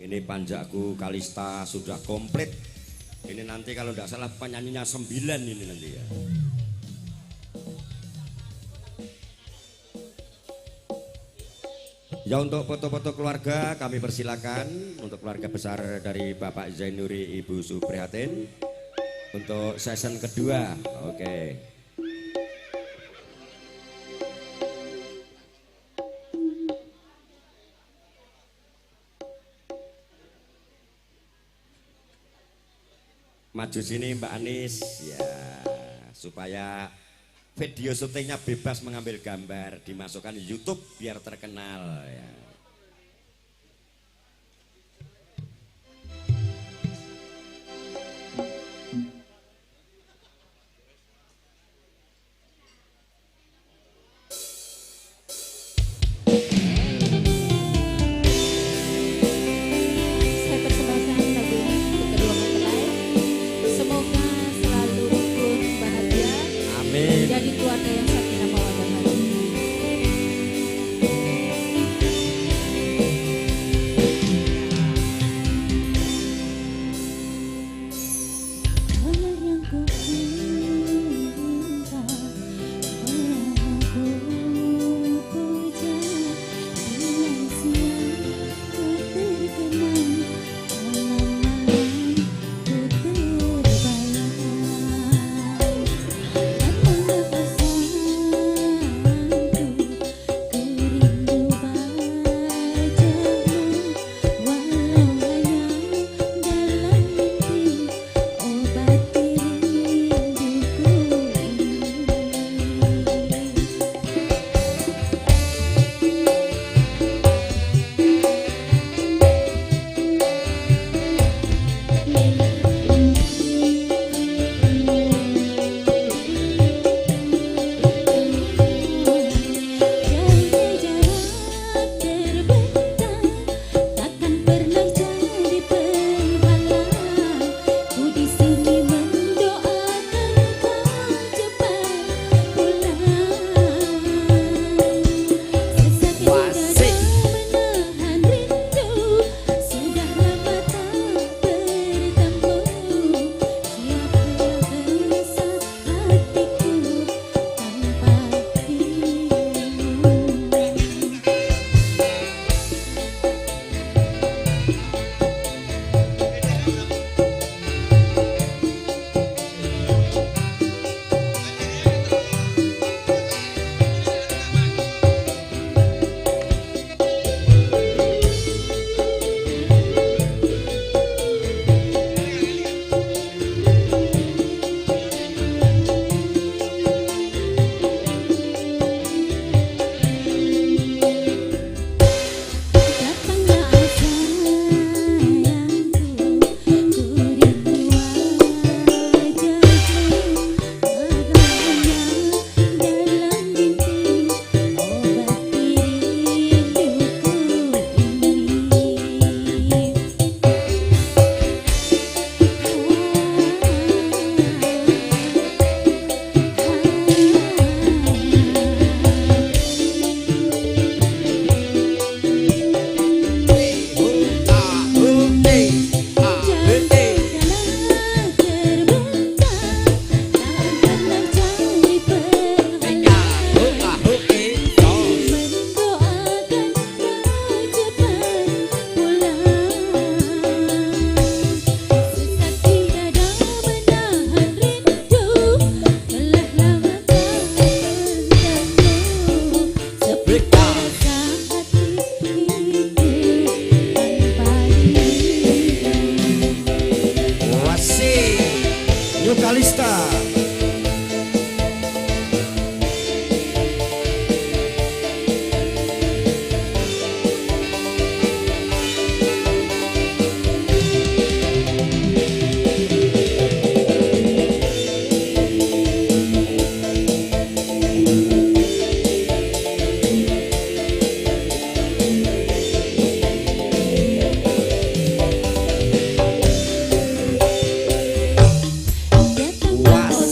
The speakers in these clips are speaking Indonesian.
Ini panjakku Kalista sudah komplit. Ini nanti kalau tidak salah penyanyinya 9 ini nanti ya. Ya untuk foto-foto keluarga kami persilakan untuk keluarga besar dari Bapak Zainuri Ibu Suprihatin untuk season kedua. Oke. Maju sini Mbak Anis ya supaya video syutingnya bebas mengambil gambar dimasukkan di YouTube biar terkenal ya. Was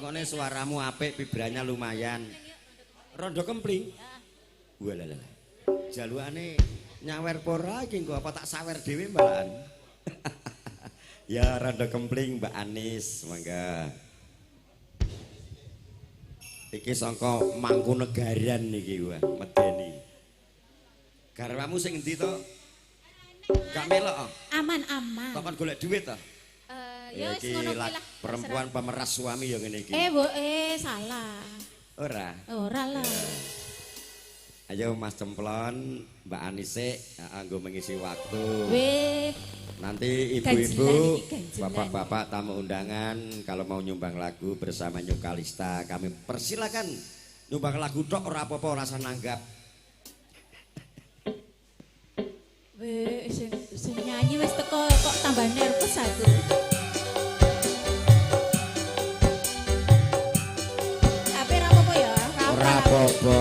Pokoknya suaramu apik, vibranya lumayan. Rondo kempling. Walah. Jaluane nyawer pora iki engko apa tak sawer dhewe malahan. Ya rondo kempling Mbak Anis, mangga. Iki sangka Mangkunegaran iki wah, medeni. Garwamu sing endi to? Gak melok. Aman-aman. Takon golek duit to? Ya wis ngono kuwi lah. Perempuan pemeras suami ya ngene iki. Salah. Ora. Ora lah. Ayo Mas Cemplon, Mbak Anise nggo mengisi waktu. Weh. Nanti ibu-ibu, bapak-bapak tamu undangan kalau mau nyumbang lagu bersama Nyukalista kami persilakan nyumbang lagu tok ora apa-apa rasa nanggap. Weh, sing nyanyi wis teko kok tambah nervous aku. Tapi ora apa-apa ya. Ora apa-apa.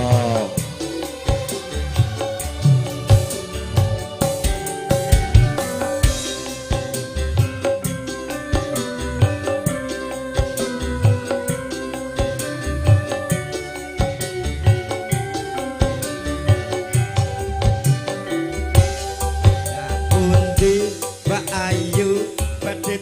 Mbak Ayu badhe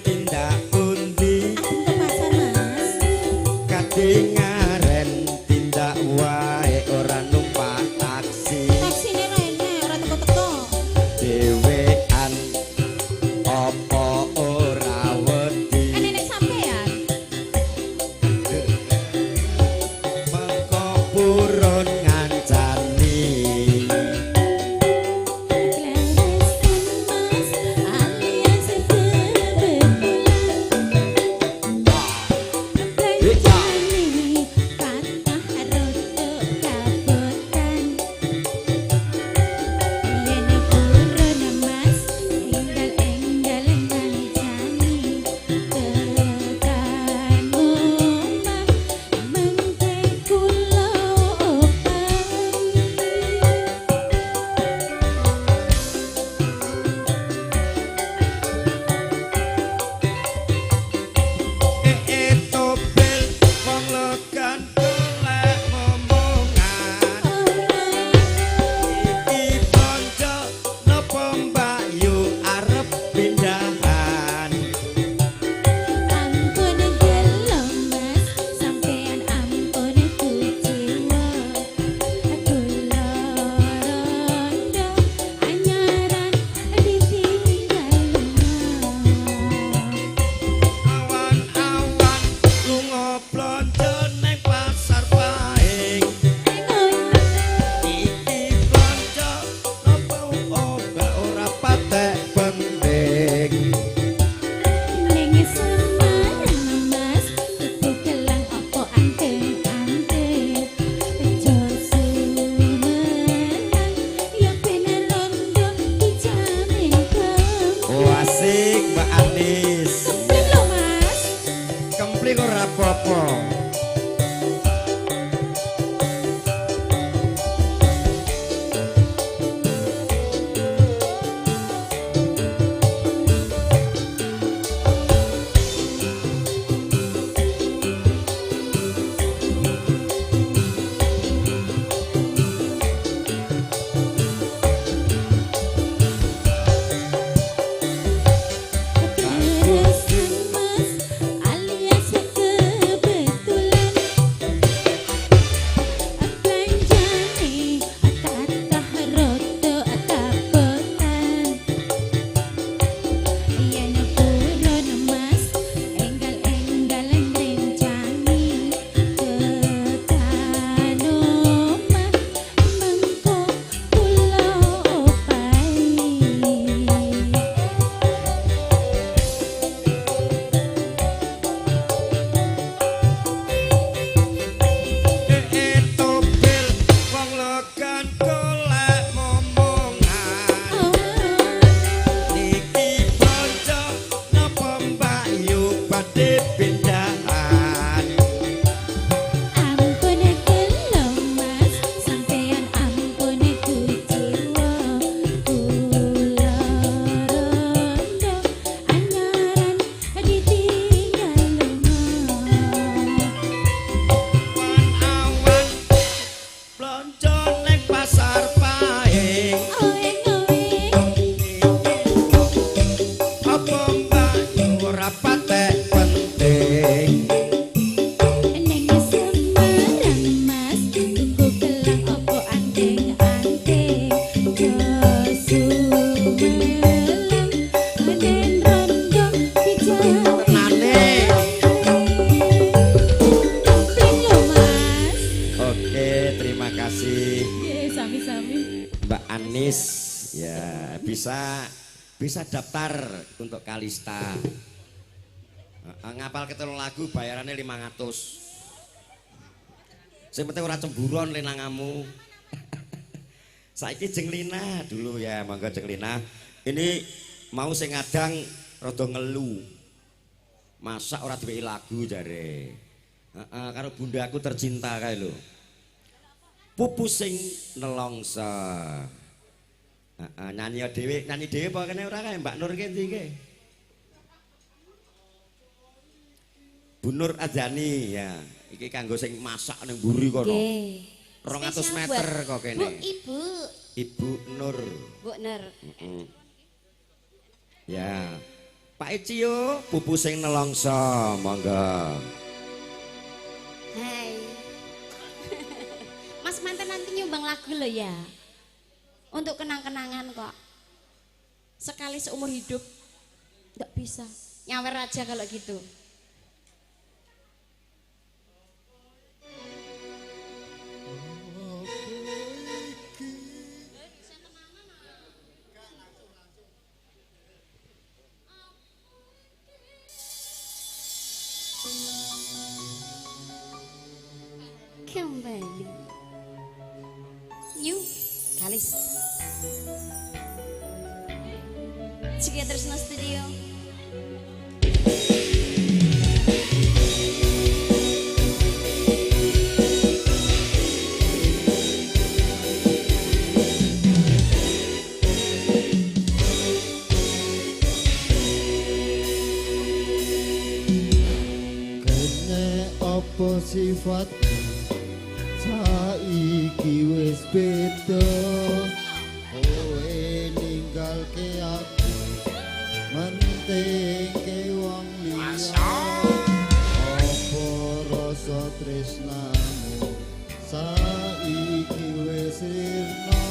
Mbak Anis ya bisa daftar untuk Kalista. Ngapal ketelu lagu bayarannya 500. Sing penting ora cemburon lenangamu. Saiki Jeng Lina dulu ya, monggo Jeng Lina. Ini mau sing ngadang rada ngelu. Masak ora diweki lagu jare. Karo bundaku tercinta kae lho. Pupu sing nelongso. Nyanyi dhewe apa kene ora kae Mbak Nur ki ndi ki? Bu Nur Adjani ya. Iki kanggo sing masak ning mburi kono. Nggih. 200 meter kok kene. Bu, Ibu. Ibu Nur. Bu Nur. Ya. Pak Icio, pupu sing nelongso, monggo. Hai. Mas mantan nanti nyumbang lagu lo ya. Untuk kenang-kenangan kok. Sekali seumur hidup. Nggak bisa. Nyawer aja kalau gitu. Kembali yuk Kalis Cika Tresno Studio. Kene apa sifat saiki wis beda, kowe ninggalke aku mentingke wong liya. Apa rasa tresnamu saiki wis sirna,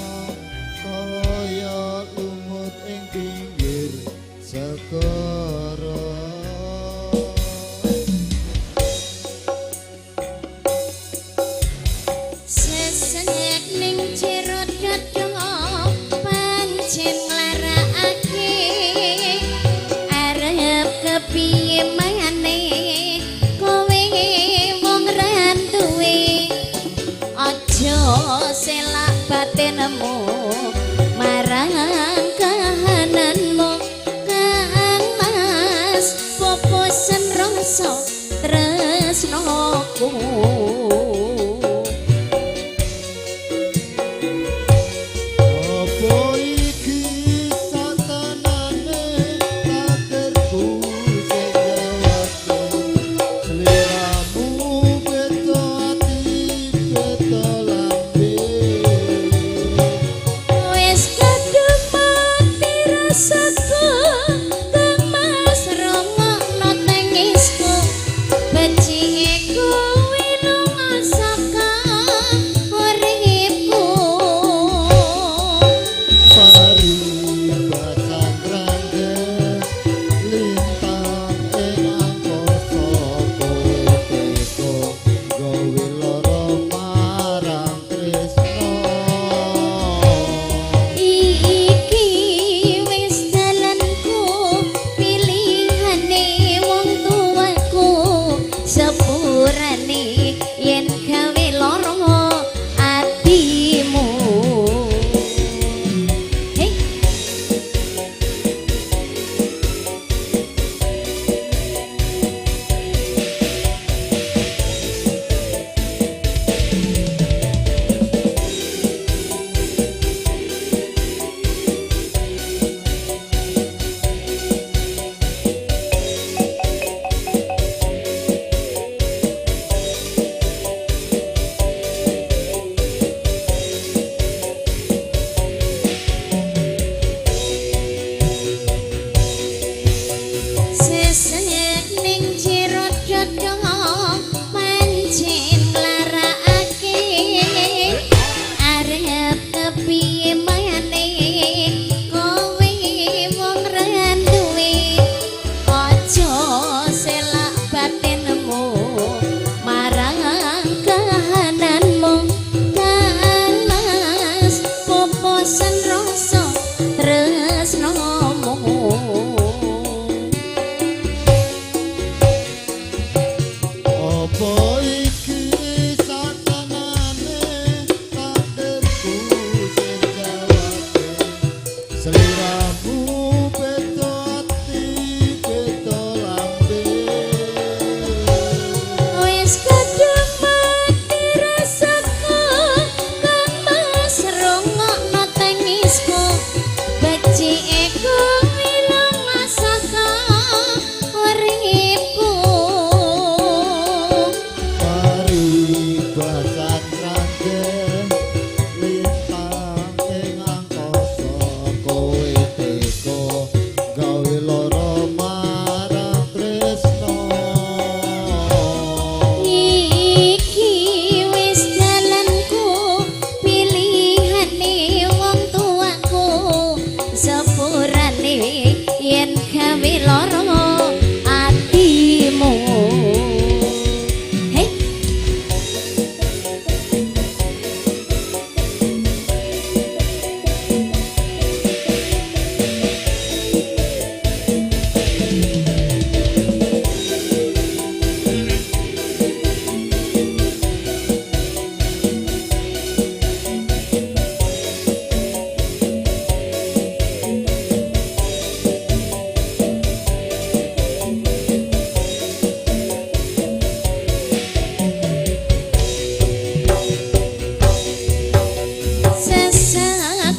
kaya lumut ing pinggir segara. Batinmu marang kahananmu Kang Mas pupusen rasa tresnoku. Apa iki satanane takdirku sing jawabke, sliramu beda ati beda lambe. Wis kadung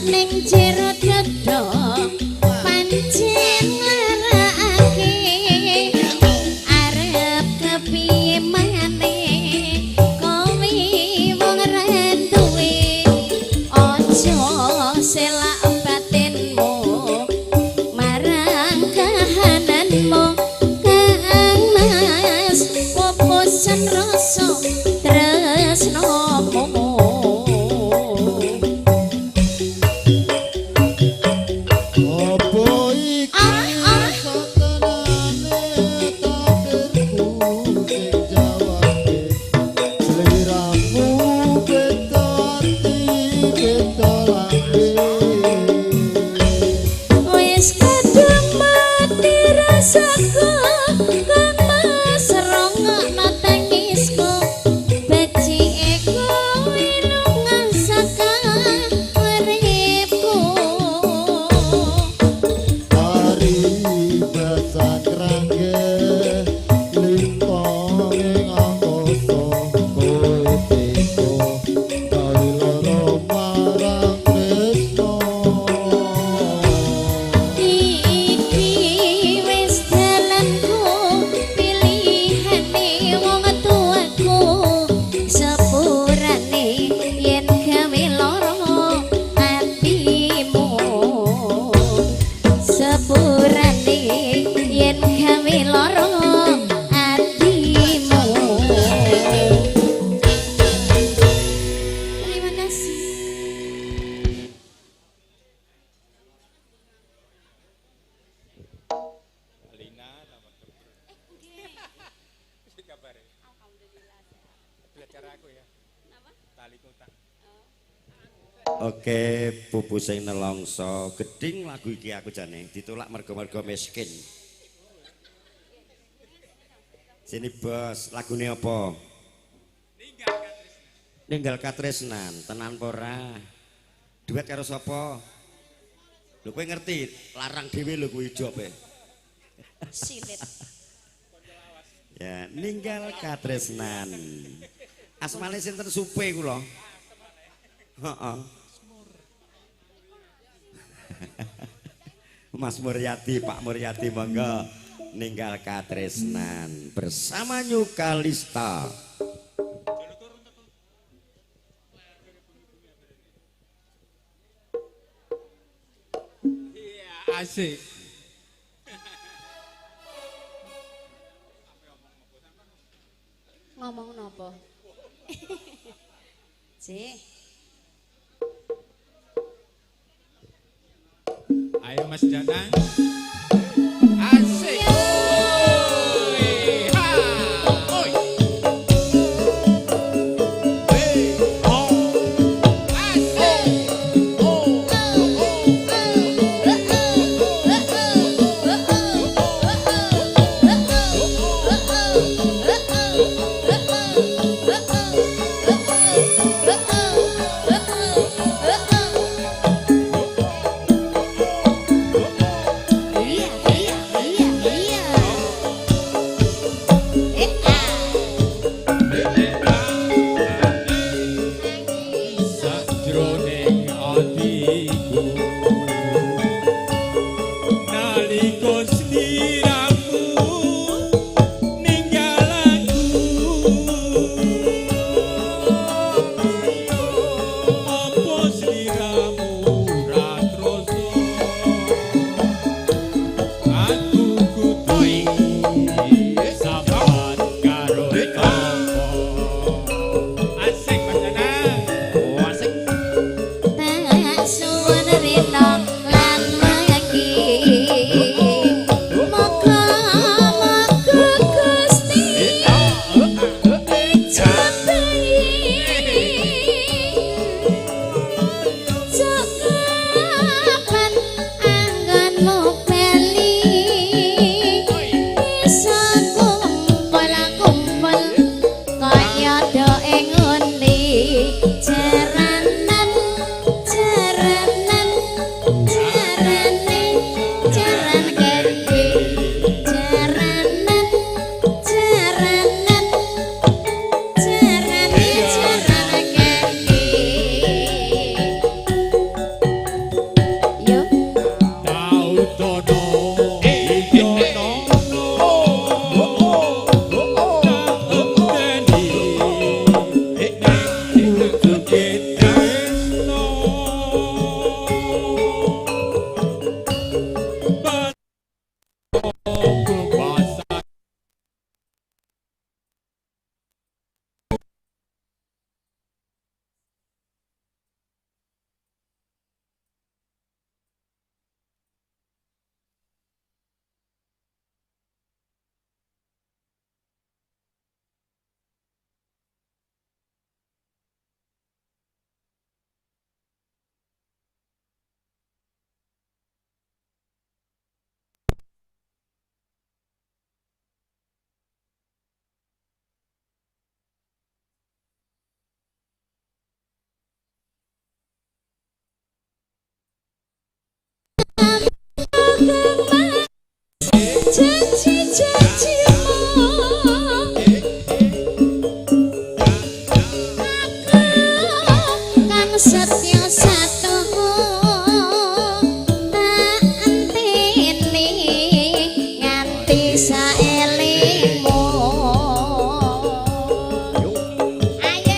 ning jero gedhok pancen nglarakake arep kepiye maneh kowe wong randuwe aja selak batinmu marang kahananmu Kang Mas pupusan rasa tresnomu. Apa iki satenane takdirku sing jawabke sliramu beda ati beda lagi. Wis kadung mati rasaku Kang Mas rongokno tangisku becike kowe lunga saka uripku Hari basa krangge limpong ing angkasa kowe teko kali loro marang tresno. iki wis dalanku pilihane wong tuaku sepurane yen gawe lara atimu sepurane yen gawe lara atimu. Terima kasih. Oke, pupu sing nelongso geding lagu iki aku jane ditolak mergo-mergo miskin. Sini bos, lagune apa? Ninggal katresnan, tenan apa ora? Duet karo sapa? Lho kowe ngerti, larang dhewe lho kuwi jobe. Silit. Ya, ninggal katresnan. Asmane sinten supe kula? Heeh. Mas Muryadi, Pak Muryadi monggo ninggal katresnan bersama Nyukalista. Asik. Ngomong napa? Cih. Ayo Mas Danang. Asik. Oi, ha, oi. Hey, oh. Asik. Oh, sajroning atiku nalika sliramu ninggal aku apa sliramu ra troso aku kudu sambat karo kamu. Asik Mas Danang. Oh, asik. Tak suwun rina janji-janjimu kan setya satu tak enteni nganti saelingmu ayo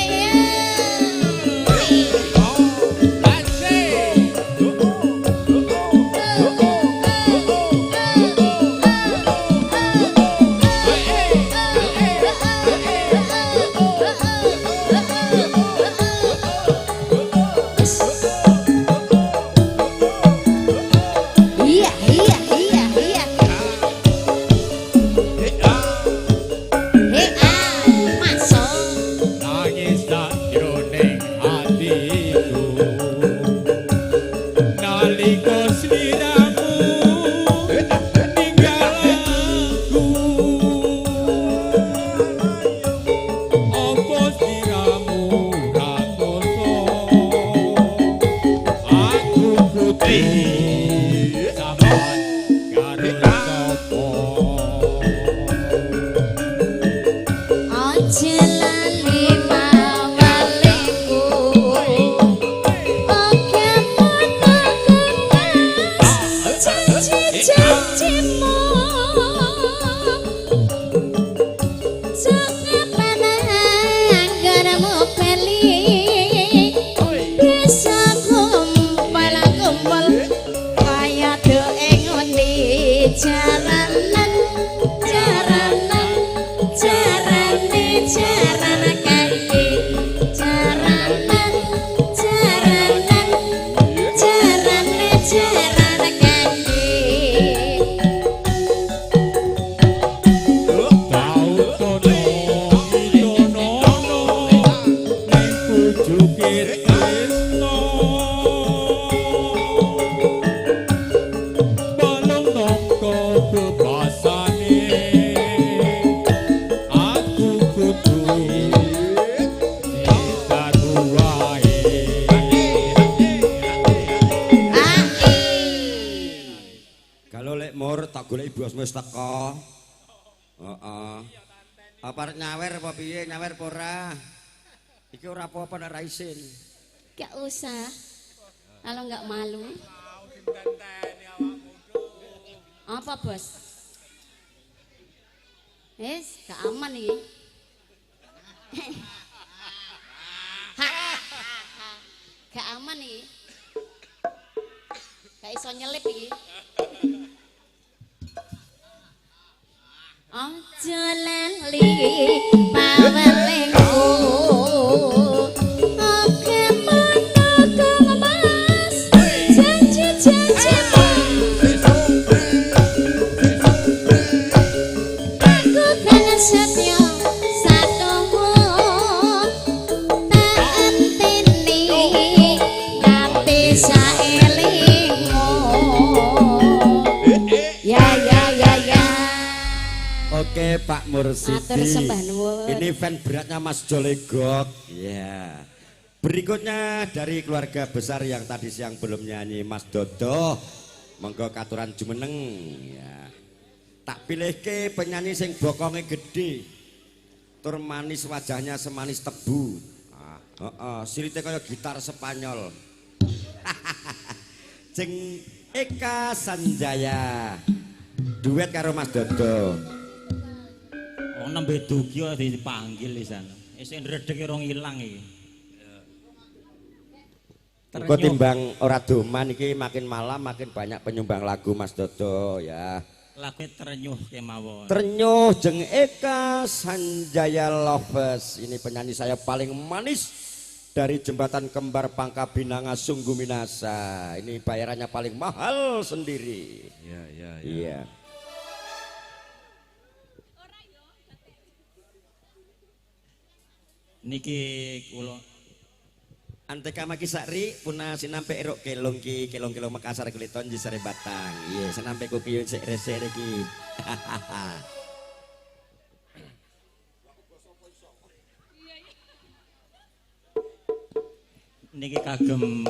ya iya iya iya iya masuk Nangis tak jroning atiku nalika sliramu ninggal aku apa sliramu ra koso aku putih sampeyan karo sapa aja lali mawaliku oke menakas janji-janjimu sekapan anggarmu beli bisa kumpul kaya doe ngondi jalanan jaranan jarane jarana kaki jaranan jaranan jarane jarana kaki Tau tono itono ning pucuke tresno balong nangka bebasane aku kudu ditaru wae Kalau lek mur tak golek bosmu wis teko. Heeh. Apa arep nyawer apa piye? Nyawer apa ora? Iki ora apa-apa nek ra isin. gak usah kalau nggak malu apa bos gak aman nih gak aman nih gak iso nyelip nih aja lali mawalengku oke menakang mas janji-janjimu aku kan setya satumu tak enteni nganti saelingmu ya ya ya ya Oke Pak Mursidi. Matur sembah nuwun. Ini fan beratnya Mas Jolegok. Ya. Berikutnya dari keluarga besar yang tadi siang belum nyanyi Mas Dodo. Monggo katuran jumeneng. Ya. Tak pilih ke penyanyi sing bokonge gede. Tur manis wajahnya semanis tebu. Sirite kaya gitar Spanyol. Jeng Eka Sanjaya. Duet karo Mas Dodo. Oh nembe dugi kok dipanggil pisan. Isih ndredeg rong ilang iki. Engko timbang ora doman iki makin malam makin banyak penyumbang lagu Mas Dodo ya. Lagu terenyuh kemawon. Ternyuh Jeng Eka Sanjaya Lovers. Ini penyanyi saya paling manis dari Jembatan Kembar Pangka Binanga Sungguh Minasa. Ini bayarannya paling mahal sendiri. Iya. Niki kula Anteka Maki Sakri puna sinampe erok kelong kelong Makassar kuliton jisare Batang. Iya, sinampe kuki sik resere ki. niki kagem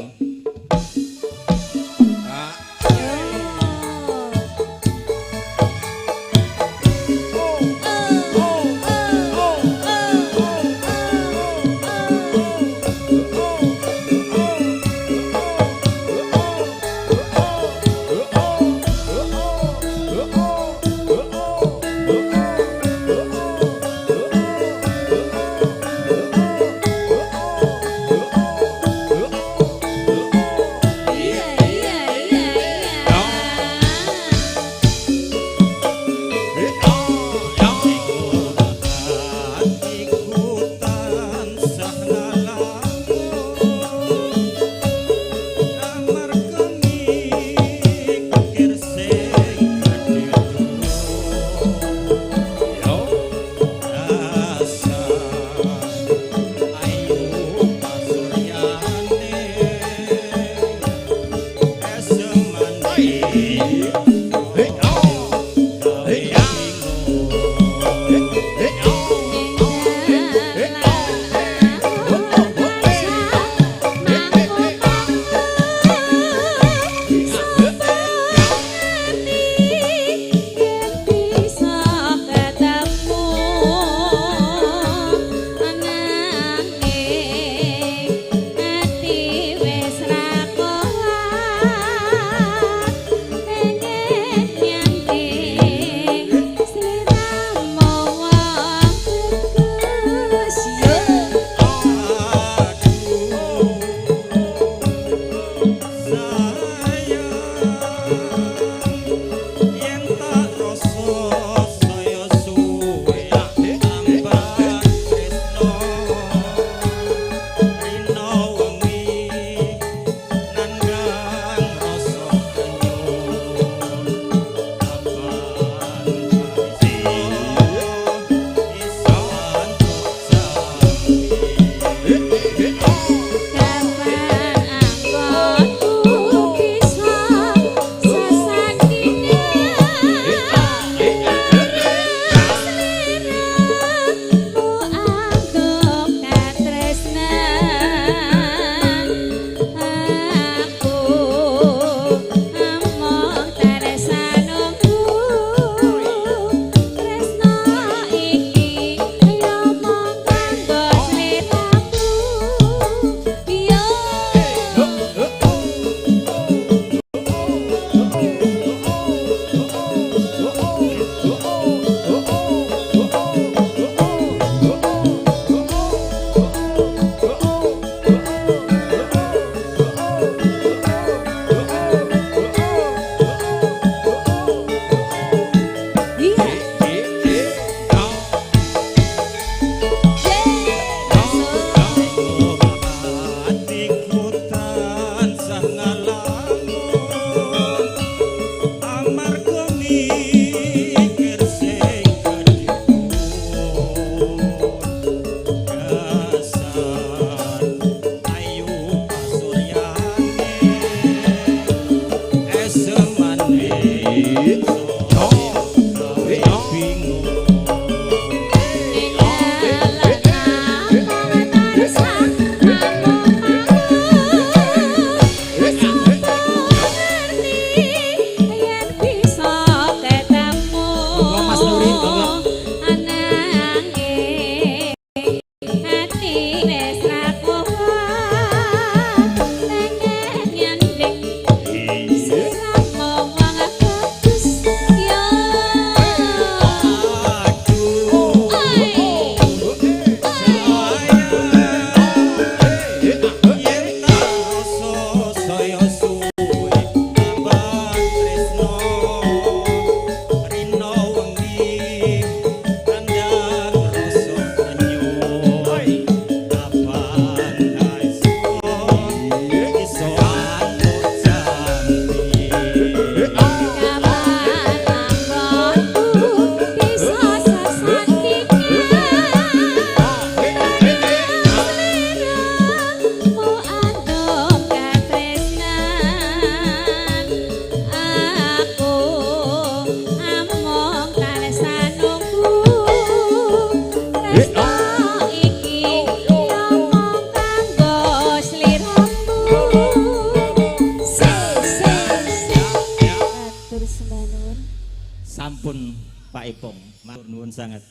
sangat.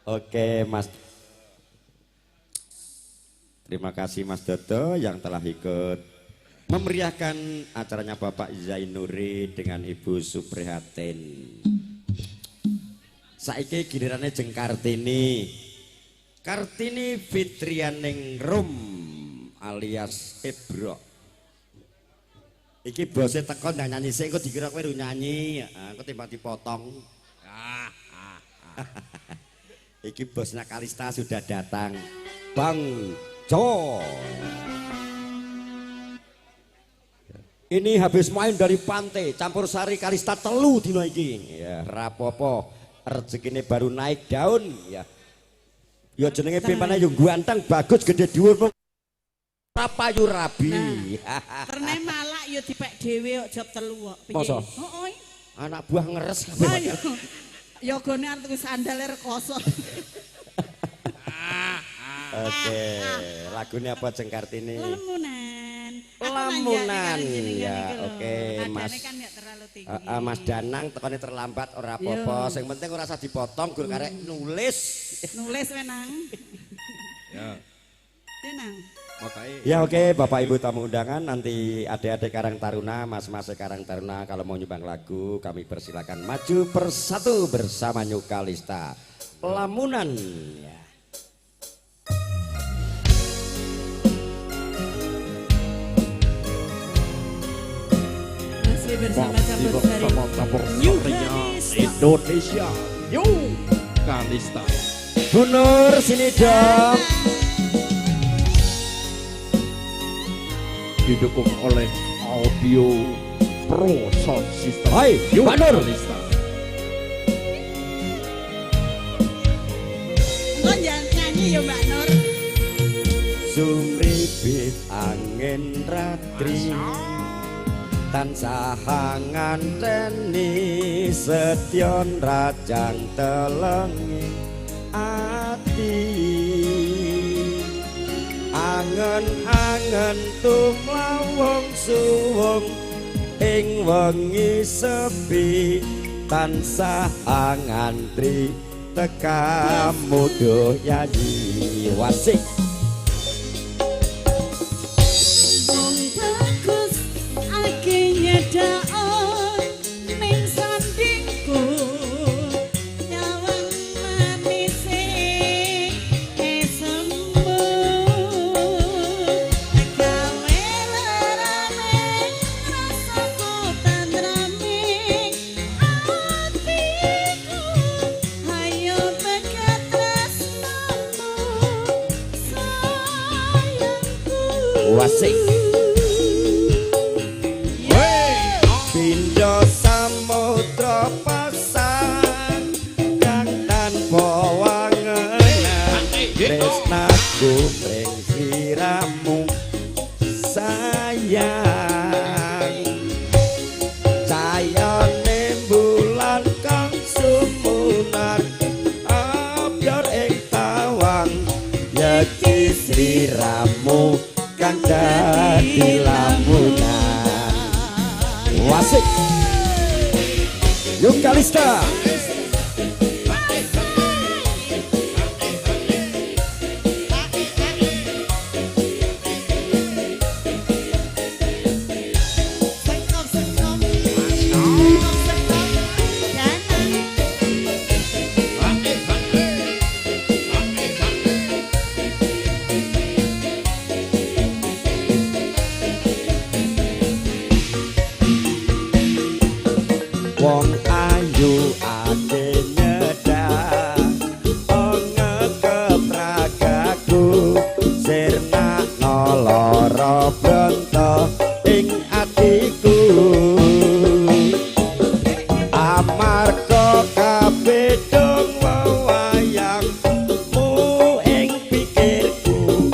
Oke Mas, terima kasih Mas Dodo yang telah ikut memeriahkan acaranya Bapak Zainuri dengan Ibu Suprihatin. Saiki gilirannya jeng Kartini. Kartini Fitrianing Rum alias Ebro. Iki bosnya tekon dan nyanyi sih, kok dikira kowe nyanyi, kok timbang dipotong. Iki bosnya Kalista sudah datang, Bang Jo. Ini habis main dari pantai, campur sari Kalista telu dino iki. Ya, rapopo, rezekine baru naik daun. Ya, yo jenenge pimpane yo ganteng, bagus, gede dhuwur. Payu rabi. Terne malak yo dipek dhewe kok job telu kok. Masa? Heeh. Anak buah ngeres Ayo. Ya gone arep sandale rekoso. Oke, lagunya apa Jeng Kartini? Lamunan. Lamunan. Ya, oke, Mas. Kan gak terlalu tinggi. Mas Danang tekone terlambat ora apa-apa, sing penting ora usah dipotong gur karek nulis. Nulis wenang. Ya. Tenang. Ya oke, Bapak Ibu tamu undangan, nanti adik-adik Karang Taruna, mas-mas Karang Taruna kalau mau nyumbang lagu kami persilakan maju persatu bersama New Kalista. Lamunan. Ya. bersama campur sari campur New sarinya Kalista. Indonesia. Yo, Kalista. Bu Nur sini dong. Didukung oleh Audio Pro Sound System. Hai, Yo, Pak Nur. Kalista. Engko jangan nyanyi ya Mbak Nur. Sumripit angin ratri tansah nganteni setyon rajang telengi ati angen-angen tumlawung suwung ing wengi sepi tansah ngantri tekamu doh yayi wasik. Wong bagus akhirnya daon ning sandingku nyawang manise sembuh gawe lerane rasaku tandrame atiku hayo tekat tresnamu sayangku Wasik. Pindha samudra pasang kang tanpa wangenan tresnaku ing sliramu sayang cahayane bulan kang sumunar abyor ing tawang yeki sliramu kang dadi lamunan. Wasik Yuk Kalista. Wong ayu ade nyedak onge kepragaku sirna noloro bronto ing atiku amarga kabedong wewayangmu ing pikirku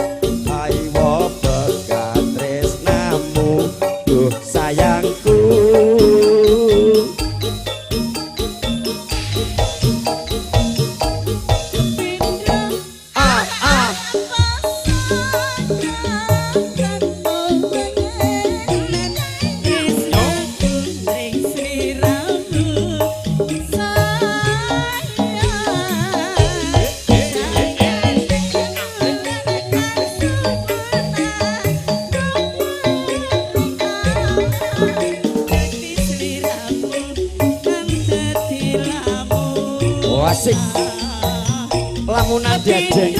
aiwa bekat tresnamu duh sayangku. Wasik lamunan diajeng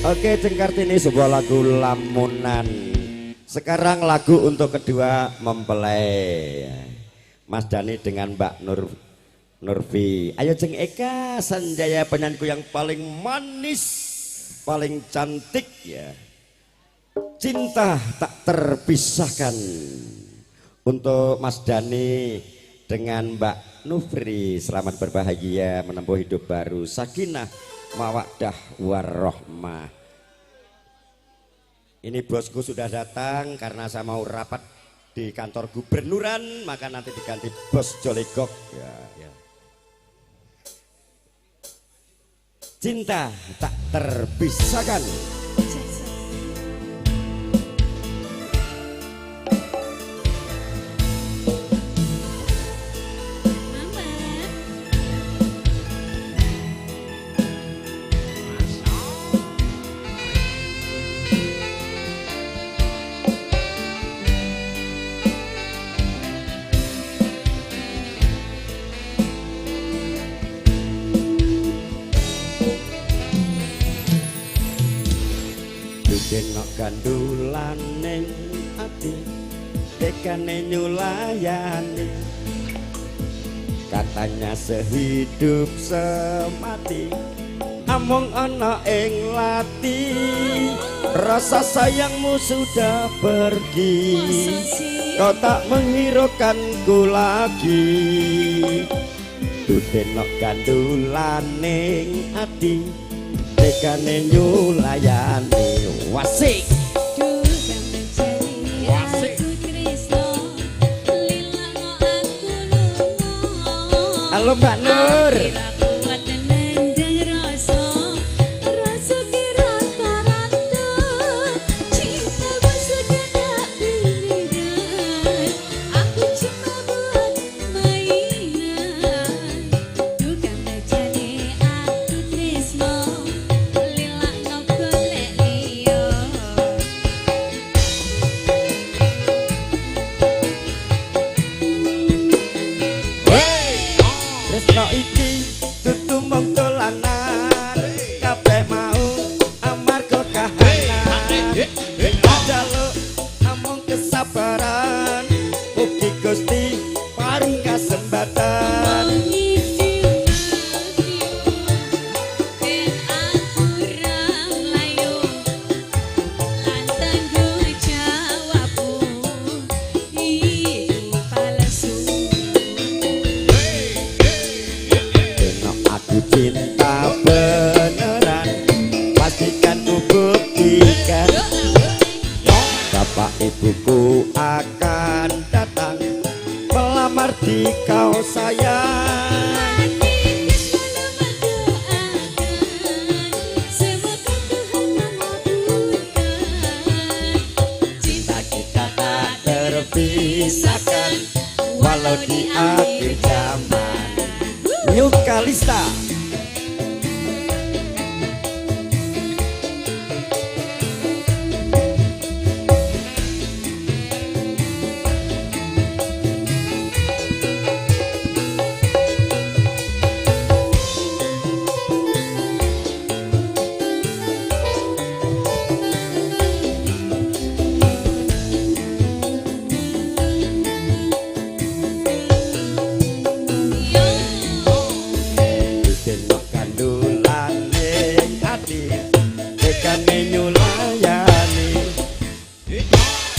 Oke, Cengkartini sebuah lagu lamunan. Sekarang lagu untuk kedua mempelai. Mas Dani dengan Mbak Nurfi. Ayo Ceng Eka Sanjaya, penyanyiku yang paling manis, paling cantik ya. Cinta tak terpisahkan. Untuk Mas Dani dengan Mbak Nurfi, selamat berbahagia menempuh hidup baru. Sakinah mawaddah warahmah. Ini bosku sudah datang karena saya mau rapat di kantor gubernuran, maka nanti diganti bos Jolegok ya. cinta tak terpisahkan. Deno gandulan ning ati tekane nyulayani katanya sehidup semati among ana ing lati rasa sayangmu sudah pergi kau tak menghiraukan ku lagi deno gandulan ning ati tekane nyulayani wasik halo Mbak Nur Tresno iki dudu mung dolanan kabeh mau amarga kahanan jaluk amung kesabaran mugi Gusti paring kasempatan cinta beneran pastikan ku buktikan bapak ibuku akan datang melamar di kau sayang cinta kita tak terpisahkan walau di akhir zaman New Kalista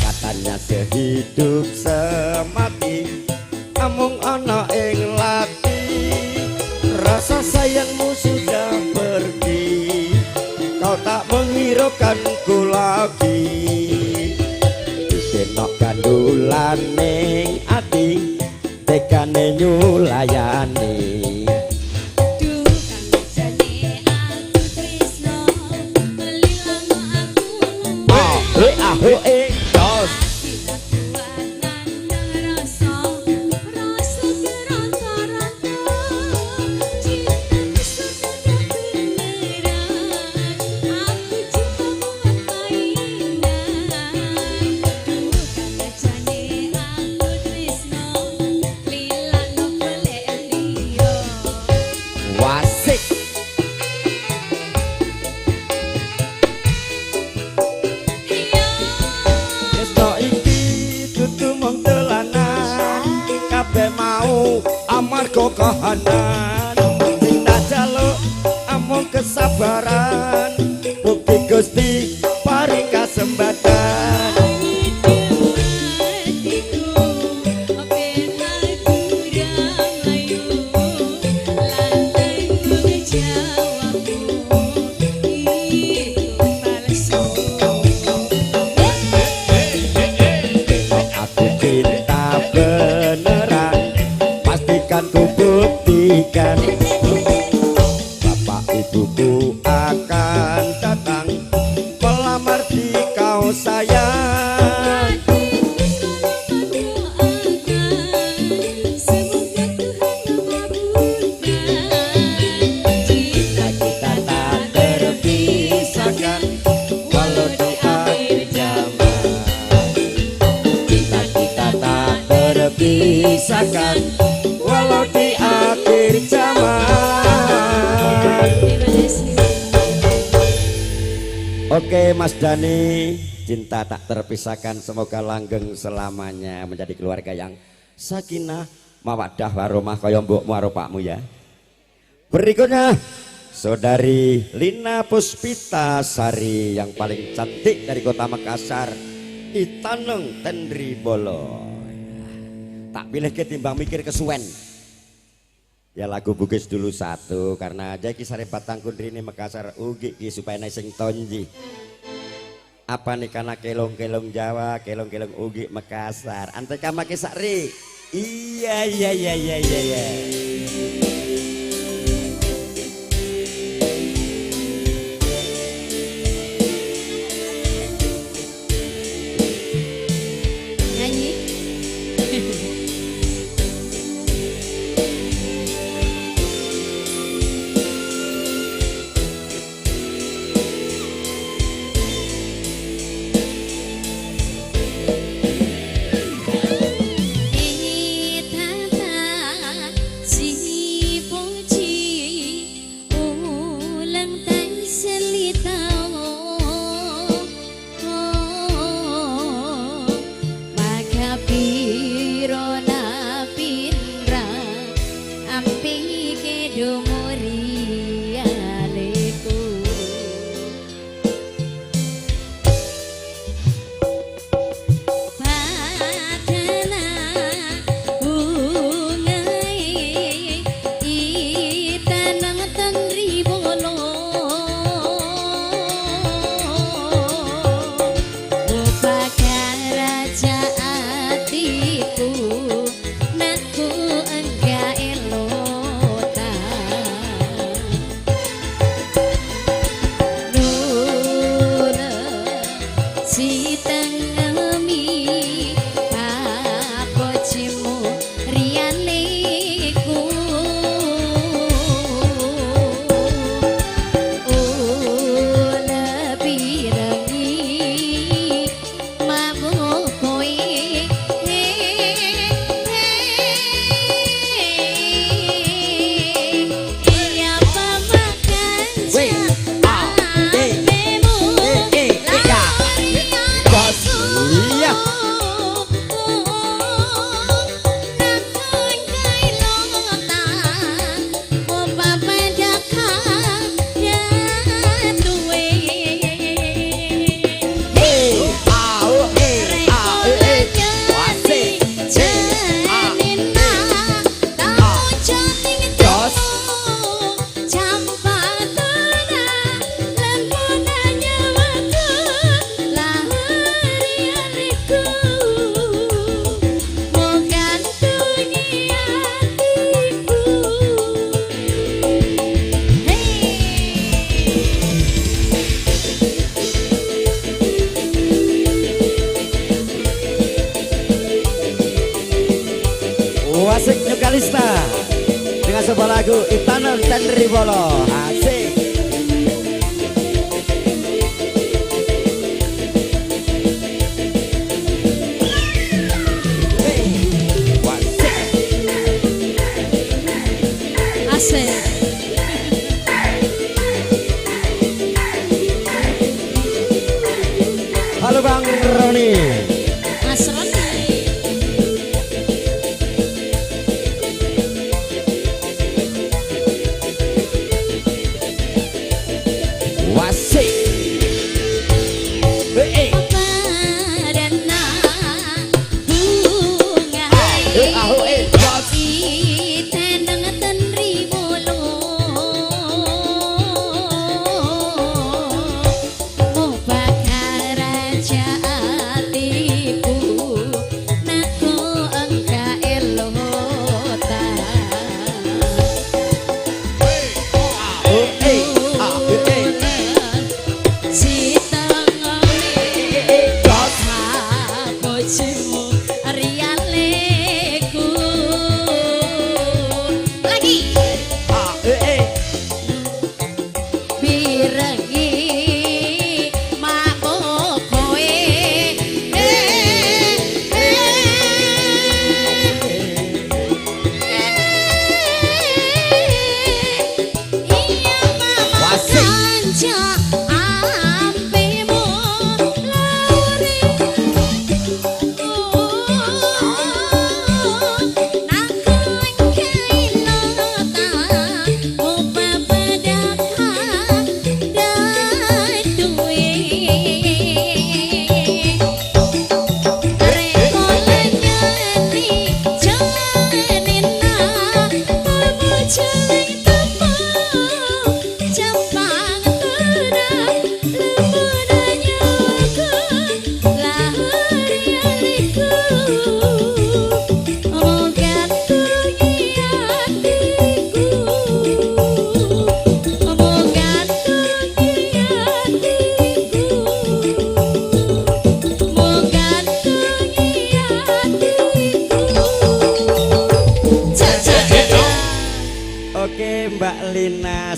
katanya sehidup semati amung ana ing lati rasa sayangmu sudah pergi kau tak menghiraukan ku lagi denok gandulan ning ati tekane nyulayani dos wasik kabeh mau amarga kahanan cinta jaluk amung kesabaran mugi Gusti paring kasempatan aku cinta beneran pastikan ku buktikan bapak ibuku terpisahkan walau di akhir zaman. Oke Mas Dani, cinta tak terpisahkan semoga langgeng selamanya menjadi keluarga yang sakinah mawaddah warahmah kaya mbokmu karo pakmu ya. Berikutnya Saudari Lina Puspita Sari yang paling cantik dari kota Makassar, Itaneng Tendri Bolo. Tak pilih ketimbang mikir kesuwen. Ya lagu Bugis dulu satu karena aja kisare Batang Kundrini Makassar ugi ki supaya sing tonji. Apa nih karena kelong-kelong Jawa, kelong-kelong ugi Makassar. Anteka make sari. Iya. Nyanyi. Wasik Nyukalista dengan sebuah lagu Itaneng Tendri Bolo. Asik. Asik. Halo Bang Roni. Mas Roni. Wasik.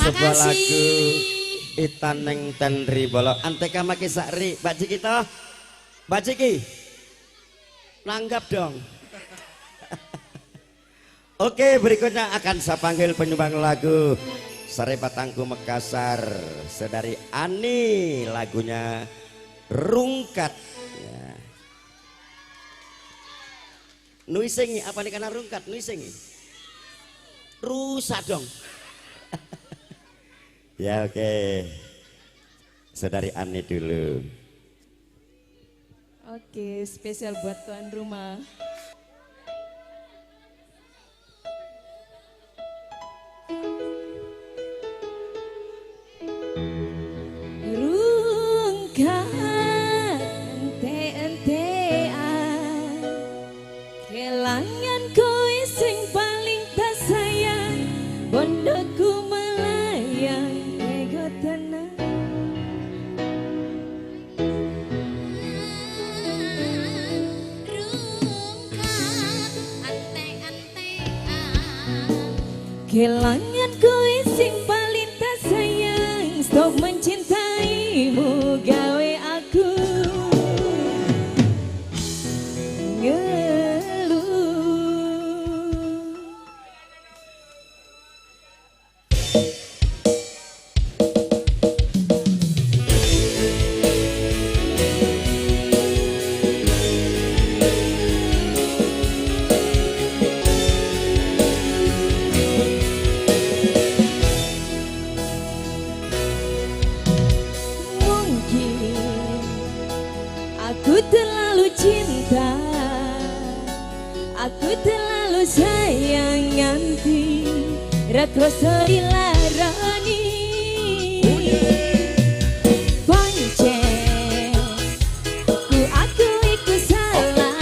sebuah lagu Itaneng Tenri Bolok Anteka Maki Sakri Mbak Ciki toh Mbak Ciki nanggap dong. Oke, berikutnya akan saya panggil penyumbang lagu Sare Patangku Makassar Saudari Ani, lagunya Rungkat ya. Nuisengi apa nih karena rungkat nuisengi rusak dong. Ya oke. Saudari Ani dulu. Oke, spesial buat tuan rumah. Rungkat ente-entean kelangan kowe sing paling tak sayang bondoku melayang ego tenang. Kelangan kowe sing paling tak sayang stop mencintaimu gawe aku ngeluh. Aku terlalu cinta, aku terlalu sayang nganti rekrasa dilarani. Pancen aku iku salah,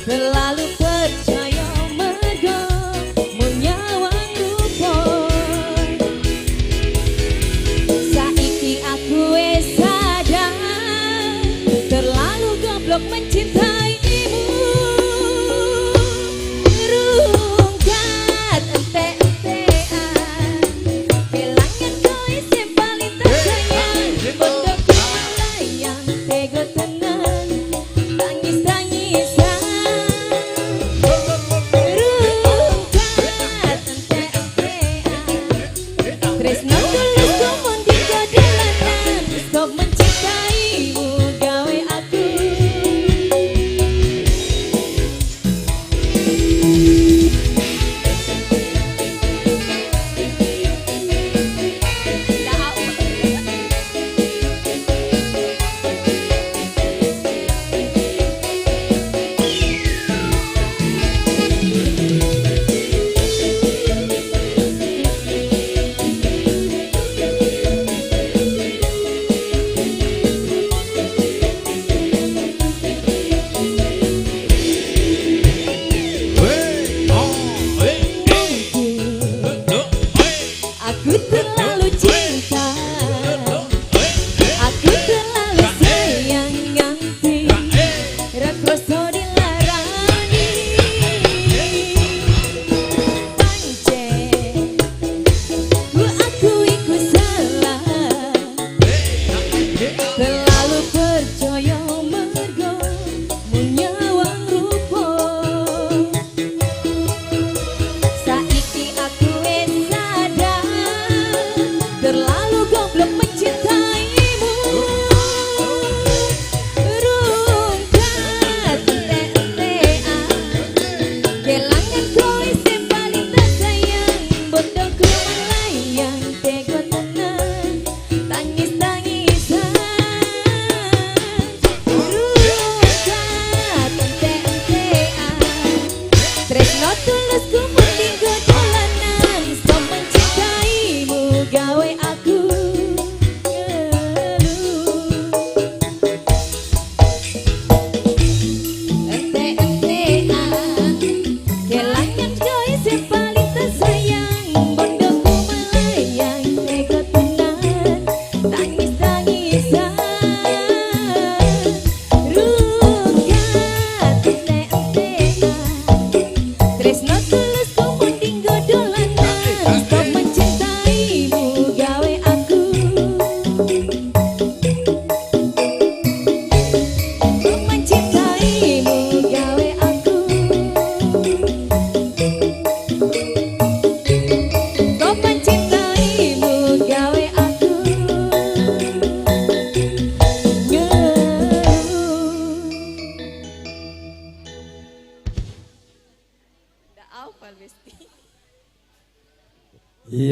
terlalu percaya mergo menyawang rupa. Saiki aku wis terlalu goblok mencintaimu. Rungkat ente-entean kelangan kowe sing paling tak sayang bondoku melayang tego tenang tangis-tangisan. Rungkat ente-entean tresno tulus kumon di kodelanan stop mencintaimu gawe aku.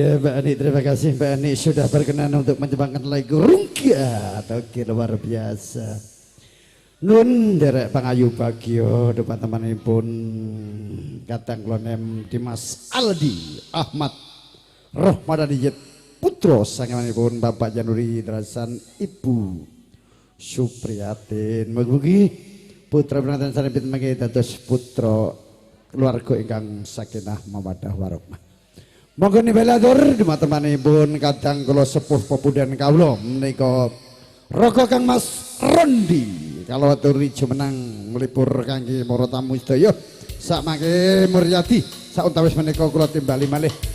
Ya Mbak Ani, terima kasih Mbak Ani sudah berkenan untuk menyumbangkan lagu Rungga atau luar biasa. Nun derek pangayu bagio teman-teman pun kadang klonem Dimas Aldi Ahmad Rohmadhaniyet Putro sangemanipun Bapak Januri Darasan Ibu Supriyatin. Mugi-mugi putra penanten sanepit mangke dados putra keluarga ingkang sakinah mawaddah warahmah. Monggo nibelatur teman-temanipun kadang kula sepuh pepudan kawula menika Raga Kang Mas Rondi kalau aturi jumenang melipur kangge para tamu sedaya sak mangke muryadi sauntawis menika kula timbali malih.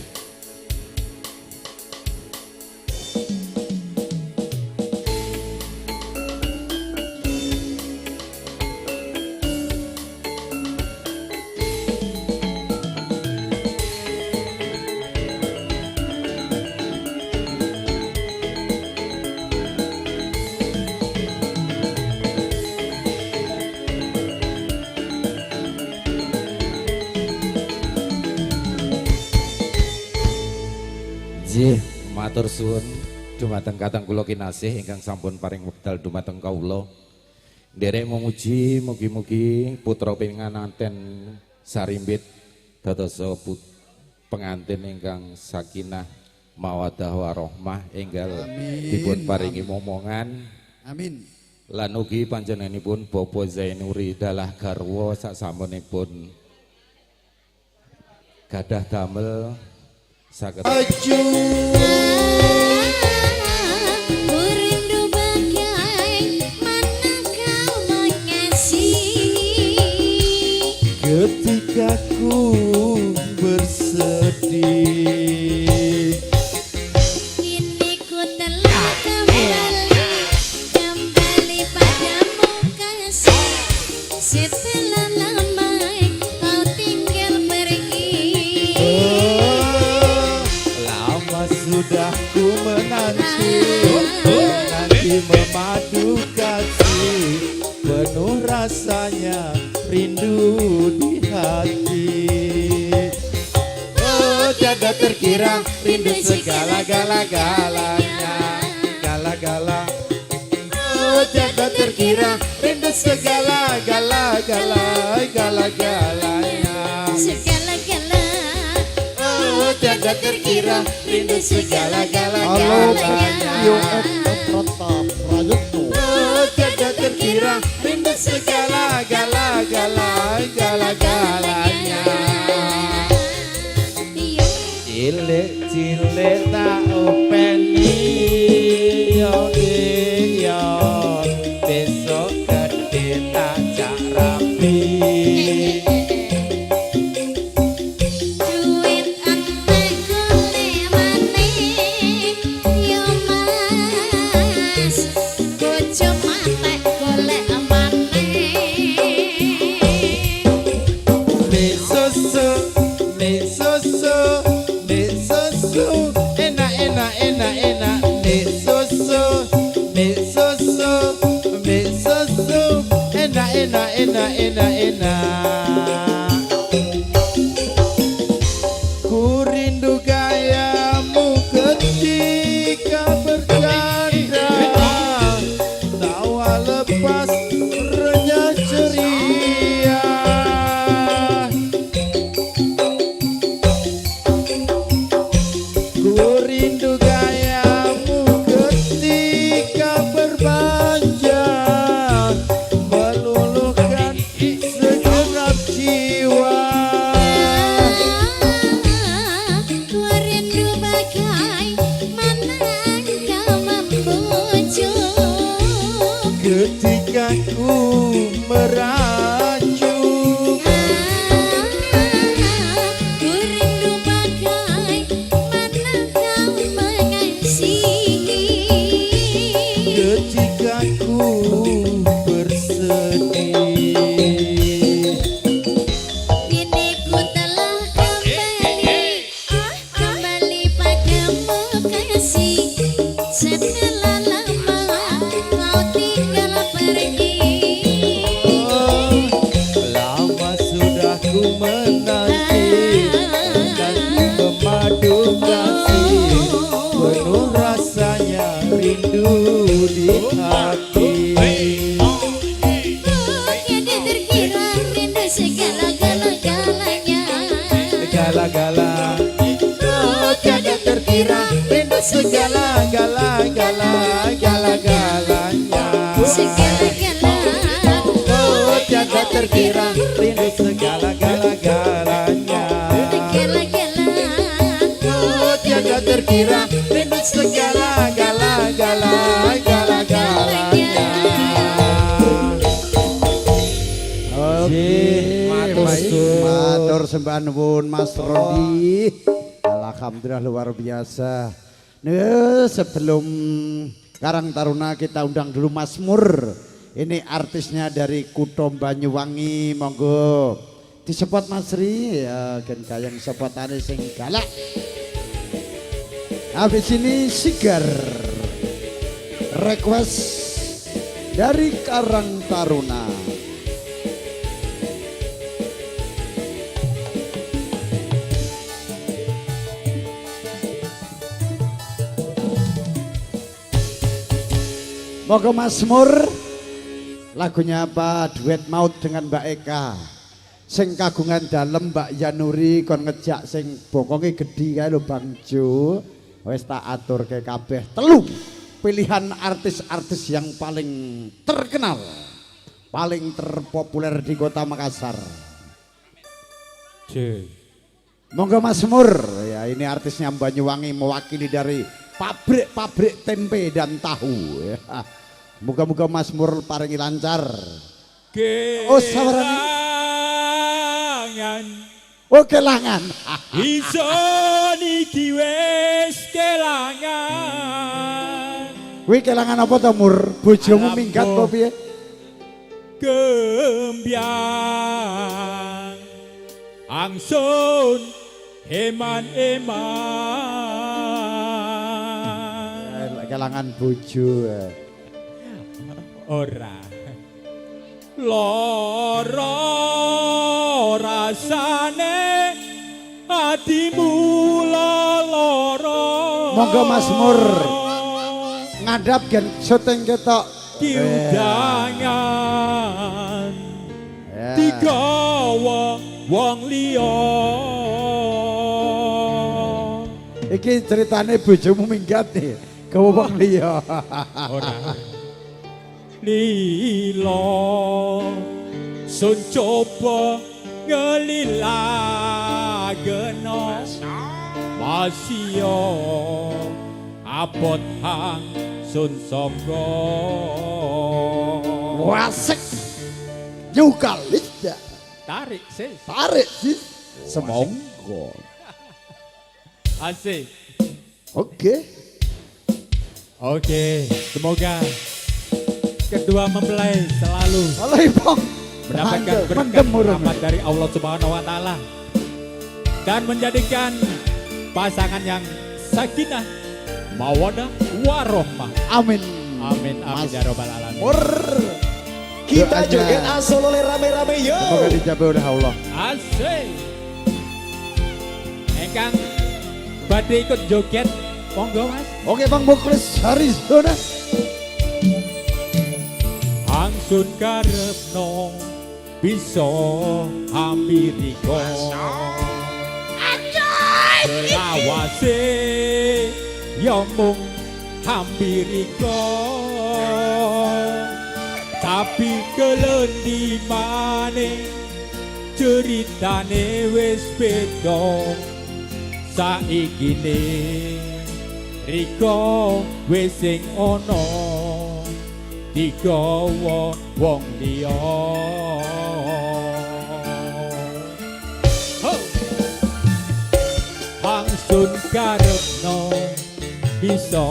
Matur suwun dumateng katang kula kinasih ingkang sampun paring wekdal dumateng kawula. Nderek memuji mugi-mugi putra pinganten sarimbit dados pengantin ingkang sakinah mawaddah warahmah enggal dipun paringi momongan. Amin. Lan ugi panjenenganipun Bapak Zainuri dalah garwa sasampunipun gadah damel saged Rindu bagai mana kau mengasihi ketika ku bersedih. Kini ku telah kembali padamu kasih. Setelah lama kau tinggal pergi. Lama sudah ku menanti memadu kasih, penuh rasanya rindu di hati. Oh tiada terkira rindu segala-gala-galanya, gala-gala. Oh tiada terkira rindu segala-gala-gala-galanya. Segala-gala. Oh tiada terkira rindu segala-gala-galanya. Oh tiada terkira rindu segala-gala-gala-galanya. Cilik-cilik tak openi yo yo, besok gede tak jak rapi. Duit antek golek maneh yo mas, bojo matek golek maneh. Mie susu, enak enak enak enak. Mie susu, enak enak enak enak enak. Ku rindu gayamu ketika bercanda, tawa lepas renyah ceria. Ku rindu gayamu ketika berbanja, meluluhkan segenap jiwa. Ku rindu bagai mana kau membujuk. Ketika ku merajuk, Ku rindu bagai mana kau mengasihi. ketika ku bersedih. Kini ku telah kembali padamu kasih. Setelah lama kau tinggal pergi. Oh rindu segala-galanya. Segala-gala Oh tiada terkira rindu segala-galanya. Segala-gala Oh tiada terkira rindu segala-galanya. Oke, matur baik. suwun. Matur sembah nuwun Mas Rodi. Alhamdulillah luar biasa. Nah, sebelum Karang Taruna kita undang dulu Mas Mur. Ini artisnya dari Kutha Banyuwangi, monggo disepot Mas Ri ya, gen kayang sepotane sing galak. Habis ini Sigar request dari Karang Taruna. Moga Mas Mur, lagunya apa? Duet maut dengan Mbak Eka. Sing kagungan dalem Mbak Yanuri kon ngejak sing bokonge gedhi kae lho Bang Jo. Wis tak aturke kabeh. Telu pilihan artis-artis yang paling terkenal, paling terpopuler di Kota Makassar. Monggo Mas Mur, ya ini artisnya Banyuwangi mewakili dari pabrik-pabrik tempe dan tahu. Ya. Moga-moga Mas Mur paringi lancar. Oh sawarani. Oh kelangan. Iso niki wis kelangan. Kuwi kelangan apa to Mur? Bojomu minggat apa piye? Gembyang angsun eman-eman. Kelangan bojo. Ora loro rasane hatimu loro. Monggo Mas Mur ngadap gen syuting ketok. Diundangan digawa wong liya. Iki ceritane bojomu minggat nih, gawa wong liya. Ora lilo sun coba ngelilageno masio abot hang sun songgo. Wasik Yukalista Tarik sis tarik sis semonggo. asik. Oke. Oke, semoga kedua mempelai selalu Oleh Bang mendapatkan berkat rahmat dari Allah Subhanahu wa taala dan menjadikan pasangan yang sakinah, mawaddah, warohmah. Amin. Amin amin ya robbal alamin. Mur. Kita joget asal oleh rame-rame yo. Semoga dijabai oleh Allah. Asik. Engkang badhe ikut joget, monggo Mas. Oke Bang Muklis Harizona. Angsun karepno bisa hampiriko selawase ya mung hampiriko tapi kelendi maning ceritane wis beda saikine riko wis sing ana digawa wong liya. Angsun karepno bisa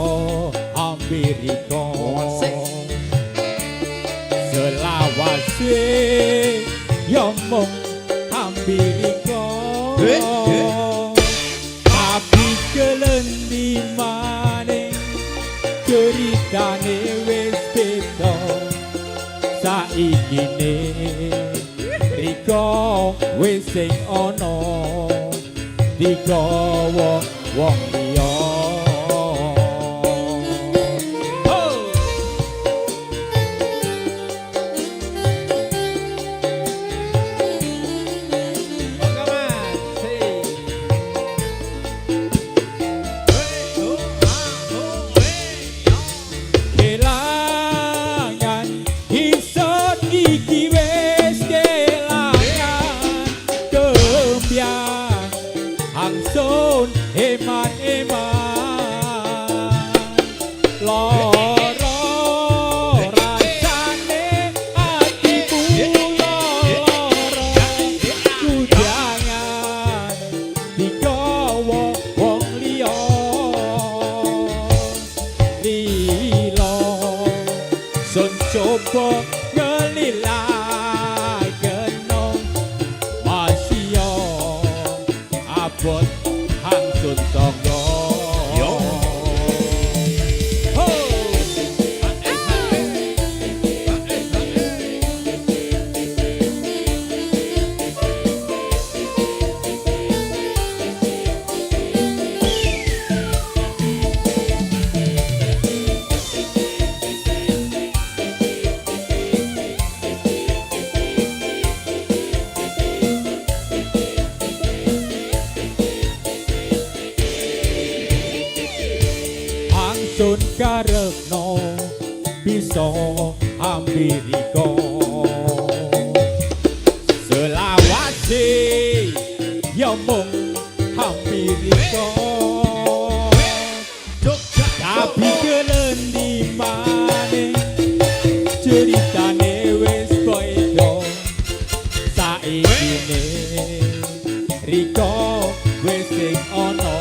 hampiriko selawase ya mung hampiriko tapi kelendi maning ceritane wis beda saikine riko wis sing ana digawa wong liya. loro rasane atiku loro kujangan digawa wong liya lilo sun coba ngelilakeno masya abot hangsun tangga yo sun karepno bisa ambiriko selawase ya mung ambiriko tapi kelendi maneh ceritane wis beda saikine riko wis sing ana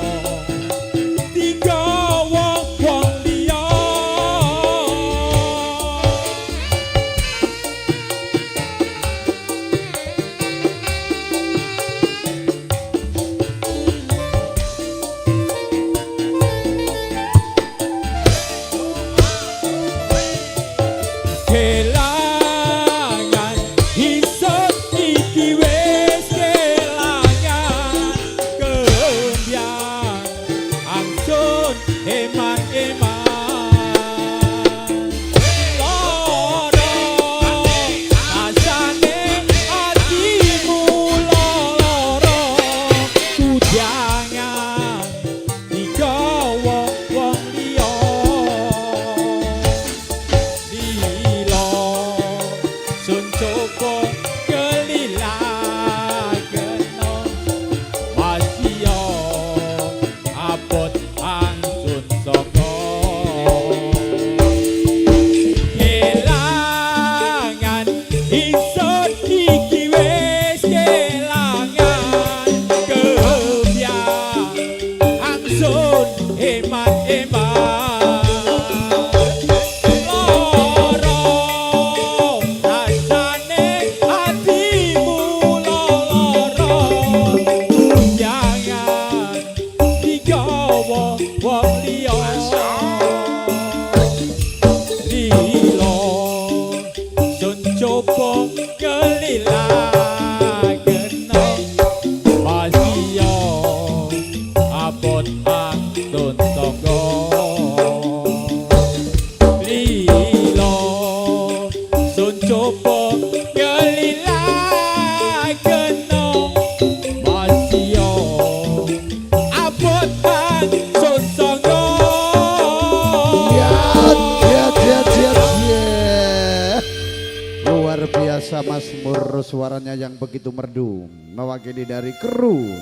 Mazmur suaranya yang begitu merdu mewakili dari kru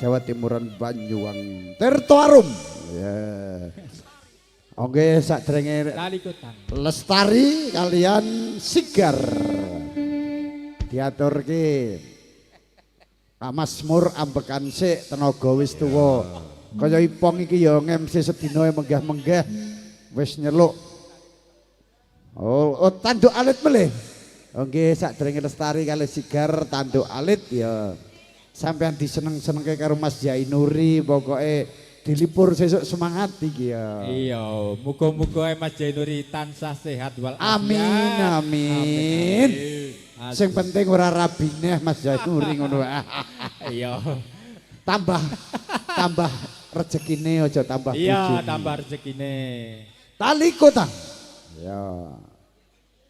Jawa Timuran Banyuwangi Tirto Arum ya. Oke sadurunge Lestari kalian Sigar diaturke Pak Mazmur ambekan sik tenaga wis tuwa kaya Ipong iki ya ngemsi sedina menggah-menggah wis nyeluk oh tanduk alit melih. Oke, sadurunge Lestari kali Sigar tanduk alit ya. Sampeyan diseneng-senengke karo Mas Jainuri, pokoke dilipur sesuk semangat iki ya. Iya, muga-muga Mas Jainuri tansah sehat wal amin, amin. Sing penting ora rabine Mas Jainuri ngono. Iya. Tambah rezekine aja tambah bojone. Iya, tambah rezekine. Tali kota. Ya.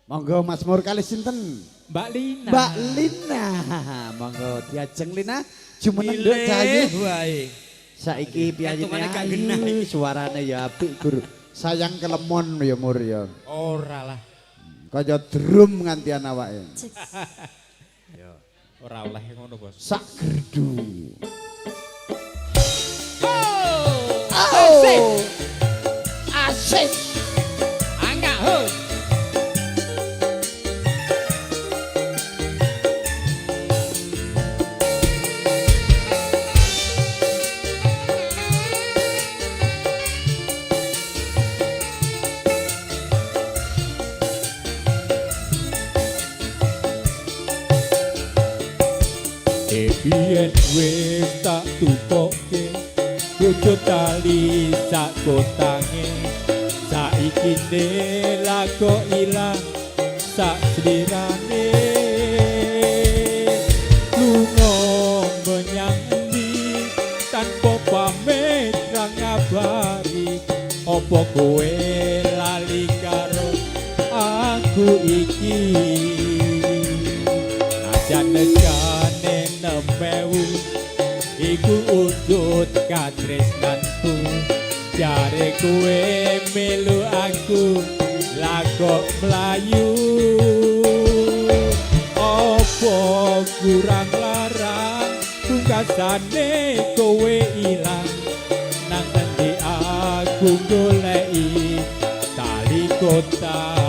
Monggo Mazmur kali sinten? Mbak Lina. Mbak Lina. Monggo diajeng Lina jumeneng nduk jaye wae. Saiki piyayine ayu suarane ya apik Gur. Sayang kelemon ya Mur ya. Ora lah. Kaya drum ngantian awake. Ya, ora oleh ngono, Bos. Sak gerdu. Oh! Asik. wujud tali sak kotange saiki lago ilang sak slirane lunga menyang endi tanpa pamit ra ngabari apa kowe lali karo aku iki ajan negane nemewu iku wujud katresnanku jare kowe melu aku lago mlayu opo kurang larang pungkasane kowe ilang nang endi aku goleki tali kota.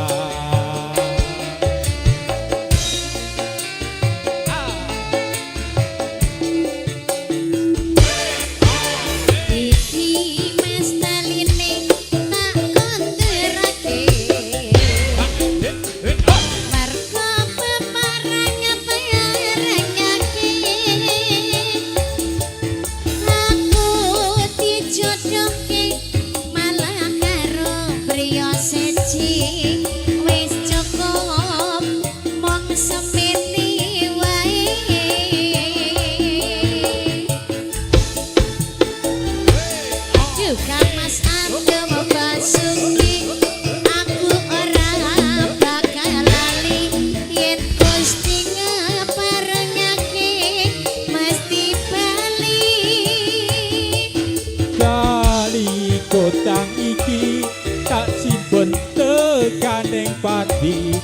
Kotang iki tak simpen tekaning pati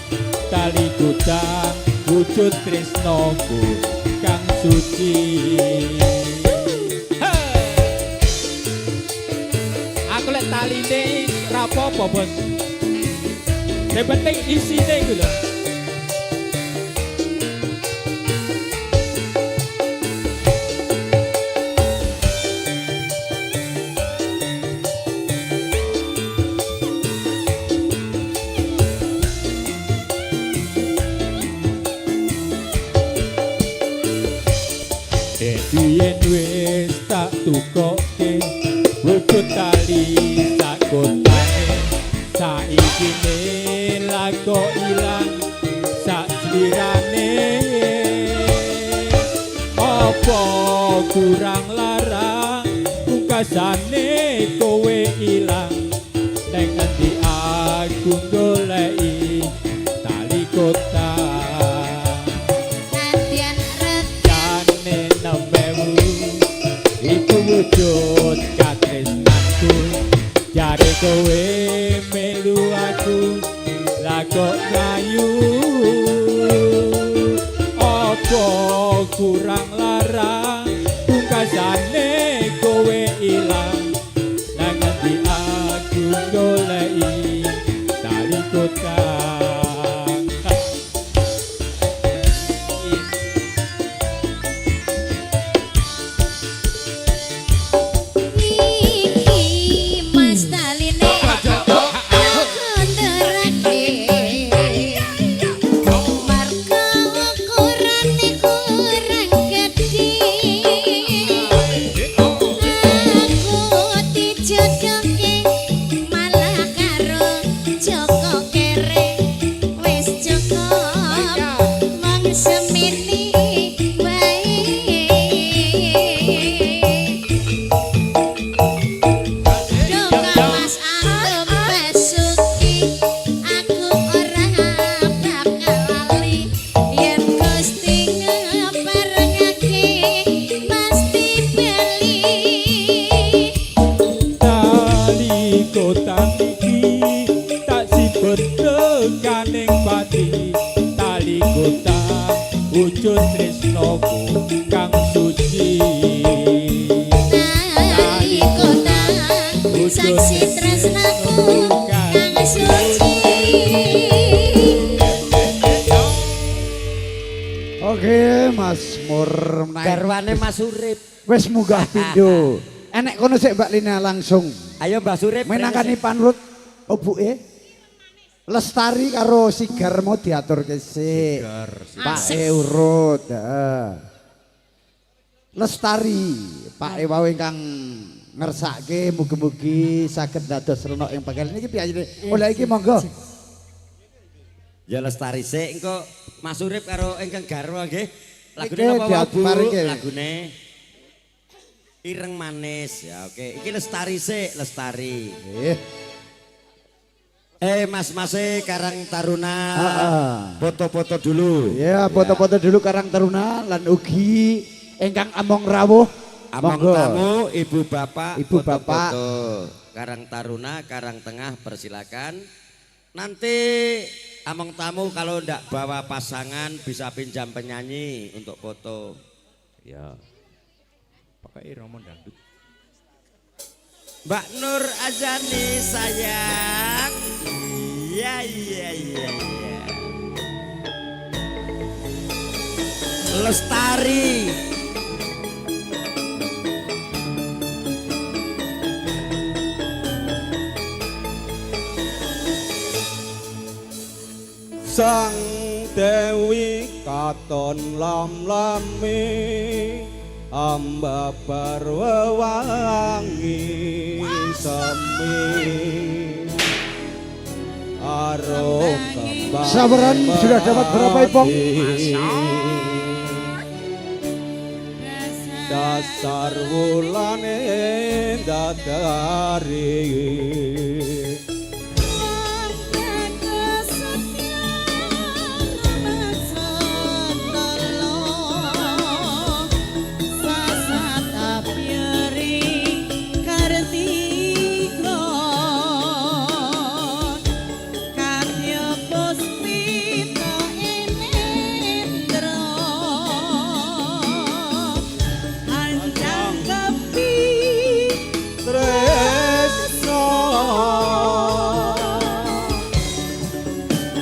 tali kutang wujud tresnoku kang suci. Aku lek taline ra apa-apa, Bos. Yang penting isine iku lho. Yen wis tak tukoke wujud tali sak kotae saiki lago ilang sak slirane apa kurang larang pungkasane kowe ilang ning endi aku goleki tali kota. Wujud katresnanku jare kowe melu aku lago kayu apa kurang larang pungkasane kowe ilang nang endi aku goleki tali kota. Wujud tresnoku kang suci tali kota saksi tresnaku kang suci. Oke Mas Mur Garwane Mas Urip wis munggah pindho enek kono sik Mbak Lina langsung ayo Mbak Surip menangani panrut obuke Lestari karo Sigar mau diatur kesik. Pak urut. Lestari, Pak wae ingkang ngersake mugi-mugi saged dados renok ing panggen iki piyane. Oleh iki monggo. Ya lestari sik engko Mas Urip karo ingkang garwa nggih. Lagune Iki napa wae Bu? diaparke. Lagune Ireng Manis. Ya oke. Iki lestari sik, lestari. Nggih. Mas Karang Taruna. Heeh. Foto-foto dulu. Ya, foto-foto dulu Karang Taruna lan ugi ingkang among rawuh. Among Monggo. tamu, ibu bapak, Ibu bapak. foto-foto. Karang Taruna, Karang Tengah persilakan. Nanti among tamu kalau ndak bawa pasangan bisa pinjam penyanyi untuk foto. Ya. Pakai Romo dangdut. Mbak Nur Azani sayang. Iya. Lestari. Sang Dewi katon lam-lami ambabar wewangi semi arum kembang Sabaran sudah dapat berapa Ipong? dasar wulane dadari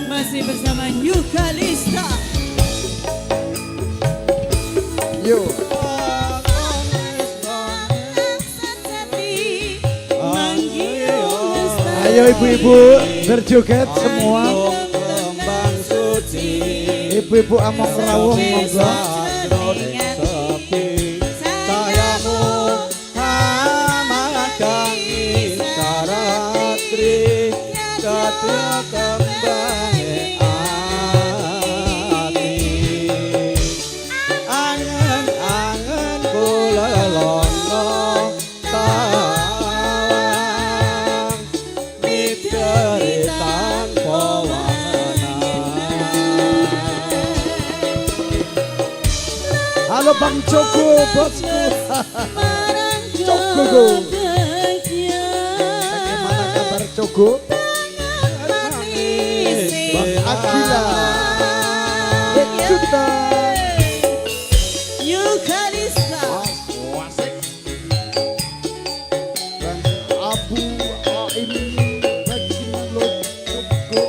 Masih bersama Yukalista. Yo. Ayo ibu-ibu berjoget semua. kembang suci Ibu-ibu among rawuh monggo. sepi sayamu hamadangi saratri katya kembange ati angen-angen kula lono tawang miteri tanpa Halo Bang Joko bosku. Joko. Bagaimana kabar Joko? Bang Akila. Juta. Yukalista. Bang Abu Aim Bajilo Joko.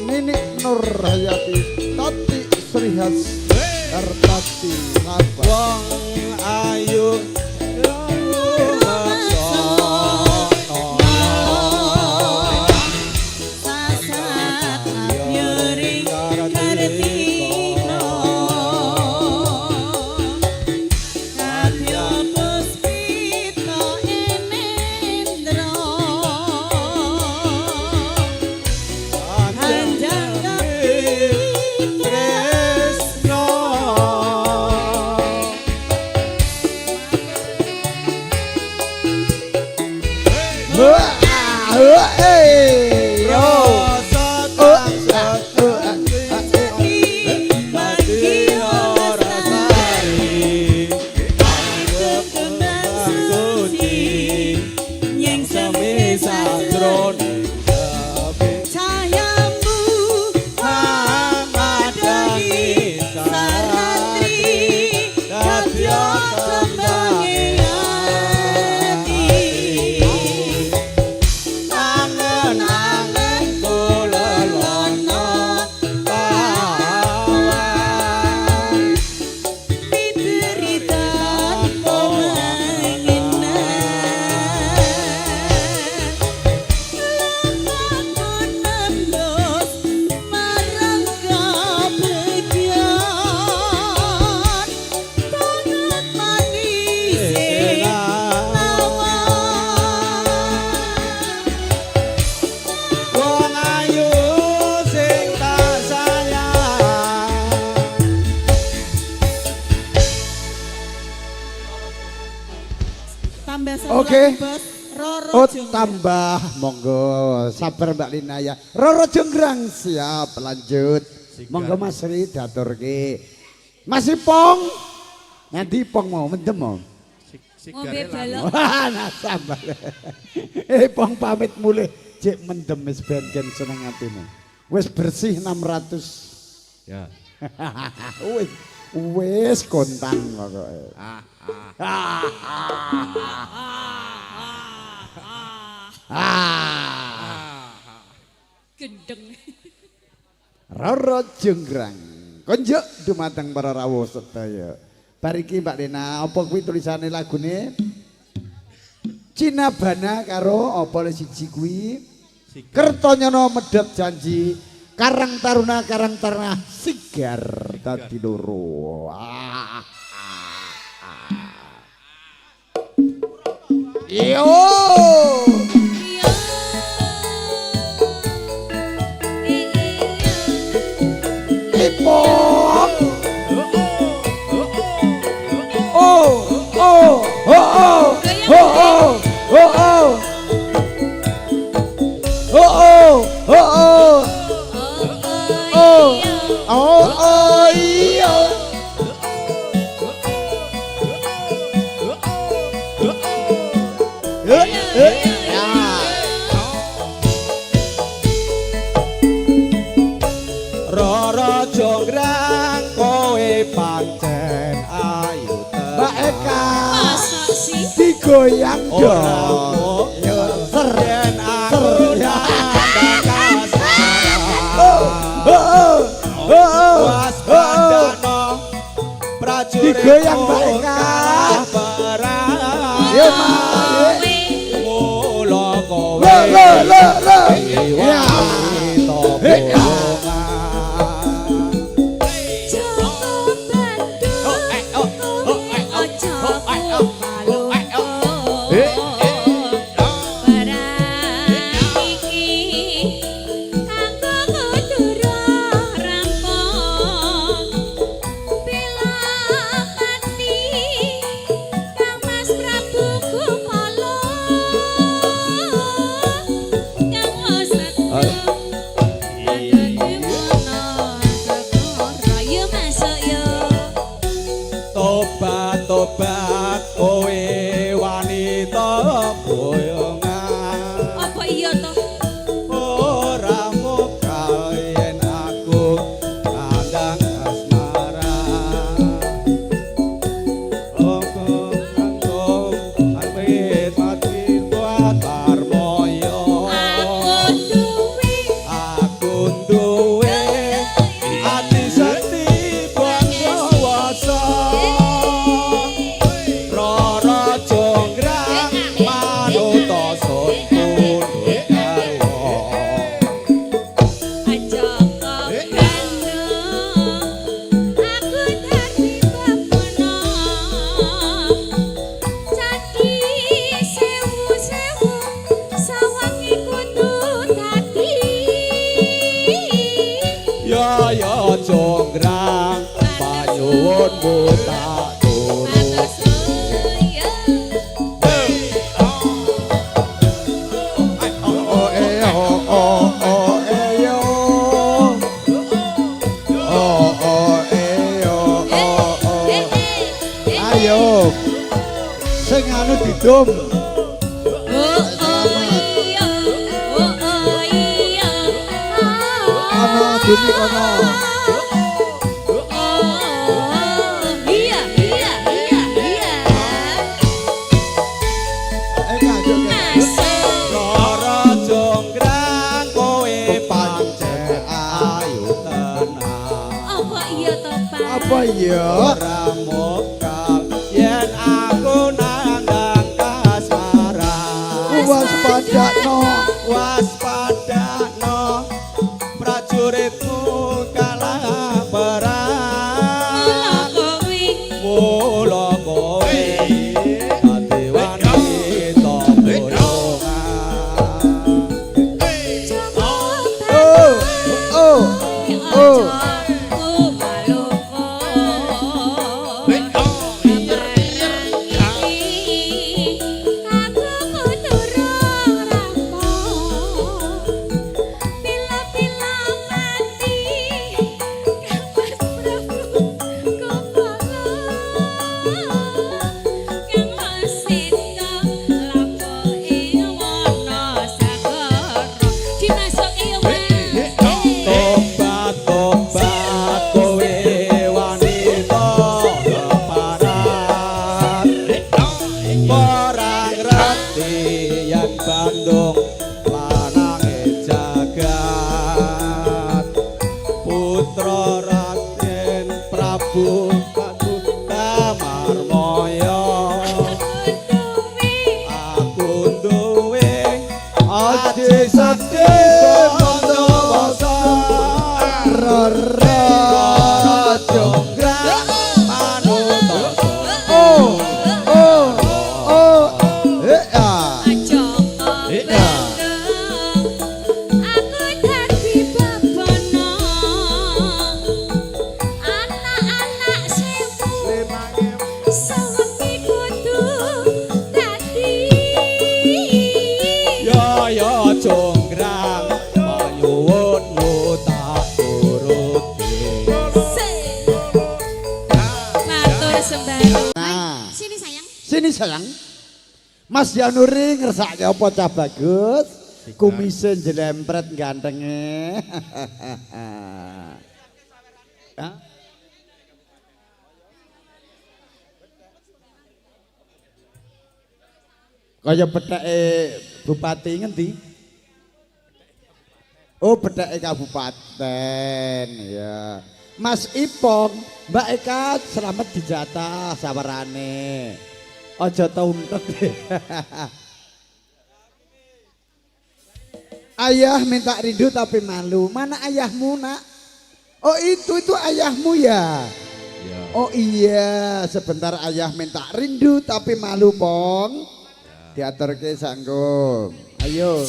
Ninik Nur Hayati Tati Srihas Kartati Ngabah. wong ayu Sasat apyering kartino Katya puspito enendro Hanjang Tresno rasa tansah mati ora sari kembang suci yang semisa jroning Cahayamu hamadani saratri Katya kembange ati angen tambah Oke. Bos. Roro Oh Jonggrang. tambah monggo sabar Mbak Lina ya. Roro Jonggrang siap lanjut. Monggo Mas Ri daturke. Mas Ipong. Nanti Ipong mau mendem mau. Ngombe balok. Wah, nah sabar. Ipong pamit mulih cek mendem wis ben seneng atimu. Wis bersih 600. Ya. Wis kontan pokoke. Gendeng. Roro Jonggrang. Konjuk dumateng para rawuh sedaya. Bariki Mbak Lena, apa kuwi tulisane lagune? Cina Bana karo apa le siji kuwi? Kertanyana medhot janji, Karang Taruna sigar dadi loro. Yo! Ipong! Oh, oh, oh, oh, oh, oh, oh, oh, oh, oh, oh, iya. Roro Jonggrang kowe pancen ayu tenan. Mbak Eka Masa sih? digoyang dong. Ser yen aku nandang kasmaran. Waspadano prajurit Digoyang, Mbak Eka. Yo Mak. Mula kowe Lo. Ya. Tobat kowe wanita boyongan. Apa iya toh? Ora mokal yen aku kandang asmara. Ongko kangkong amit mati kuatar moyo. Aku duwe ati sakti bangsa wasa. Roro Jonggrang manut sun pundhut garwa. Ya Jonggrang panyuwun tak turut. Oh eh oh oh oh eh yo. Oh oh eh oh oh oh. Ayo. Sing anu didum. Ana dumi kono. Roro Jonggrang kowe pancen ayu tenan. Apa iya? Ora mokal yen aku nandang kasmaran. Waspadakno prajuritmu kalah perang. Mula kowe dadi wanita boyongan. Oh. orang ngerti yang Bandung lanange jagat putra Raden Prabu Damarmoyo aku duwe adi sakti Bondowoso Jonggrang Manutoso Jonggrang panyuwun tak turuti Matur sembah. Nah, Sini sayang. sini sayang. Mas Yanuri ngersake apa cah bagus? Kumise jelempret gantenge. Hah? Kaya petake bupati ngendi? Oh, petake kabupaten ya. Mas Ipong, Mbak Eka selamat dijatah sawarane. Aja tauntek deh. Ayah minta rindu tapi malu. Mana ayahmu, Nak? Oh, itu ayahmu ya. Oh iya, sebentar ayah minta rindu tapi malu, Pong. Diaturke sanggup. Ayo.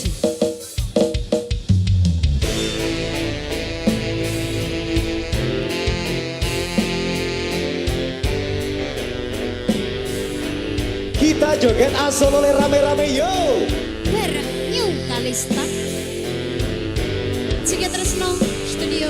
Kita joget asal oleh rame-rame yo. Bareng New Kalista. Jika Tresno Studio.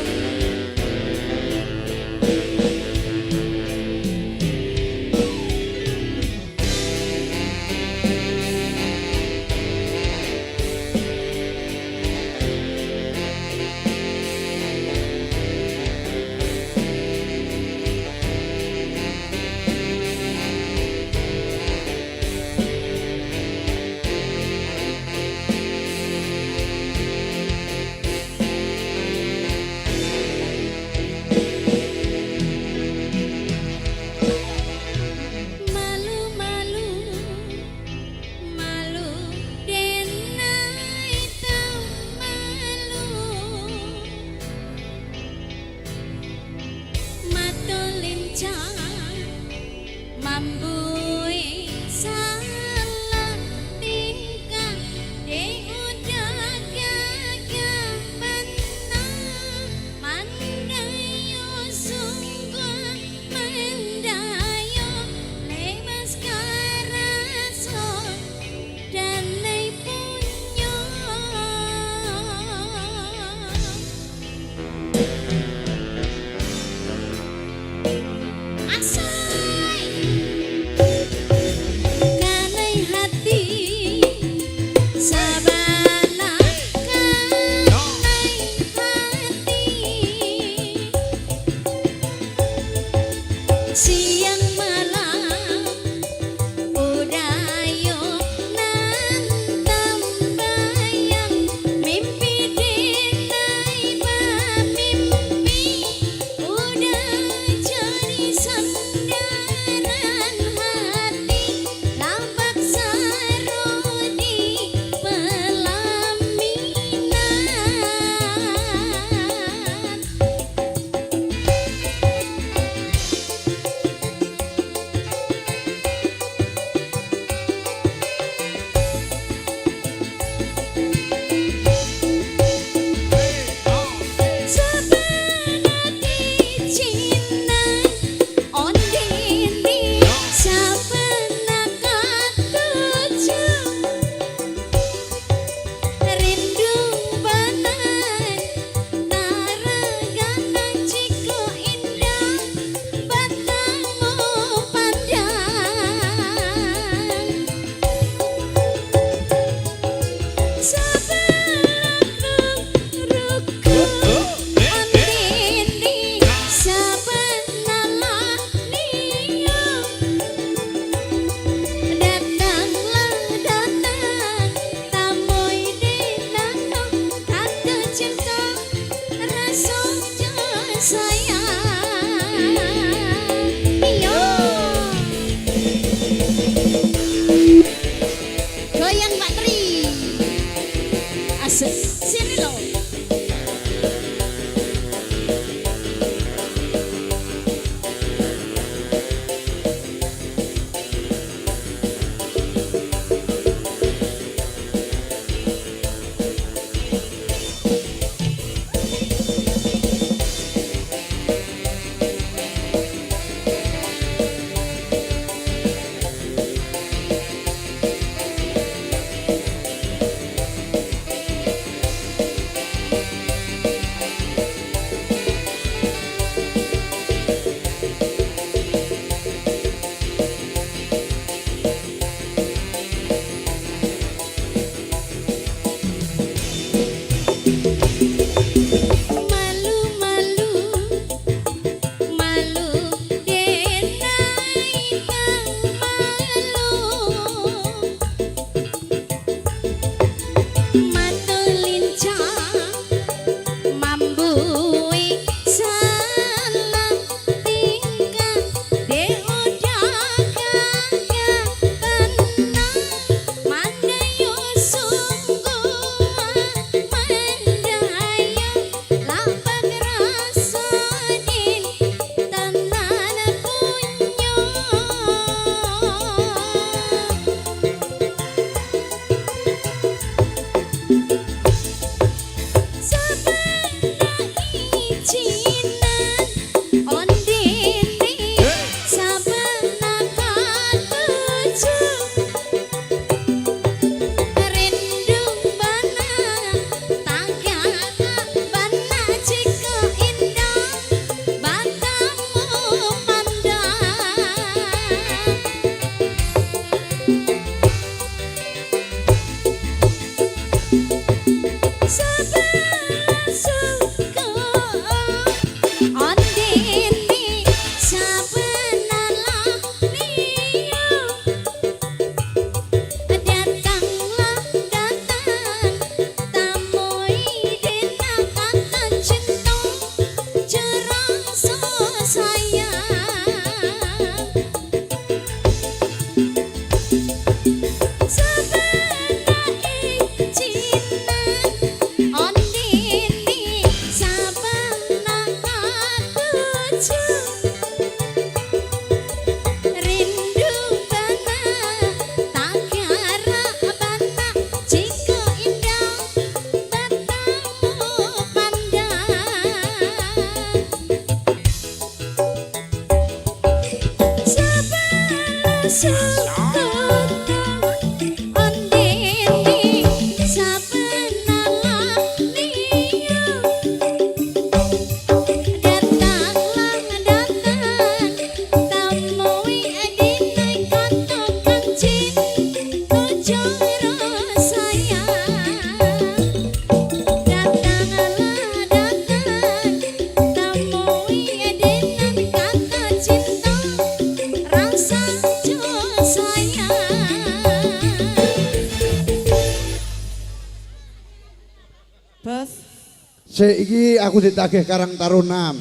Iki aku ditagih Karang Taruna.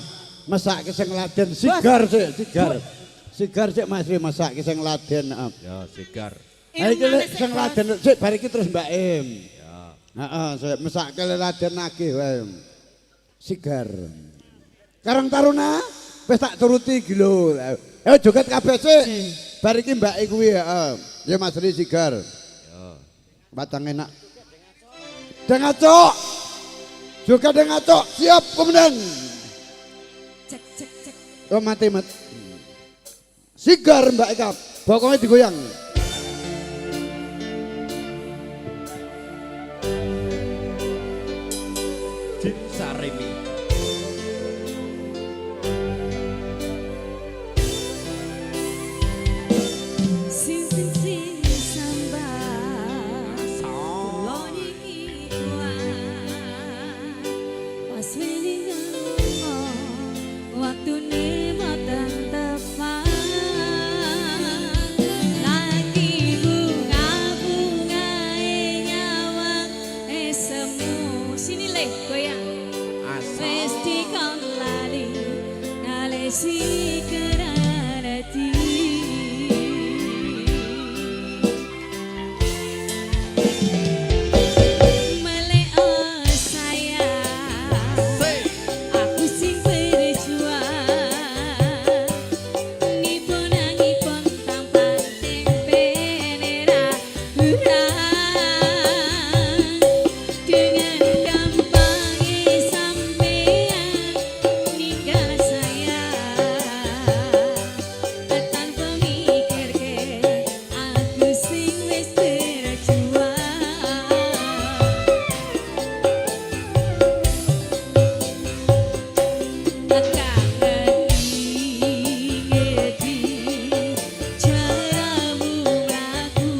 Masak sing laden sigar sik, sigar. Sigar sik Mas masak sing laden. Ya, sigar. Ha iki sing laden sik bar iki terus Mbak Im. Ya. Heeh, sik mesake laden nagih wae. Sigar. Karang Taruna wis tak turuti iki lho. Ayo joget kabeh sik. Bar iki Mbak E kuwi heeh. Ya Mas Ri sigar. Ya. Batang enak. Dengacok. Juga dengacok. Siap komandan. Cek cek cek. Oh mati mat. Sigar Mbak Eka. Pokoknya digoyang. Jin Sarimi. Sing sing sing sambal. Kulo niki kuat. Pas meninggal waktune boten tepat. Lagi bunga-bungae nyawang semu. Sini le goyang. Wes dikon lali ngalesi kerarati. Meleo sayang, aku sing berjuang. Ngipun tampan tempe nera urang. Dengan gampangnya sampean ninggal saya, tanpa mikirke aku sing wis berjuang. Kangen ingeti caramu ngaku,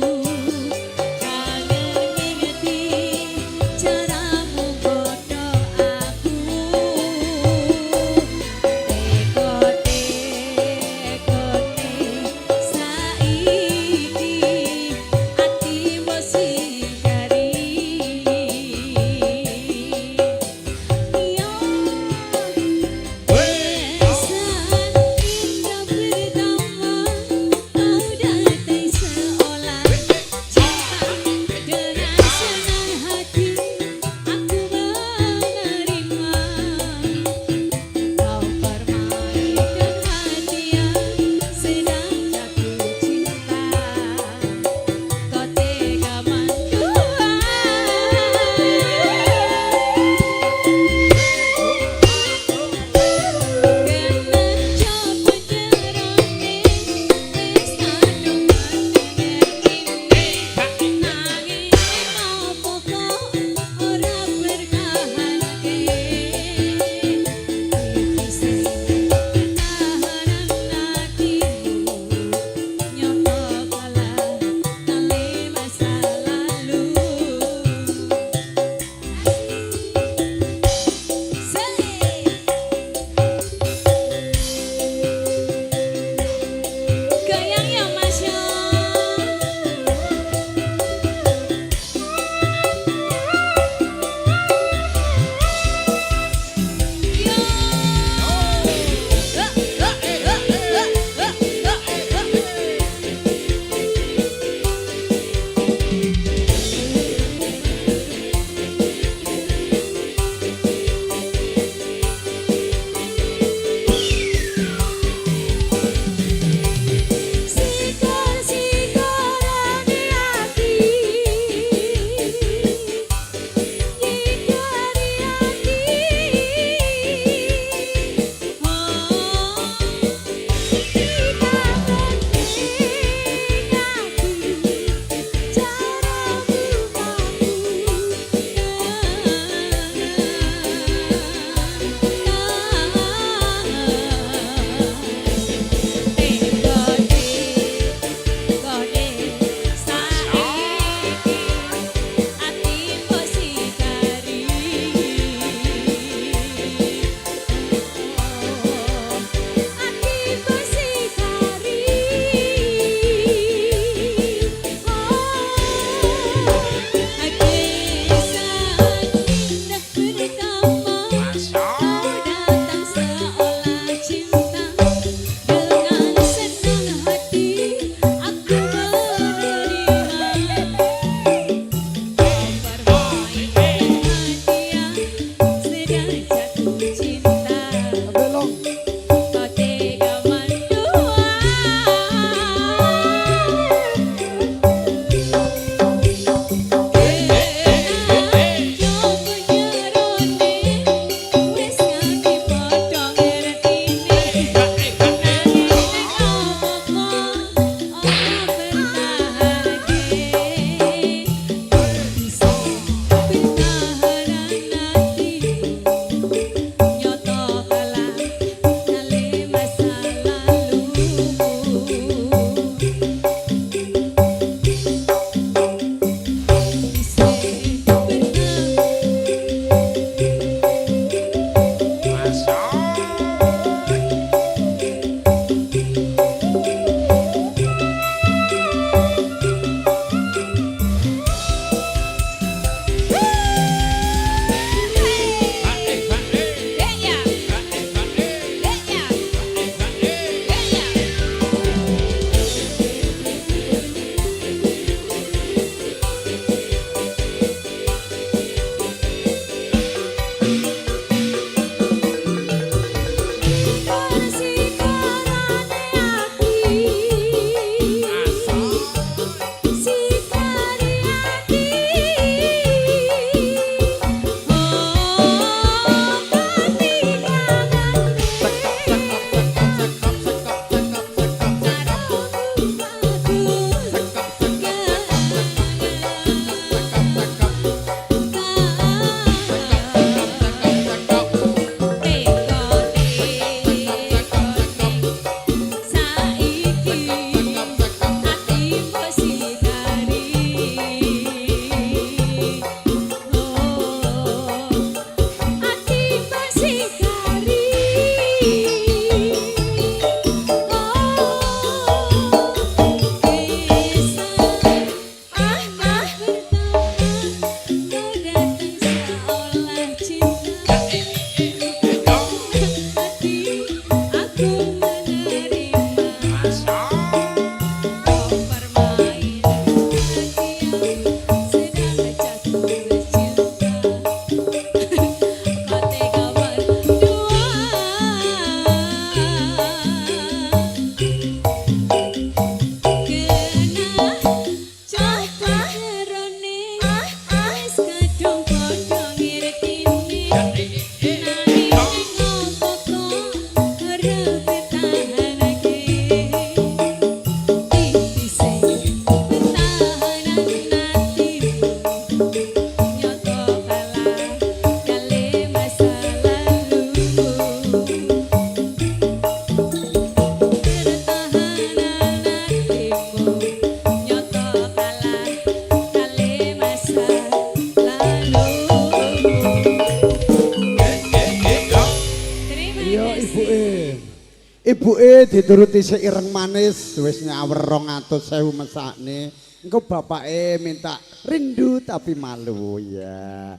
ibuke dituruti seireng manis wis nyawer 200.000 mesakne. Engko bapake minta rindu tapi malu ya.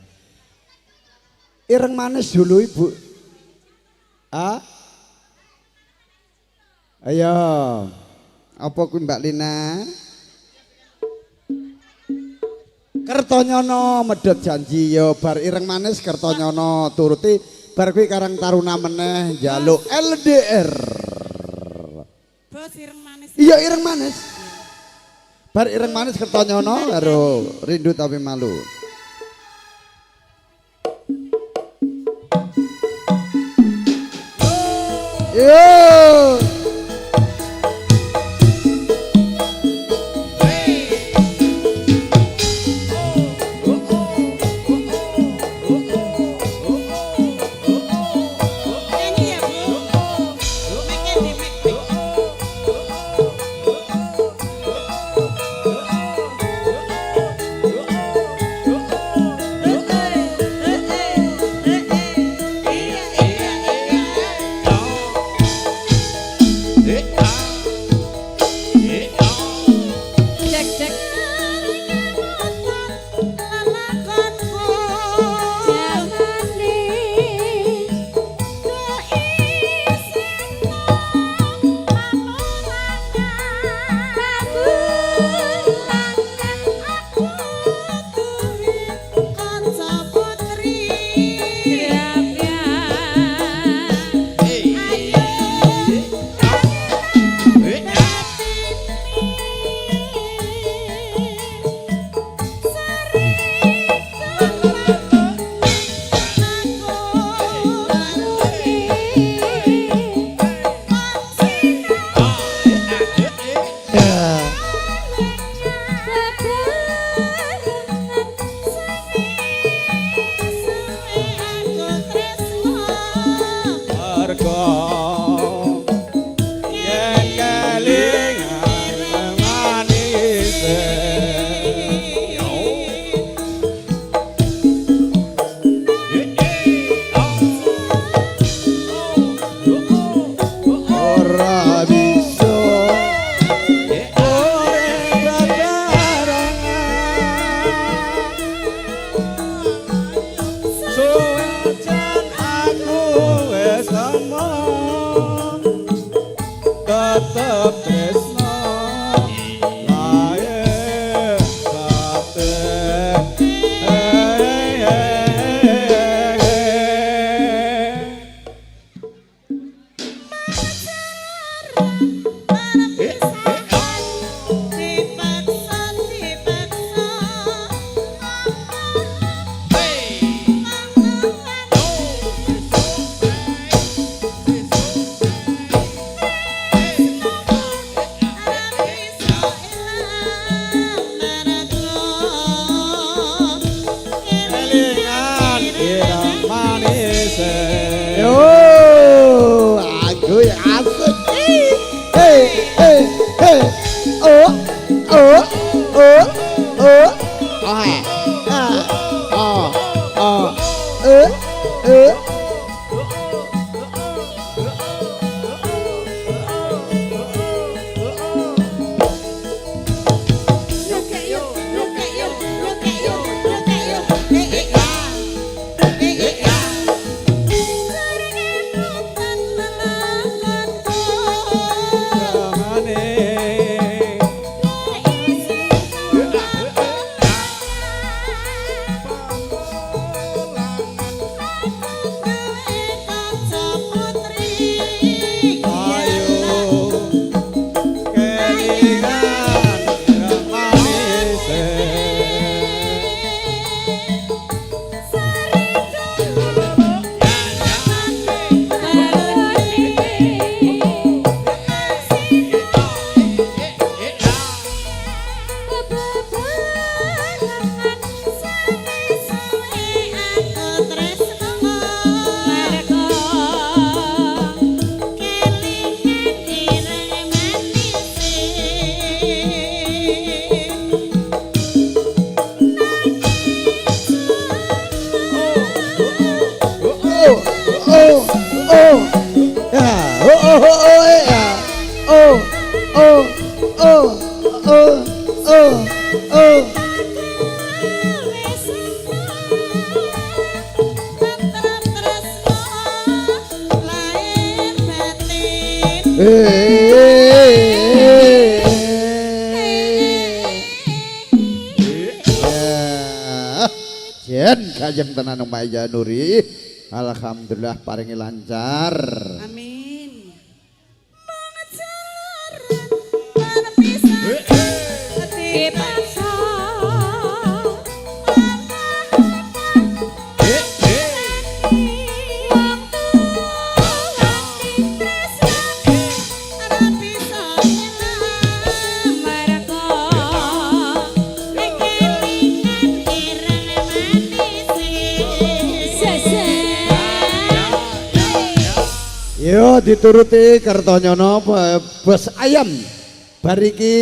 Ireng manis dulu ibu. Ah? Ayo. Apa kuwi Mbak Lina? Kertonyono medhot janji yo bar ireng manis Kertonyono turuti bar kuwi Karang Taruna meneh njaluk LDR. Bos ireng manis. Iya ireng manis. Bar ireng manis Kertonyono karo rindu tapi malu. Yo. Jen kajeng tenan Maya Nuri. Alhamdulillah paringi lancar. Amin. Yo dituruti Kertonyono Bos Ayam. Bariki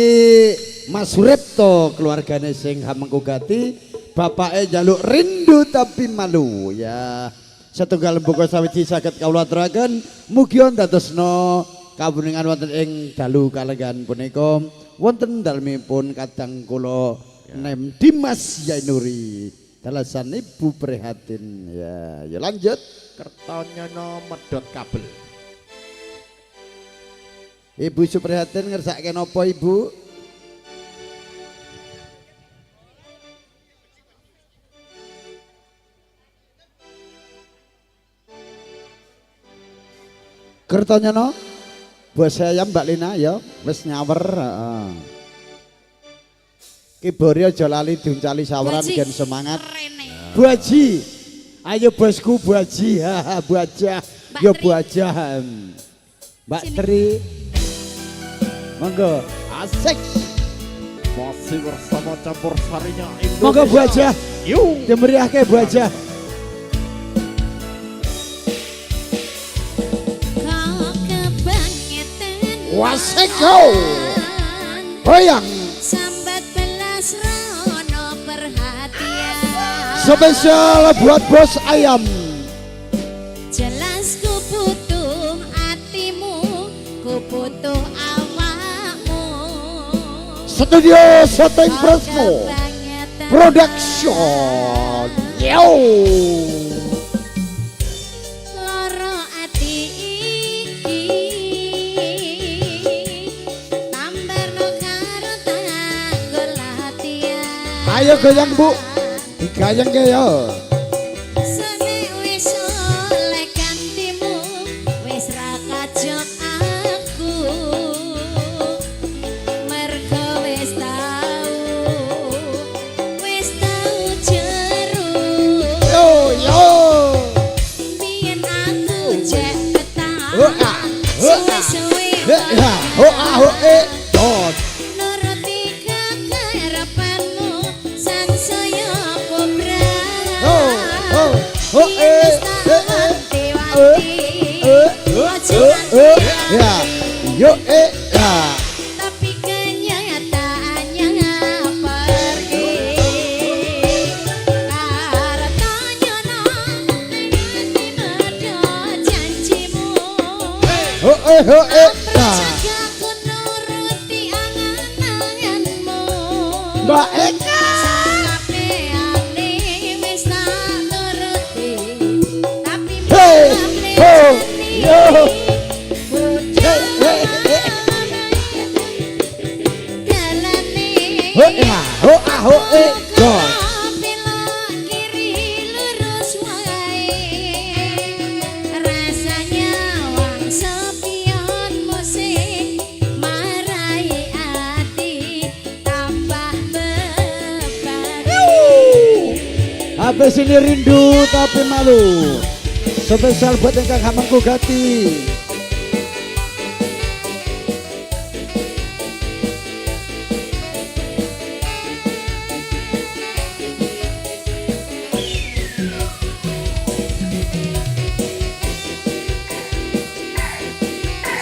Mas Suripto keluargane sing hamengkugati, bapake njaluk rindu tapi malu ya. Setunggal buka sawiji saged kawula aturaken mugi ndadosna kawuningan wonten ing dalu kalenggan punika wonten dalemipun kadang kula Nem Dimas Yainuri dalasan Ibu Prihatin ya. Ya lanjut Kertonyono medhot kabel. Ibu Suprihatin ngersake napa Ibu? Kertonyono Bos Ayam Mbak Lina ya wis nyawer heeh. Ki Bori aja lali diuncali saweran gen semangat. Bu Haji. Ayo bosku Bu Haji. Ha Bu Haja. Yo Bu Haja. Mbak Tri. Monggo asik Masih bersama campur sarinya Indonesia. monggo Bu Haja Yuk dimeriahke Bu Haja. Kau kebangetan Wasik kau Hoyang sambat belas rono perhatian. spesial buat Bos Ayam. Jelas ku butuh hatimu, ku butuh awakmu. Studio Syuting Presmo Production. Yo. Loro ati iki tambarno karo tanggul latihan. Ayo goyang Bu. Digayang ke ya. Sene wis oleh kantimu, wis ra kajok aku. Mergo wis tau jeru. Yo yo. Biyen aku jek Oh ah. Oh ah. suwe-suwe Oh ah oh Dot. nuruti kekarepanmu sansaya kobra. Oh ya. Yo ya. Tapi kenyataannya pergi. Kartonyono nanti merdo janjimu. Percaya ku nuruti angan-anganmu. Mbak Eka. Sampeane wis tak nuruti, tapi Hey, oh, yo. Oh ya. Oh ah oh Dot. Rasanya wang sepion musik marai hati tambah beban. Habis ini rindu tapi malu. Spesial buat yang kakak Hamengkugati.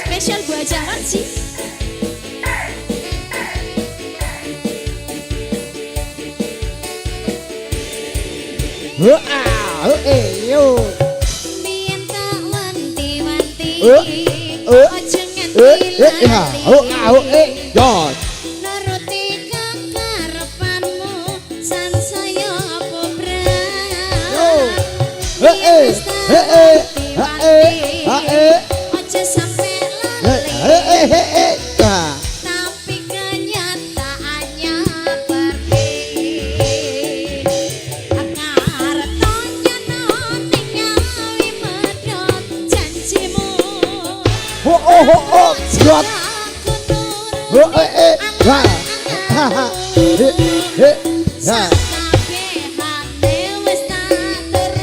Spesial buat jalan sih. Oh ah oh yo. Biyen tak wanti-wanti. Oh Ojo nganti ya. Oh ah oh Dot. nuruti kekarepanmu sansaya kobra. Ojo sampe lali tapi kenyataannya pergi. Kartonya tinggal medhot janjimu. God.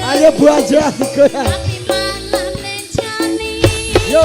Ayo Bu aja goyang. Tapi malam lencani. Yo.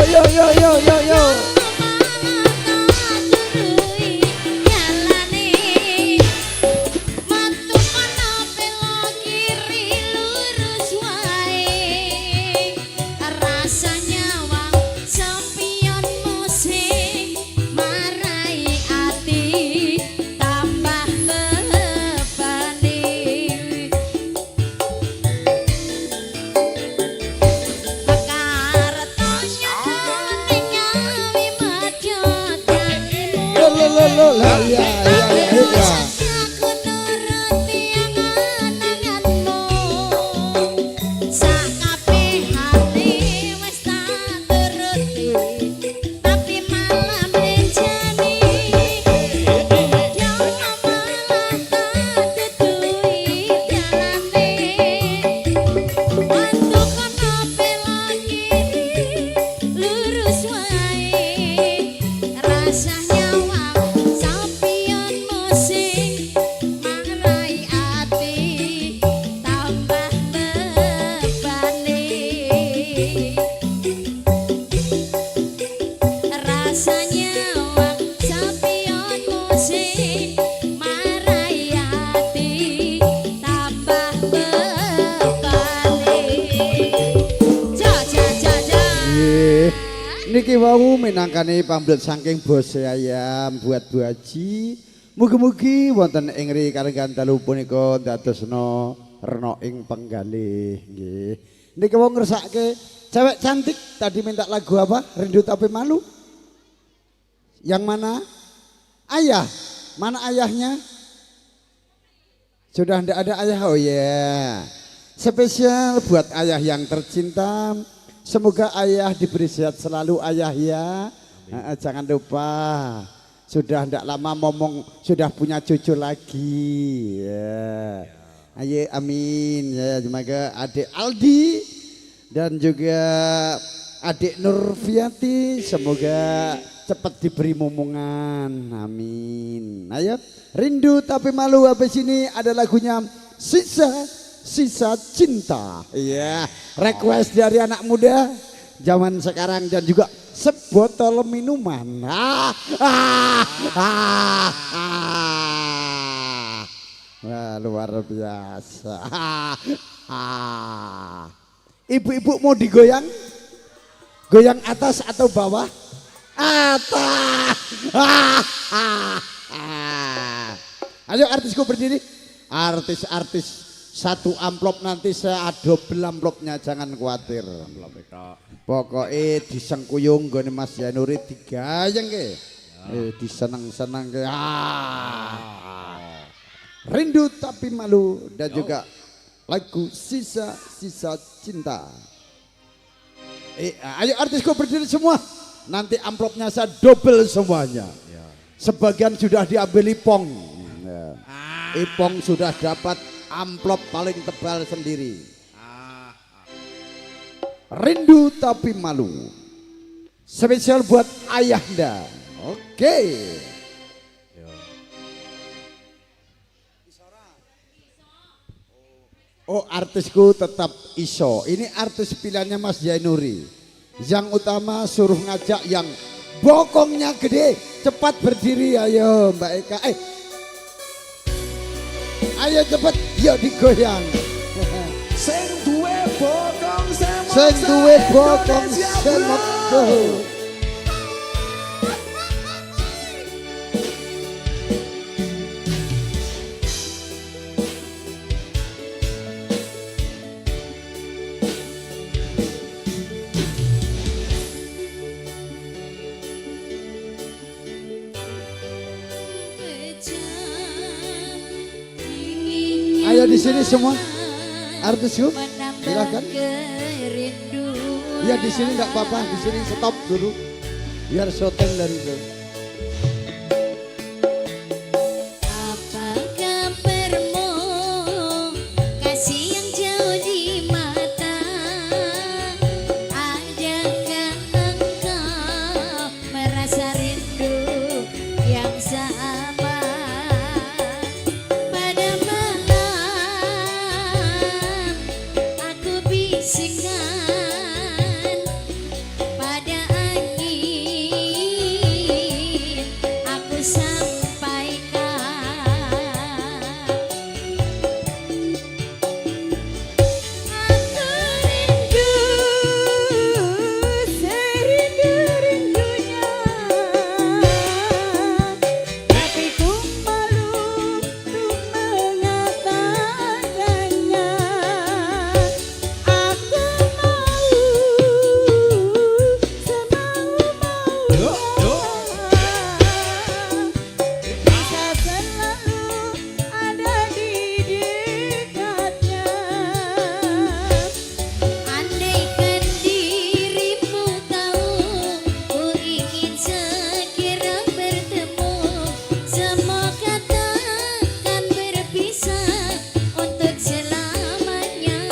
Niki wau minangkani pambelet saking bos ayam buat Bu Haji. Mugi-mugi wonten ing rikaregan dalu punika dadosna rena ing penggalih nggih. Niki wau ngersake cewek cantik tadi minta lagu apa? Rindu Tapi Malu. Yang mana? Ayah. Mana ayahnya? Sudah tidak ada ayah. Oh ya. Spesial buat ayah yang tercinta. Semoga ayah diberi sehat selalu ayah ya. Jangan lupa sudah tidak lama momong sudah punya cucu lagi ya. Ayo amin ya. Semoga adik Aldi dan juga adik Nurfiati semoga cepat diberi momongan. Amin. Ayo Rindu Tapi Malu habis ini ada lagunya Sisa Cinta. Iya, request dari anak muda zaman sekarang dan juga sebotol minuman. Wah, luar biasa. Ibu-ibu mau digoyang? Goyang atas atau bawah? Atas. Ayo artisku berdiri. Artis-artis satu amplop nanti saya double amplopnya jangan khawatir. Pokoknya disengkuyung gone Mas Yanuri digayeng ke. Diseneng-seneng ke. Rindu Tapi Malu dan juga lagu Sisa Cinta. Ayo artisku berdiri semua. Nanti amplopnya saya double semuanya. Sebagian sudah diambil Ipong. Ipong sudah dapat amplop paling tebal sendiri. Rindu Tapi Malu. Spesial buat ayahnya. Oke. Oh artisku tetap iso. Ini artis pilihannya Mas Jainuri. Yang utama suruh ngajak yang bokongnya gede. Cepat berdiri ayo Mbak Eka. Ayo cepet, yuk digoyang. Sing duwe bokong semokko. Ayo di sini semua artisku, silakan. Ya di sini nggak apa-apa, di sini stop dulu. Biar syuting dan itu. Apa kabarmu, kasih yang jauh di mata? Adakah engkau merasa rindu yang sama? Pada malam aku bisikkan, pada angin aku sampaikan. Aku rindu, serindu-rindunya, tapi ku malu untuk mengatakannya. Aku mau bisa selalu ada di dekatnya. Andaikan dirimu tahu, ku ingin segera bertemu. Semua kata kan berpisah untuk selamanya.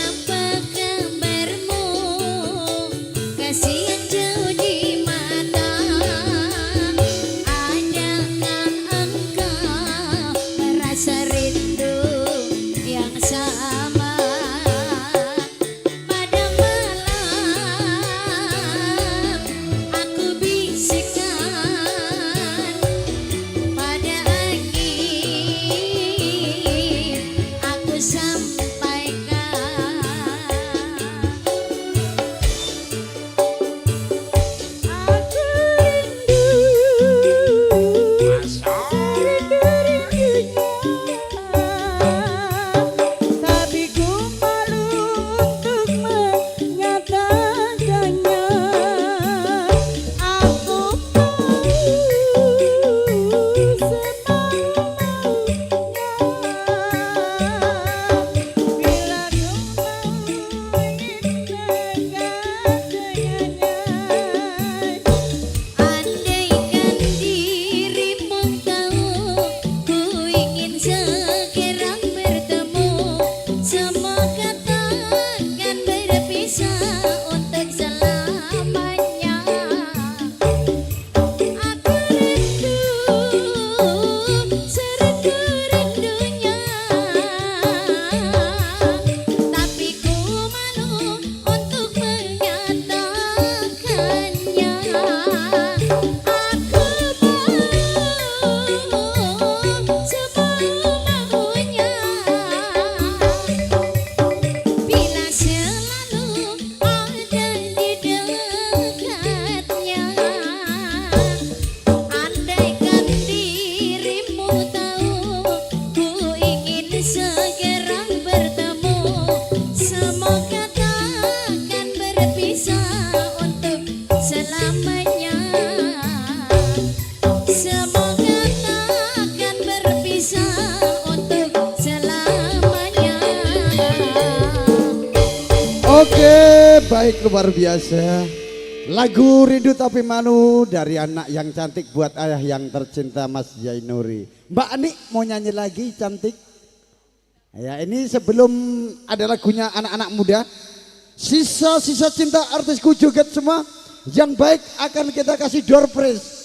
Apa kabarmu, kasih yang jauh di mata? Adakah engkau merasa rindu yang sama? Pada malam aku bisikkan, pada angin aku sampaikan. Aku rindu, tapi ku malu untuk mengatakannya. Aku mau bila kau mau ingin dekat dengannya. Andaikan dirimu tahu, ku ingin segera bertemu. Semua kata kan berpisah untuk selamanya. Aku rindu, serindu-rindunya, tapi ku malu untuk mengatakannya. Aku mau semau-maunya, bila selalu ada di dekatnya. Andaikan dirimu tahu, ku ingin segera bertemu. Semua kata kan berpisah untuk selamanya. Semua kata kan berpisah untuk selamanya. Oke, baik, luar biasa. Lagu Rindu Tapi Manu dari anak yang cantik buat ayah yang tercinta Mas Jainuri. Mbak Ani mau nyanyi lagi cantik? Ya, ini sebelum ada lagunya anak-anak muda. Sisa-sisa cinta artisku joget semua. Yang baik akan kita kasih door prize.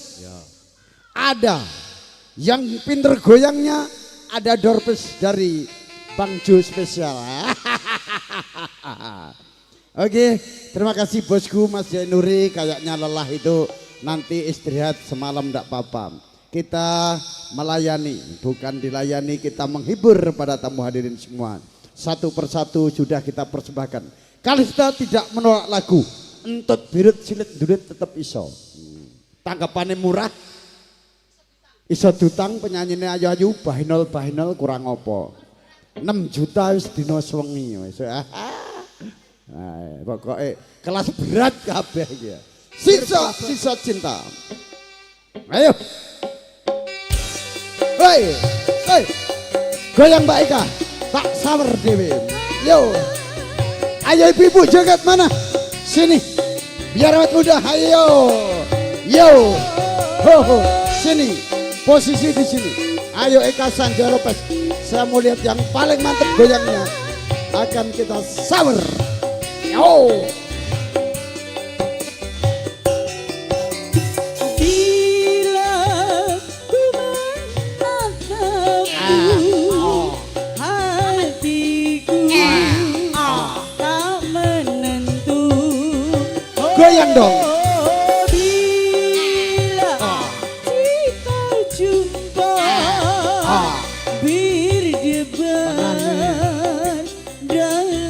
Ada yang pinter goyangnya, ada door prize dari Bang Jo spesial. Oke, terima kasih bosku Mas Jainuri, kayaknya lelah itu nanti istirahat semalam enggak apa-apa. Kita melayani, bukan dilayani, kita menghibur pada tamu hadirin semua. Satu persatu sudah kita persembahkan. Kalista tidak menolak lagu. Entut birut silit durit tetap iso. Tanggapannya murah. Iso dutang penyanyinya ayu-ayu bahinol kurang opo. 6 juta wis dina sewengi wis. Pokoknya kelas berat kabeh iki. Sisa cinta. Ayo. Hei. Goyang Mbak Ika. Tak sawer dewe. Yo. Ayo ibu-ibu joget mana? Sini. Biar awet muda. Ayo. Yo. Ho. Sini. Posisi di sini. Ayo Eka Sanja Lopez. Saya mau lihat yang paling mantep goyangnya. Akan kita sawer. Yo. Goyang dong.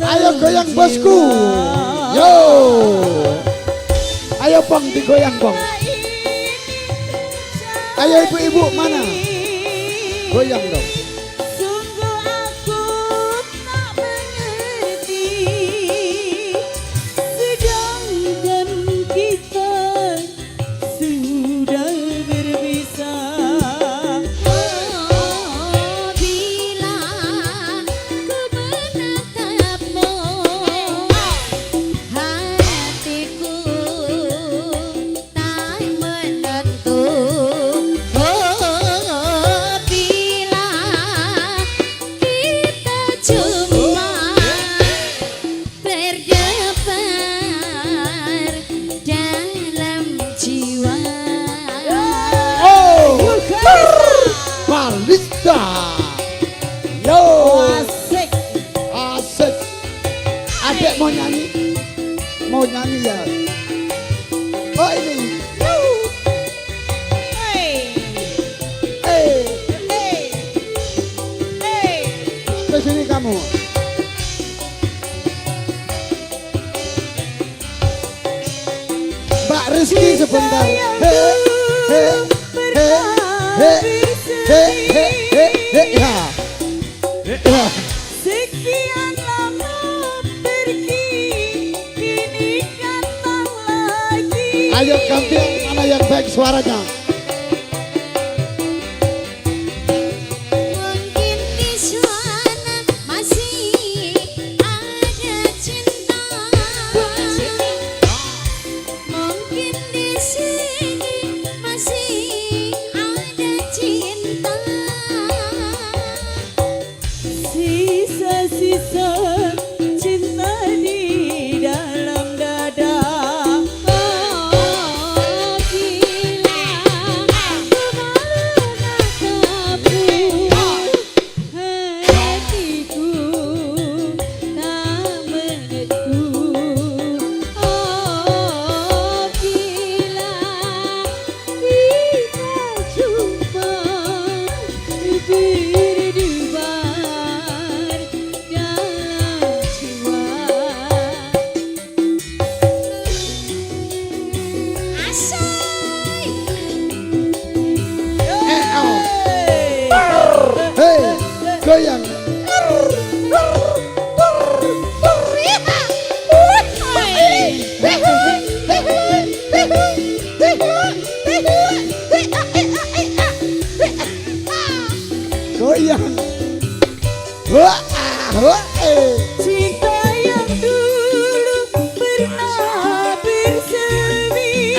Ayo goyang bosku. Yo. Ayo bang digoyang bang. Ayo ibu-ibu mana? Goyang dong. Mau nyanyi ya. Oh ini. Ke sini kamu. Mbak Rizky sebentar. Sekian lama pergi, kini datang lagi. Ayo ganti yang mana yang baik suaranya. Mungkin di sana masih ada cinta. Mungkin di sini masih ada cinta. Sisa-sisa cinta di dalam dada. Goyang. Goyang. Wah, Cinta yang dulu pernah bersemi.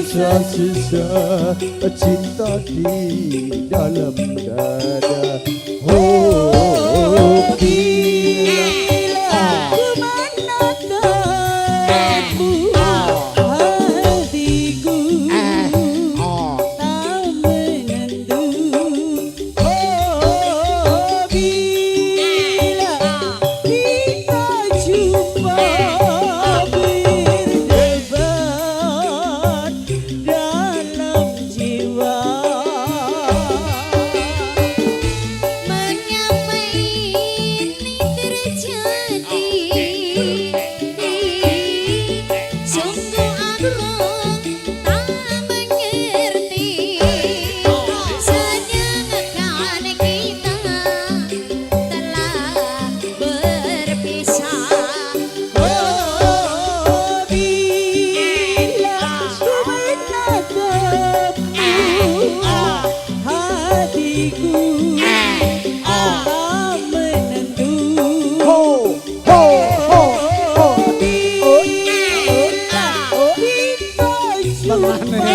sisa-sisa cinta di dalam dada. Oh, bila Ku menatapmu, hatiku tak menentu. Oh, bila kita jumpa berdebat dalam jiwa. Mengapa ini terjadi? Sungguh aku tak mengerti. Senyapkan kita telah berpisah. Oh, bila ku menatapmu, hatiku tak menentu. Bila kita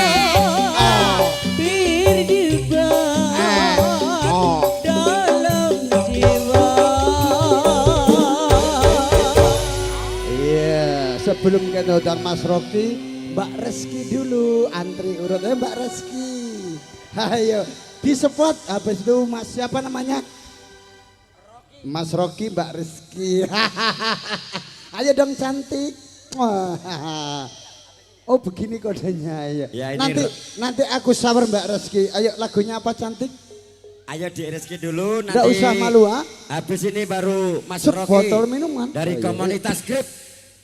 jumpa berdebat dalam jiwa. iya, sebelum kita udang Mas Rocky, Mbak Reski dulu antri urut. Mbak Reski, ayo di spot. Habis itu Mas siapa namanya? Mas Rocky, Mbak Reski. Ayo dong cantik. Oh begini kodenya ya. Ya, ini Nanti aku sawer Mbak Reski. Ayo lagunya apa cantik? Ayo di RSK dulu nanti. Nggak usah malu ah. Habis ini baru Mas Sep, Rocky botol minuman. dari Ayo. komunitas Grip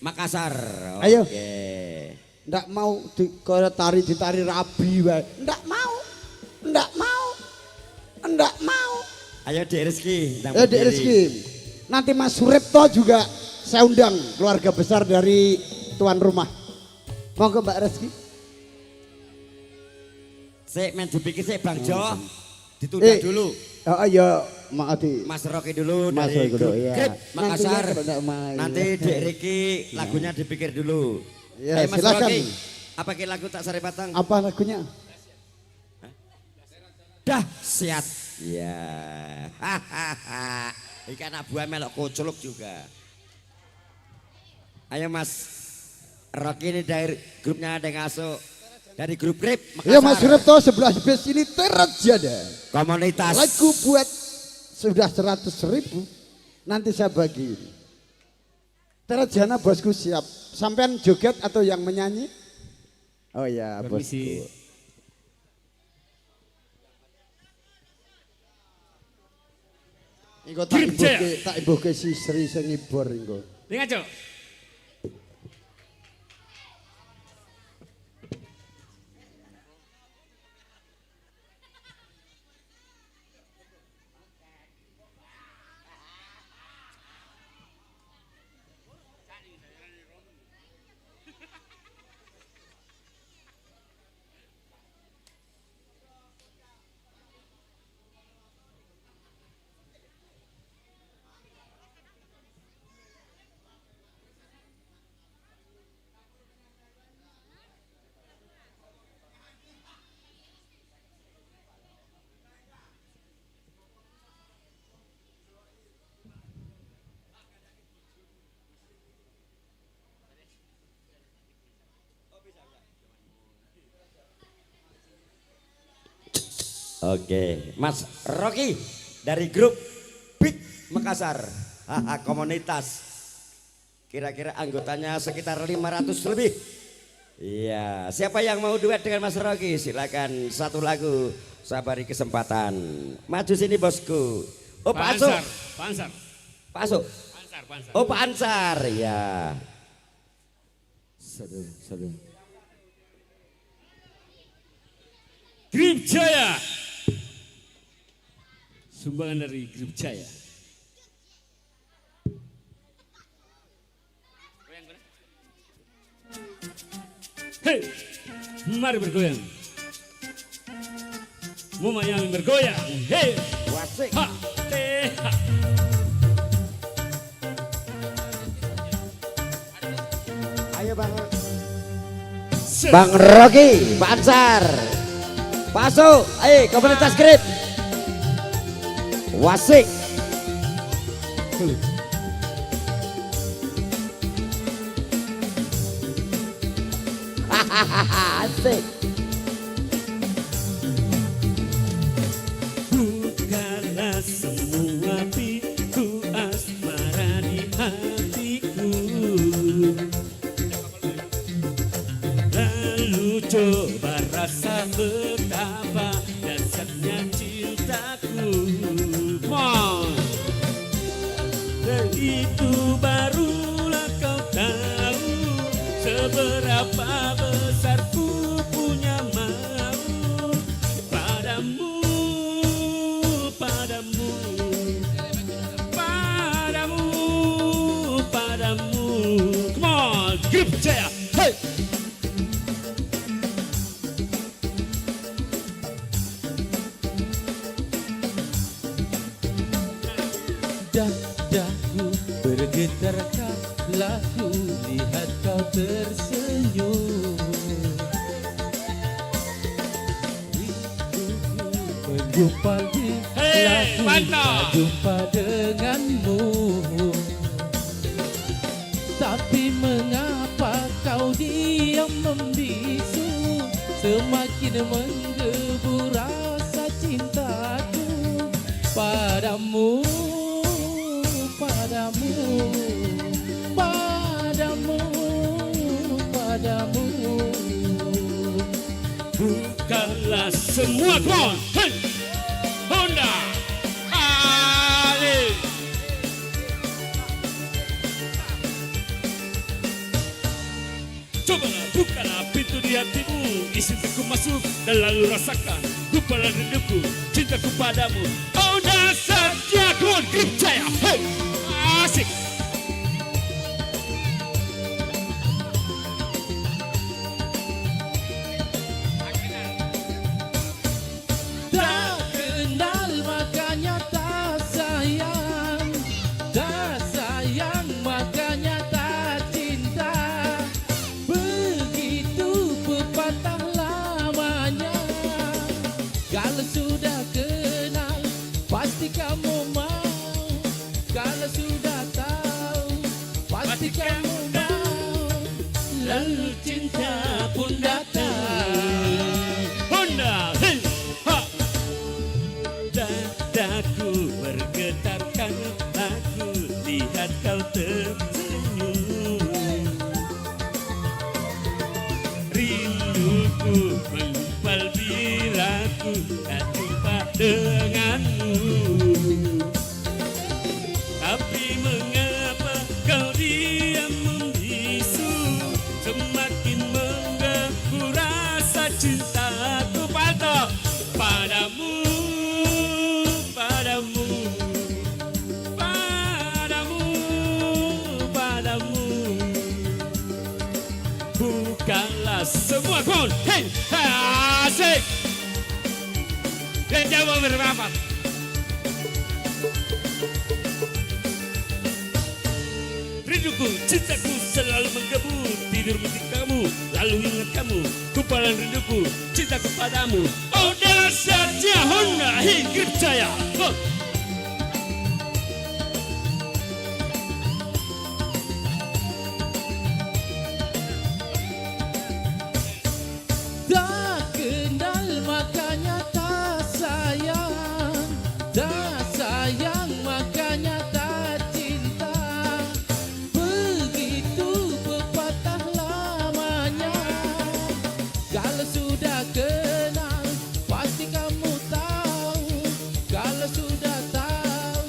Makassar. Ayo. Oke. Ndak mau ditari rabi wae. Ndak mau. Ayo di RSK. Di Rizky. Nanti Mas Suripto juga saya undang keluarga besar dari tuan rumah. Monggo Mbak Rizky. Sik men dipikir sik Bang Jo. Ditunda dulu. Oh iya, maaf di Mas Rocky dulu Mas dari Rocky grup dulu, iya. Grip Makassar. Nanti ya, main. Nanti Dek Riki lagunya dipikir dulu. Ya, Mas silakan. Rocky, apa ke lagu tak sari patang? Apa lagunya? Dahsyat. Ya. Hahaha. Ikan abu melok kocolok juga. Ayo Mas Rocky ini dari grupnya ada ngaso dari grup Grip Makassar. Iya Mas Suripto 11 bis ini terjadi. Komunitas. Lagu buat sudah 100.000. Nanti saya bagi. Terjana bosku siap. Sampean joget atau yang menyanyi? Oh ya bosku. Engko tak ibuke si Sri sing ngibur engko. Dengar Cok. Oke, Mas Rocky dari grup Big Makassar, komunitas. Kira-kira anggotanya sekitar 500 lebih. Iya, siapa yang mau duet dengan Mas Rocky? Silakan satu lagu. Saya beri kesempatan. Maju sini bosku. Oh Pak Asuk. Pak Ansar. Pak Asuk. Ansar. Oh Pak Ansar, ya. Sadu. Grip Jaya. Sumbangan dari Grip Jaya. Hei, mari bergoyang. Mama yang bergoyang. Hei, Wasik. ha, teh, ha. Ayo banget. Bang Rocky, Pak Ansar, Pak Aso, ayo komunitas grip, Wasik. Asik. Bukalah semua pintu asmara di hatiku, lalu coba rasa betapa dahsyatnya cintaku. Dan itu barulah kau tahu seberapa besar ku punya mau padamu, padamu, padamu, padamu. Come on, grup Jaya, hey. Dadaku bergetar kala ku lihat kau tersenyum. Rinduku menjumpal di laku tak jumpa denganmu. Tapi mengapa kau diam membisu, semakin menggebu rasa cintaku padamu, padamu, padamu, padamu. Bukalah semua, come on, hey. Honda, Ali. Cobalah bukalah pintu di hatimu, izinkanku masuk dan lalu rasakan gumpalan rinduku, cintaku padamu. Oh dasarnya, come on, grup Jaya, hey. Asik. Tak kenal makanya tak sayang, tak sayang makanya tak cinta. Begitu pepatah lamanya, kalau sudah kenal pasti kamu mau, kalau sudah tahu pasti kamu mau, lalu cinta pun datang. Honda, hey, ha. Dadaku bergetar karena aku lihat kau tersenyum. Rinduku menggumpal bila ku tak jumpa denganmu. Tapi mengapa kau diam membisu, semakin mengganggu rasa cintaku padamu, padamu, padamu, padamu. Bukalah semua, come on, hey, asik. Dan jawab berapa? Rinduku, cintaku selalu menggebu, tidur mimpi kamu, lalu ingat kamu, gumpalan rinduku, cintaku padamu. Oh dasarnya Honda, hei grup Jaya. Oh. Tak kenal makanya tak sayang, tak sayang makanya tak cinta. Begitu pepatah lamanya, kalau sudah kenal pasti kamu tahu, kalau sudah tahu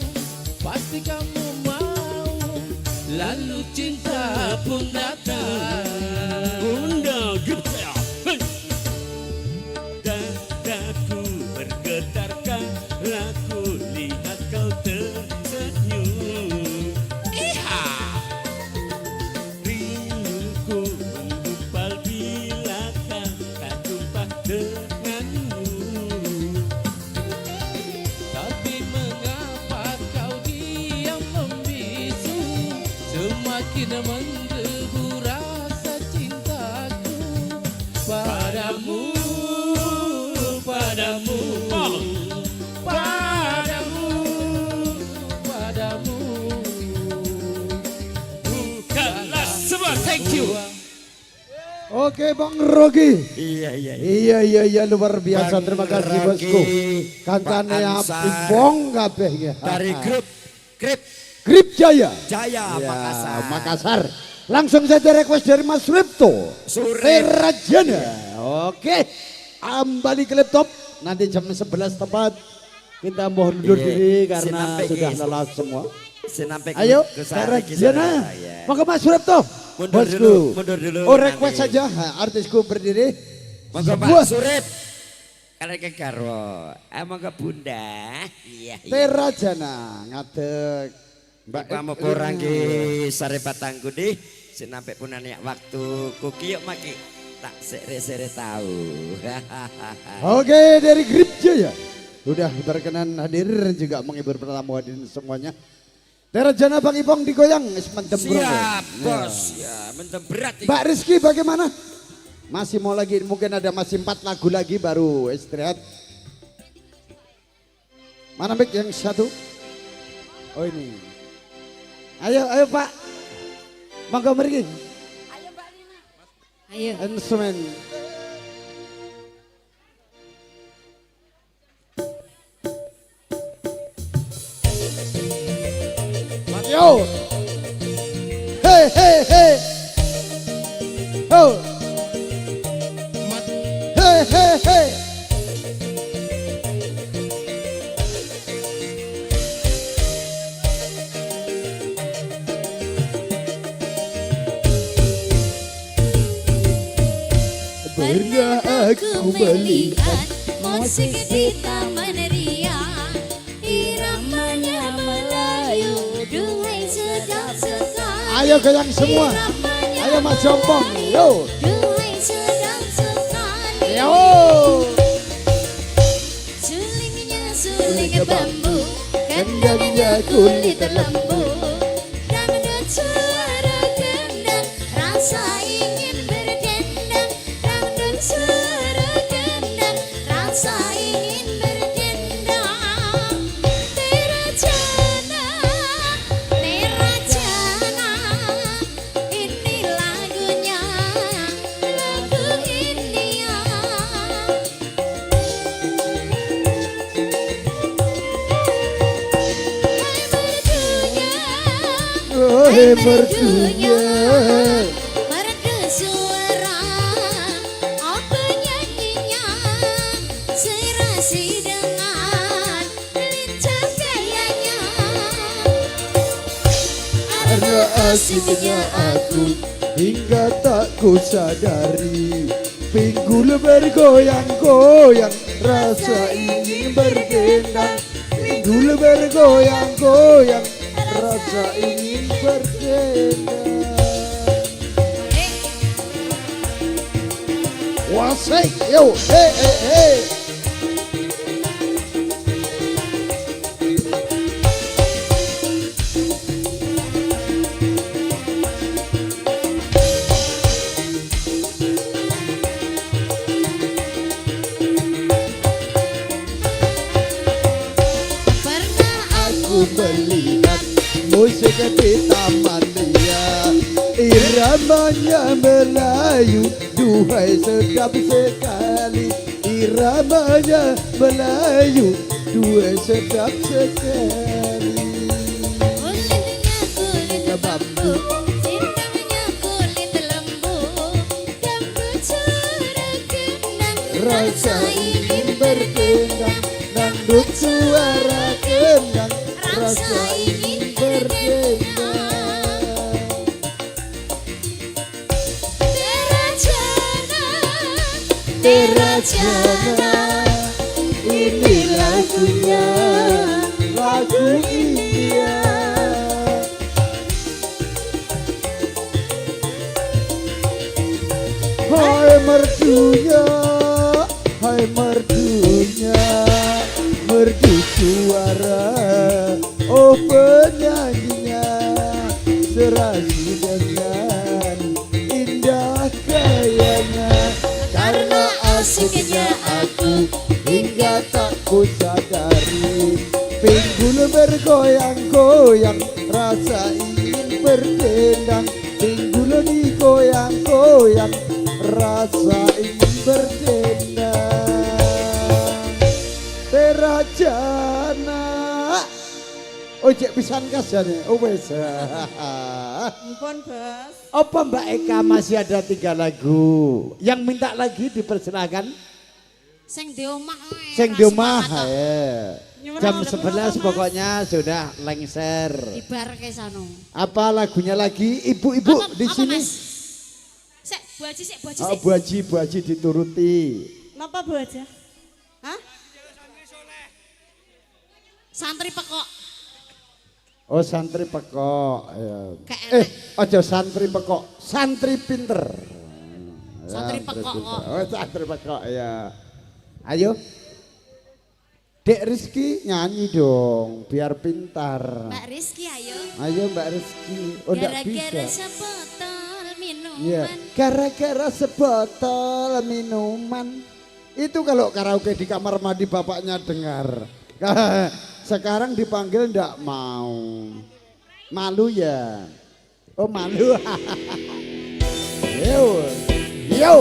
pasti kamu mau, lalu cinta pun datang. Honda, grup Jaya. Hey. Dadaku bergetar kala ku lihat kau tersenyum. Iha. Rinduku menggumpal bila tak jumpa denganmu. Tapi mengapa kau diam membisu, semakin menggebu rasa padamu, padamu, padamu, padamu. Bukanlah semua. Thank you. Oke Bang Rogi. Iya. Iya luar biasa. Bang Terima kasih Rogi, bosku. Kancane Pak Ansar. Pimpong kabeh ya. Dari grup Grip Jaya. Jaya Ya, Makassar. Langsung saja request dari Mas Ripto Terajana. Oke, kembali ke laptop. Nanti jam 11 tepat kita mohon undur diri karena sudah lelah semua. Ayo, Terajana. Maka Mas Ripto, bosku. Mundur dulu. Oh request saja, artisku berdiri. Monggo Pak Surip. Kalau ke Garwo, emang ke Bunda. Iya. Terajana ngadeg. Mbak kamu kurang ki sare batangku deh. Senampe punane waktu kuki yuk maki tak sere-sere tahu. Oke dari Grip Jaya. Sudah berkenan hadir juga menghibur pertamu hadirin semuanya. Terajana Bang Ipong digoyang. Mentem Siap bos. Ya mentem berat. Mbak Rizky bagaimana? Masih mau lagi, mungkin ada masih 4 lagu lagi baru istirahat. Mana mic yang satu? Oh ini. Ayo Pak. Monggo mriki. Ayo Mbak Rina. Ayo. Instrumen. Yo. Hey. Oh. Hey. Pernah aku melihat musik di taman riang, iramanya Melayu, duhai sedap sekali. Ayo goyang semua. Ayo Mas Jompong. Yo. Duhai sedap sekali. Yo. Sulingnya suling bambu, kendangnya kulit lembu, dangdut suara gendang, rasa ingin berdendang. Dangdut suara gendang, rasa ingin berdendang. Terajana, Terajana, ini lagunya, lagu India. Hai mertunya. Merdu suara, apa nyanyinya, serasi dengan lincah gayanya. Karena asiknya aku hingga tak ku sadari, pinggul bergoyang-goyang, rasa ingin berdendang. Pinggul bergoyang-goyang, rasa ingin berdendang. Wasik, yo, hey. Pernah aku Melihat musik di taman liar, iramanya Melayu, duhai sedap sekali. Iramanya Melayu, duhai sedap sekali. kulitnya kulit bambu, sindangnya kulit lembu, dangdut suara gendang, Rasa ingin berdendang, dangdut suara gendang, rasa ingin berdendang. Terajana, ini lagunya, lagu India. Hai mertunya, hai mertunya, merdu suara, oh penyanyinya, serasi dengan indah gayanya. aku sadari pinggul bergoyang-goyang rasa ingin berdendang pinggul digoyang-goyang rasa ingin berdendang terajana ojek pisan kasane wes Ampun, Bos. apa Mbak Eka masih ada 3 lagu yang minta lagi dipersilakan Sing di omah. sing di omah jam Nyuwun 11 pokoknya sudah lengser Dibarke sono. apa lagunya lagi ibu-ibu Apa- di apa, sini Mas? Sik, Bu Haji sik, Bu Haji oh, sik. Bu Haji dituruti Napa Bu aja? Hah? Santri pekok. oh santri pekok ya. Gak aja santri pekok santri pinter Santri pekok kok. oh santri pekok ya ayo Dek Rizky nyanyi dong biar pintar Mbak Rizky ayo. ayo Mbak Rizky oh enggak Gara-gara bisa sebotol minuman. Iya, gara-gara sebotol minuman. Itu kalau karaoke di kamar mandi bapaknya dengar. Sekarang dipanggil ndak mau. Malu ya? Oh malu. Yo. Yo.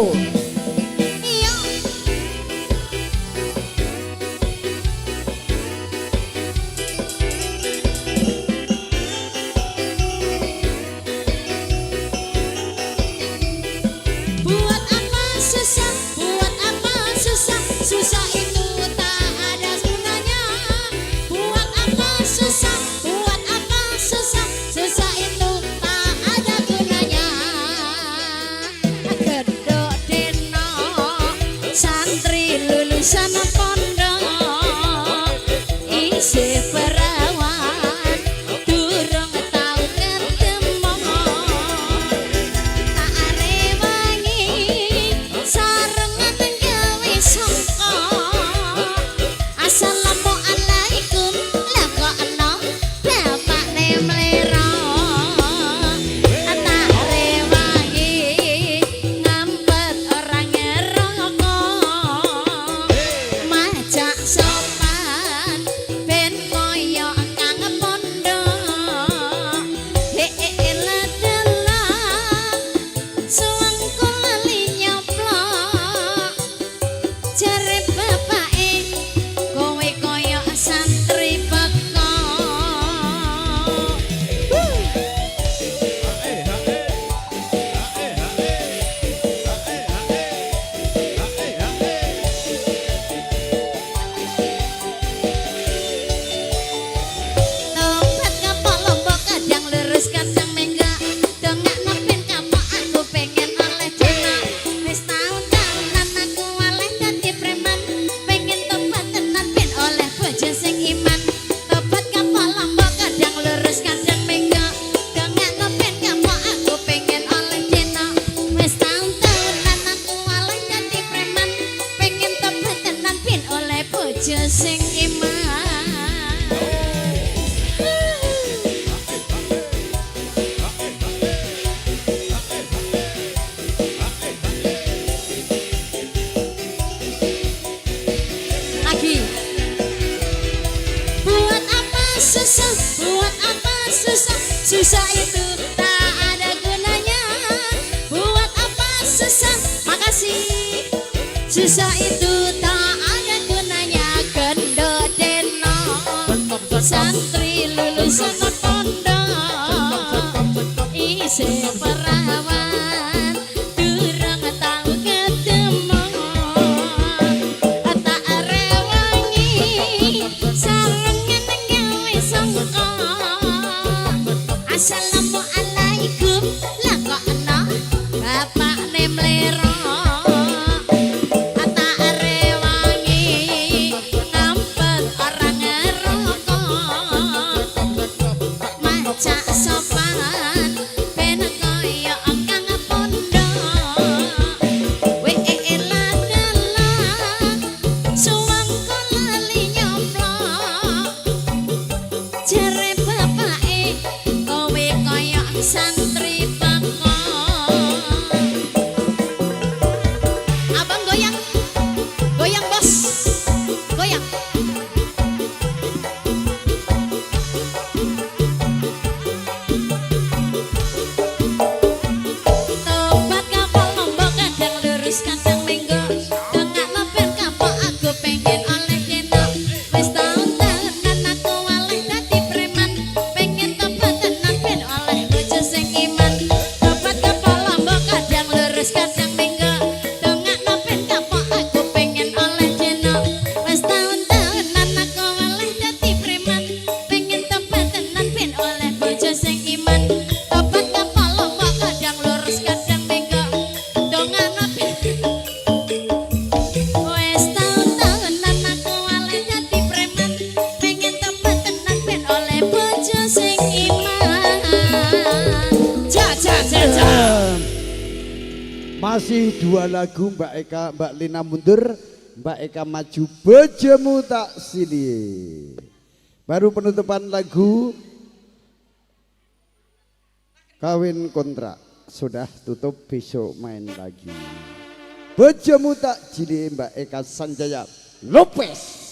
Buat apa susah, buat apa susah, susah itu tak ada gunanya. Buat apa susah, buat apa susah, susah itu tak ada gunanya. Gedok deno, santri lulusan pondok, isi perawan, durung tau ketemu. Assalamualaikum lah kok ana bapak nemlero anak rewangi ngampet orang ngerokok majak sopan ben koyo kang pondok ladalah suwangku lali nyoplok jare bapake kowe koyo santri pekok. Lompat kapok lombok kadang lurus kadang menggak dongak nepin kapok aku pengen oleh dana wis taun-taunan aku oleh dadi preman pengen tobat tenan ben oleh bojo sing iman tobat kapok lombok kadang lurus kadang menggak dongak nepin kapok aku pengen oleh dana wis taun-taunan aku oleh dadi preman pengen tobat tenan ben oleh bojo sing iman. Lagi. Buat apa susah, buat apa susah, susah itu tak ada gunanya. Buat apa susah, makasih. Susah itu tak ada gunanya. Gendok deno, santri lulusan pondok, isi perawan, durung tau ketemu. Tak rewangi sarengan gawe sangka. Assalamualaikum lah kok ana bapak nemlero. Tak rewangi ngampet orang ngerokok macak sopan ben koyo kang pondok. Weh ladalah suwangku lali nyoplok jare bapake kowe koyo santri pekok. kadang minggu dongakno ben kapok aku pengen oleh jeno wis taun-taunan aku oleh dadi preman pengen tobat tenan ben oleh bojo sing iman tobat kapok lombok kadang lurus kadang minggu dongakno ben wis taun-taunan aku oleh dadi preman pengen tobat tenan ben oleh bojo sing iman ja ja ja ja. Masih dua lagu Mbak Eka, Mbak Lina mundur, Mbak Eka maju, bojomu tak sini. Baru penutupan lagu Kawin Kontrak. Sudah tutup, besok main lagi. Bojomu tak sini Mbak Eka Sanjaya Lopez.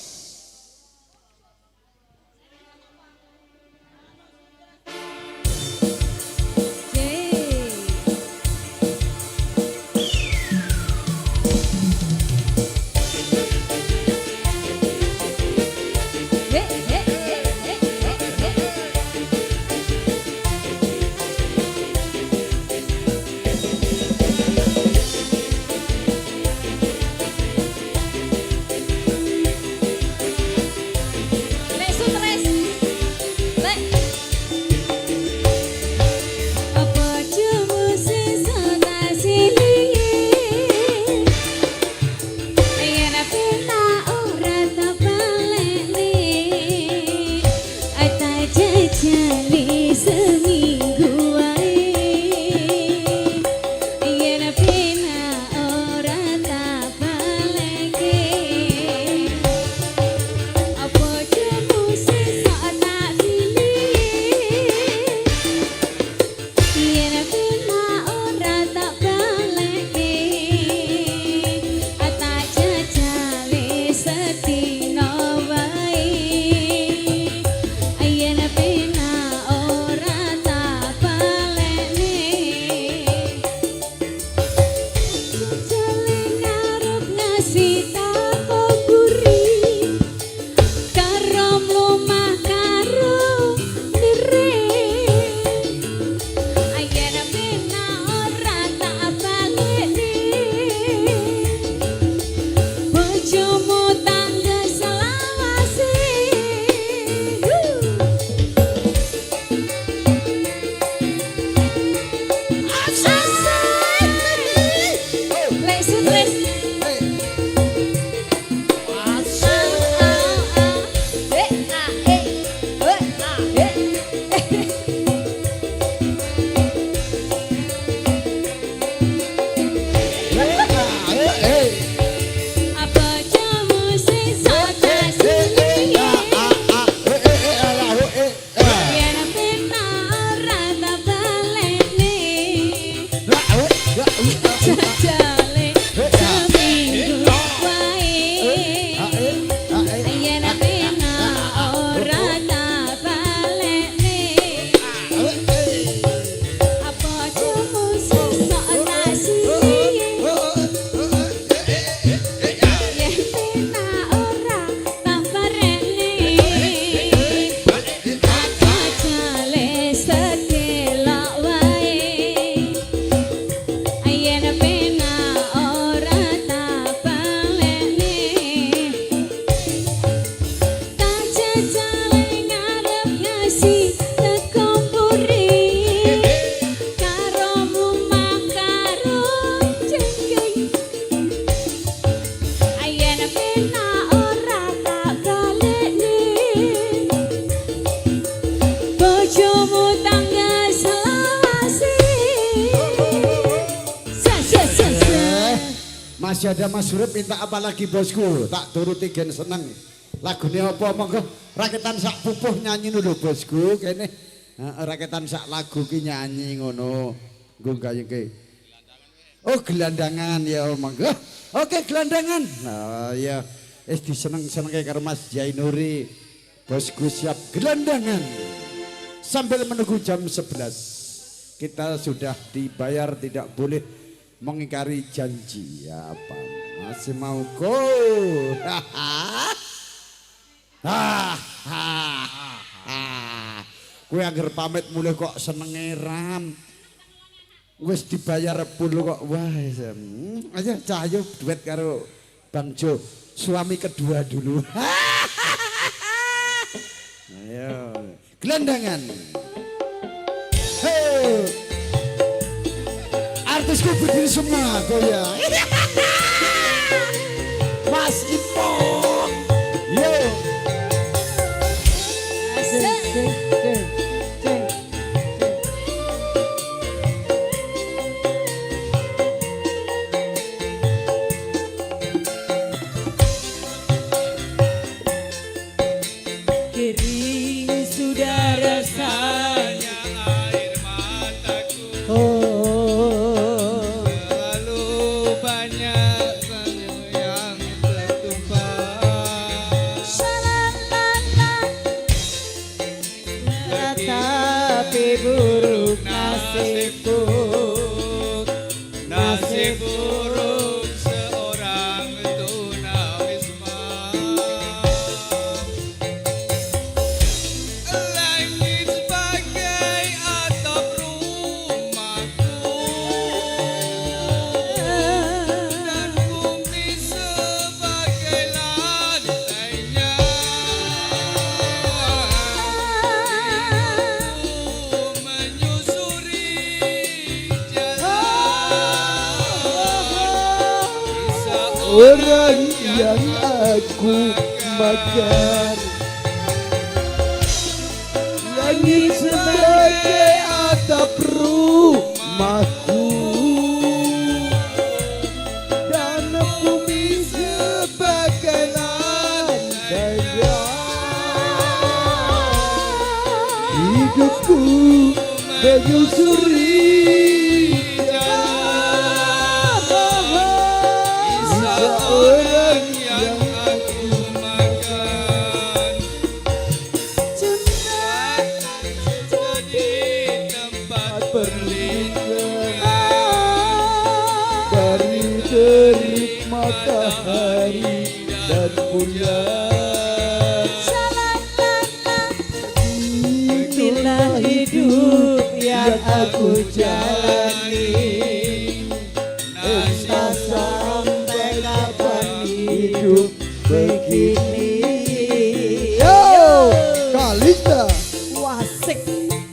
Masih ada Mas Surip minta apa lagi bosku? Tak turuti gen seneng. Lagunya apa monggo? Raketan sak pupuh nyanyi dulu bosku kene. Raketan sak lagu ki nyanyi ngono. Nggo gayengke. Oh gelandangan ya monggo. Oke gelandangan. Nah ya wis diseneng-senengke karo Mas Jainuri. Bosku siap gelandangan. Sambil menunggu jam 11. Kita sudah dibayar tidak boleh mengingkari janji. Ya apa masih mau go? Kue agar pamit mulai kok senenge ram wis dibayar puluh kok. Wah, aja Cahyo duet karo Bang Jo. Suami kedua dulu. Ayo, gelandangan. Hey. Artisku berdiri semua goyang. Mas Ipong. Yo. Kering sudah rasanya air mataku. Terlalu banyak senyum yang tertumpah. Tapi buruk nasibku, nasib buruk seorang tunawisma. Langit sebagai atap rumahku dan bumi sebagai lantainya. Aku menyusuri Orang yang aku makan. Langit sebagai atap rumahku dan bumi sebagai lantainya. Hidupku menyusuri orang yang aku makan. Jadi tempat perlindungan dari terik matahari dan bulan. Itulah hidup yang aku jalani. Entah sampai kapan hidup begini. Yo, Kalista. Wasik.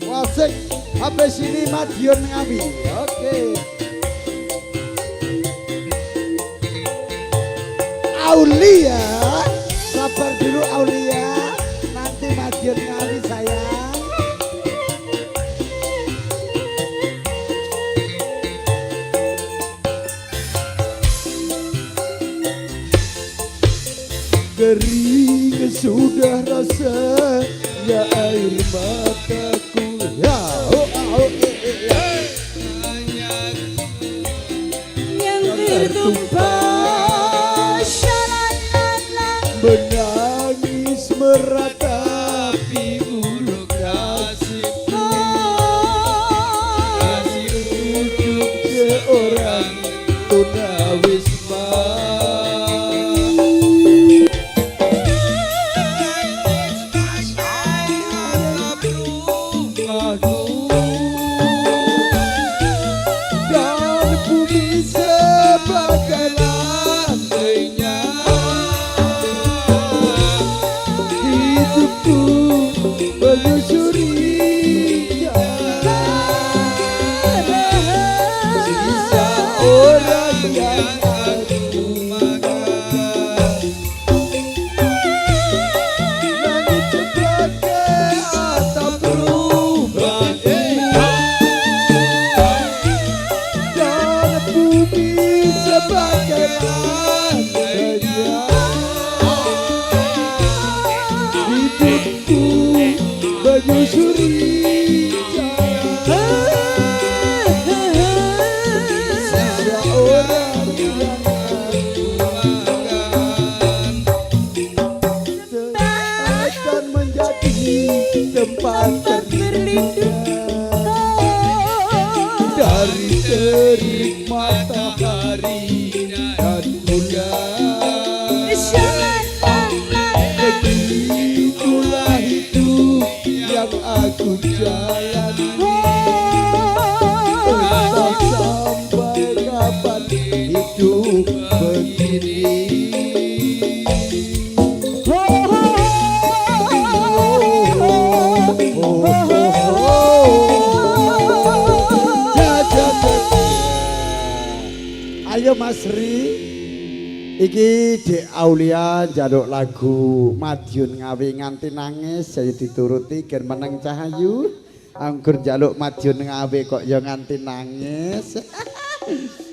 Wasik, habis ini Madiun Ngami. Oke. Aulia, sabar dulu Aulia. Nanti Madiun Ngami sayang. Kering sudah rasanya air mataku. Ya, Yang tertumpah. menangis meratapi buruk nasibku. Nasib hidup seorang tunawisma. Dan bumi sebagai lantainya. Hidupku menyusuri sisa orang yang aku makan. Langit sebagai atap rumahku dan bumi sebagai lantainya. Hidupku menyusuri sisa orang yang aku makan. Akan menjadi tempat terlindungan dari terik matahari dan bulan. Begitulah hidup yang aku jalani. Mas Ri. Iki Dek Aulia njaluk lagu Madiun Ngawi nganti nangis saya dituruti gen meneng Cahayu. Anggur njaluk Madiun Ngawi kok ya nganti nangis.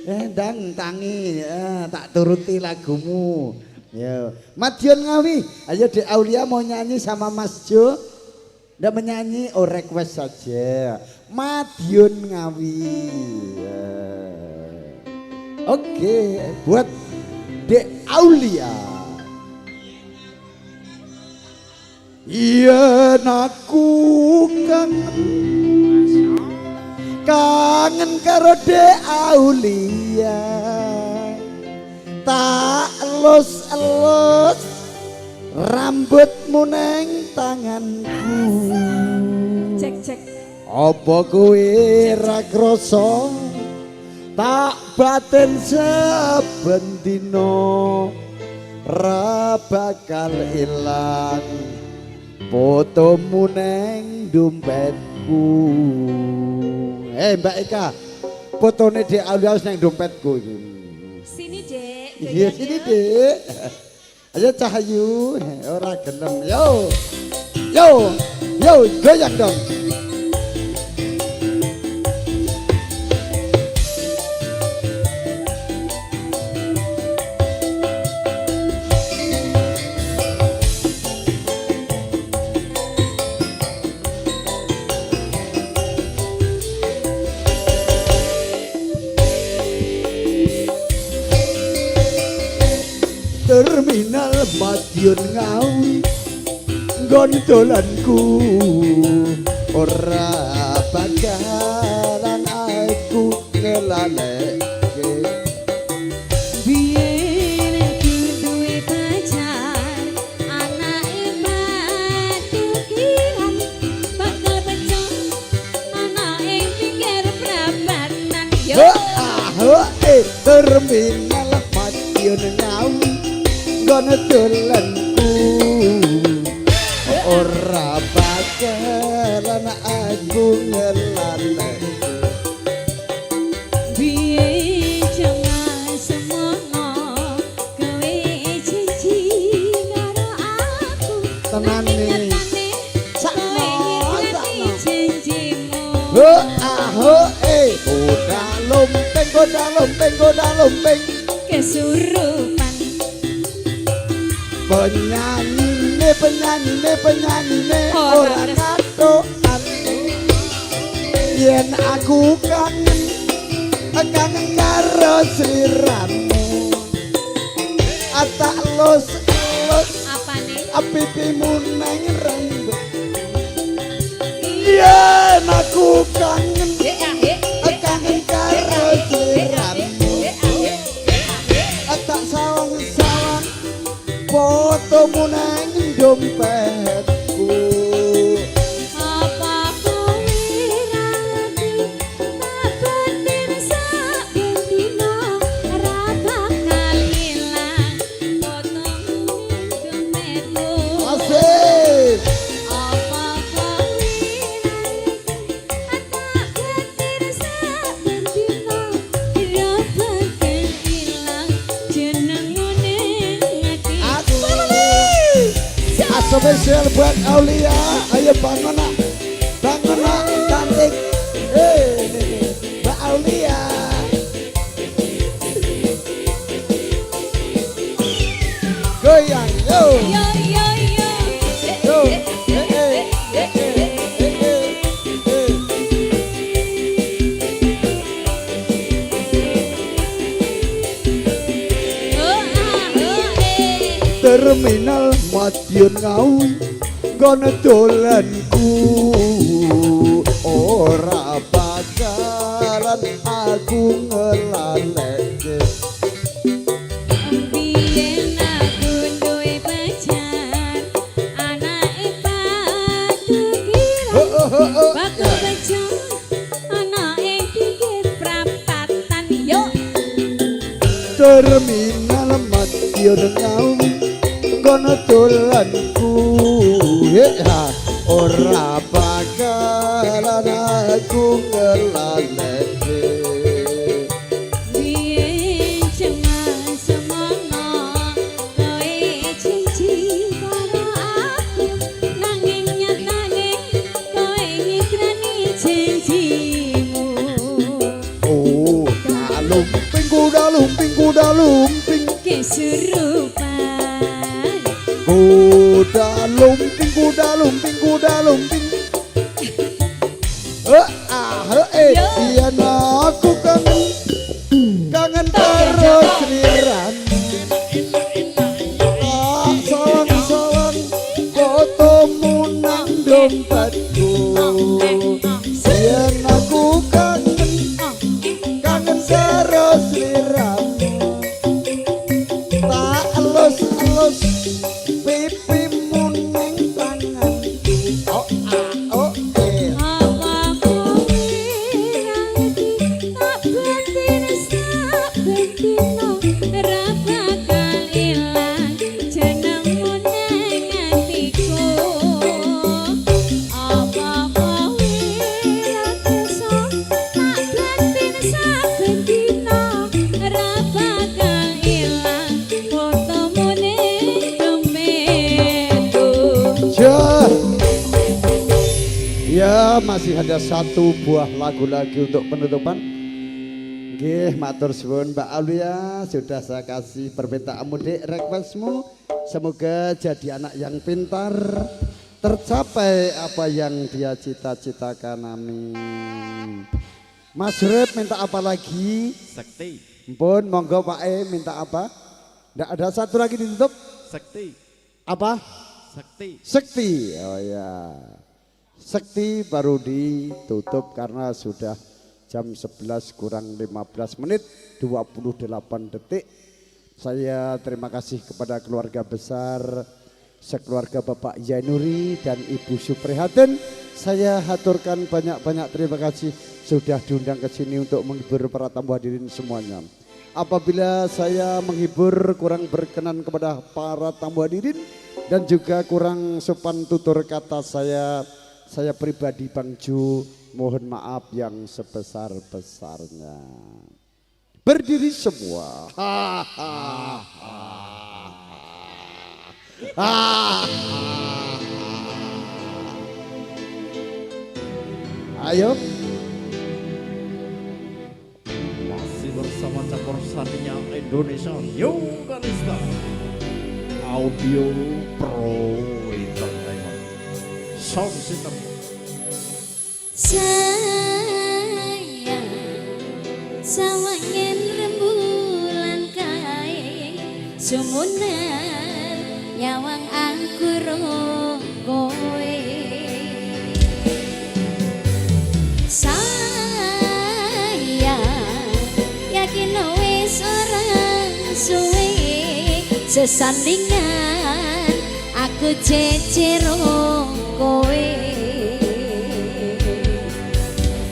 Ndang tangi tak turuti lagumu. Ya, Madiun Ngawi. Ayo Dek Aulia mau nyanyi sama Mas Jo. Ndak menyanyi, oh request saja. Madiun Ngawi. Ya. Oke, buat Dek Aulia. Yen aku kangen karo Dek Aulia. Tak elus-elus rambutmu neng tanganku. Cek. Apa kowe ra krasa tak batin saben dina ra bakal ilang fotomu neng dompetku. Mbak Eka, fotone Dek Aulia neng dompetku iki. Sini Dek. Iya sini Dek. Ayo Cahayu, ora gelem. Yo, goyang dong. Terminal Madiun Ngawi nggon dolanku ora bakalan aku ngelaleke. Biyen aku duwe pacar anake Madiun bakal becok anake pikir prabatan yo. Terminal Madiun Ngawi nggon dolanku ora bakalan aku ngelaleke. Biyen jangan semono kowe janji karo aku. Tenane sakno janjimu. Goda lumping kesurupan penyanyine ora katokan. Yen aku kangen karo sliramu atak los apane pipimu neng rambut. Yen aku kangen karo sliramu atak sawang-sawang fotomu neng dompetku. apa kowe ra batin saben dina ra bakal ilang fotomu dompetku. Asik. Apa kowe batin saben dina ra bakal ilang jenengmu ning atiku. Spesial buat Aulia, ayo bangun nak cantik. Mbak Aulia. Goyang yo. Yo. Terminal Madiun Ngawi nggon dolanku ora bakalan aku ngelaleke. Biyen aku duwe pacar anake Padukiran bakal becok anake pikir prapatan yo. Terminal Madiun Ngawi nggon dolanku ora bakalan aku ngelaleke. Biyen kuda lumping kesurupan. Kuda lumping, kuda lumping, kuda lumping. Iya aku kangen, kangen terus liran. Sawang-sawang fotomu nang dompetku. Iya aku kangen, kangen terus liran. Tak elus-elus pipimu ning tanganku. Oh eh. Apa kowe ngerti tak batin sak betino ra bakal ilang jenengmu nang atiku. Apa kowe kersa tak batin sak betino ra bakal ilang fotomu ning dompetku. Ya, masih ada satu buah lagu lagi untuk penutupan. Nggih, matur suwun Mbak Aulia, sudah saya kasih permintaanmu Dek, requestmu. Semoga jadi anak yang pintar, tercapai apa yang dia cita-citakan, amin. Mas Rep minta apa lagi? Sekti. Mpun, monggo Pak E minta apa? Nggak ada satu lagi ditutup? Sekti. Apa? Sakti. Sekti, oh ya. Sekti baru ditutup karena sudah jam 11 kurang 15 menit 28 detik. Saya terima kasih kepada keluarga besar sekeluarga Bapak Yainuri dan Ibu Suprihatin. Saya haturkan banyak-banyak terima kasih sudah diundang ke sini untuk menghibur para tamu hadirin semuanya. Apabila saya menghibur kurang berkenan kepada para tamu hadirin dan juga kurang sopan tutur kata saya pribadi Bang Ju mohon maaf yang sebesar-besarnya. Berdiri semua. Ayo. Masih bersama campur sarinya Indonesia Yoganista Audio Pro Entertainment Sound System. Sayang sawangen rembulan kae sumunan nyawang aku kowe. Sayang yakin wis ora suwe sesandingan aku jejero kowe.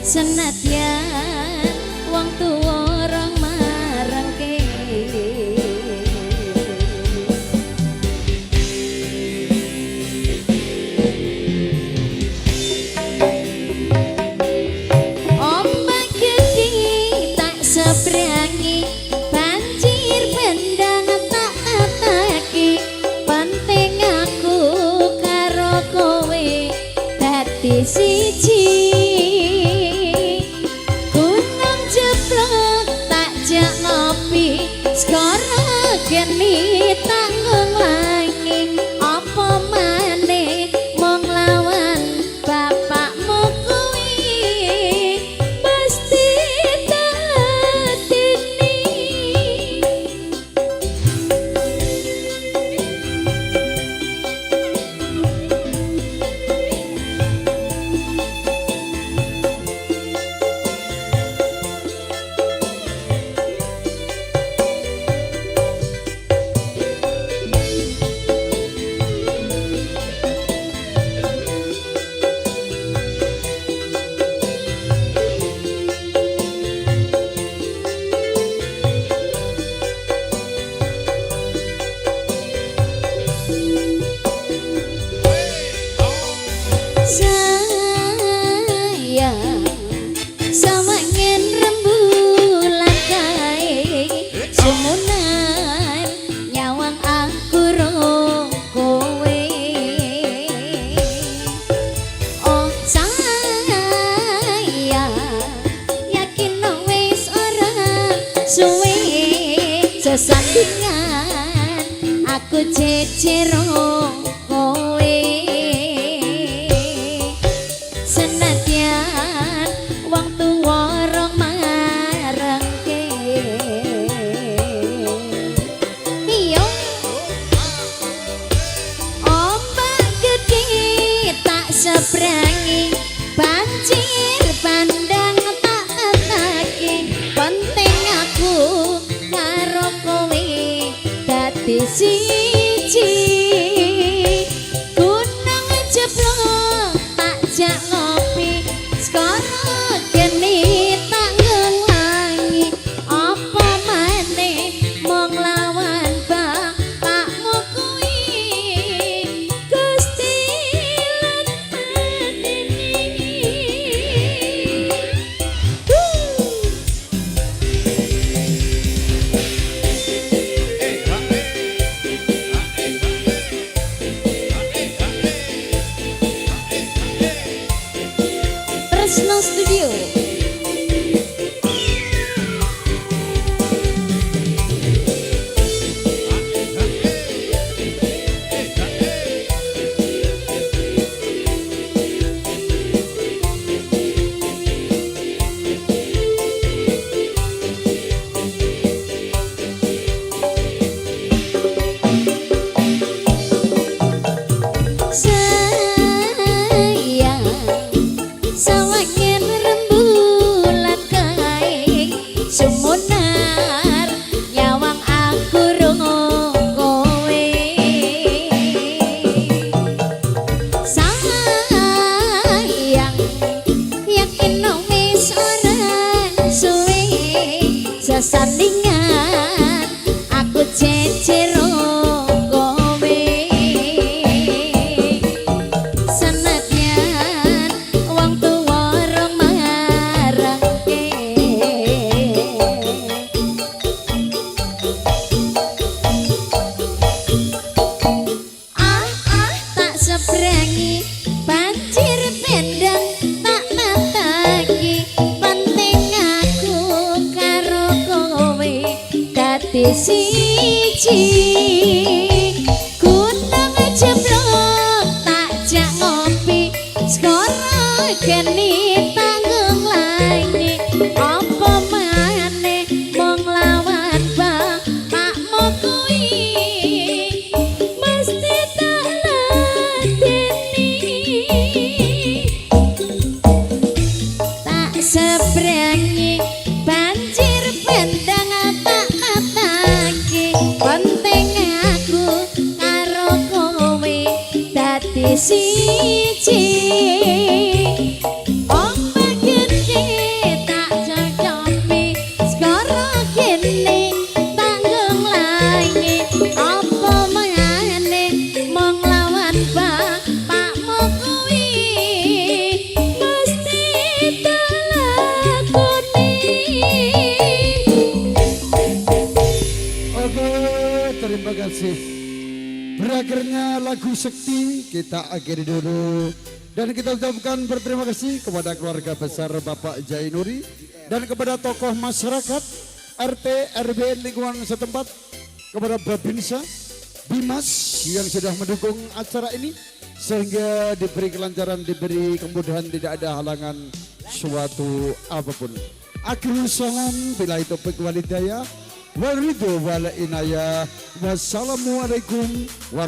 Senadyan wong tuwa orang marangke ombak gede tak sebrangi banjir bendang tak ataki penting aku karo kowe dadi siji. Sekarang geni tanggung langit apa maneh mong lawan bapakmu kuwi pasti dadeni. sesandingan aku cecero kowe senadyan wong tuwa rong marengke iya ombak gede tak sebrangi banjir bandang tak tetake penting aku karo kowe dadi siji gunung jeblok tak jak ngopi skoro geni tak ngelangi apa maneh mung lawan bapakmu kuwi Gusti lan Tresno Studio. Sayang sawangen rembulan kae sumunar nyawang aku rungo kowe sayang yakin wis ora suwe sesandingan aku cecero kowe senadyan wong tuwa rong marengke tak sebrangi banjir pendang tak mataki penting aku karo kowe dadi siji gunung jeblok tak jak ngopi skoro geni tanggung langi apa maneh mung lawan bapakmu kuwi mesti tak ladeni tak sebrangi banjir pendang tak mataki penting aku karo kowe dadi siji ombak gede tak cocopi skoro geni tanggung langi apa maneh mung lawan bapakmu kuwi mesti tak lakoni. Oke, terima kasih. Berakhirnya lagu Sekti kita akhiri dulu dan kita ucapkan berterima kasih kepada keluarga besar Bapak Jainuri dan kepada tokoh masyarakat RT RW lingkungan setempat, kepada Babinsa Bimas yang sudah mendukung acara ini sehingga diberi kelancaran, diberi kemudahan, tidak ada halangan suatu apapun. Akhirul salam bila itu wal hidayah wal ridho wal inayah. Wassalamualaikum warahmatullahi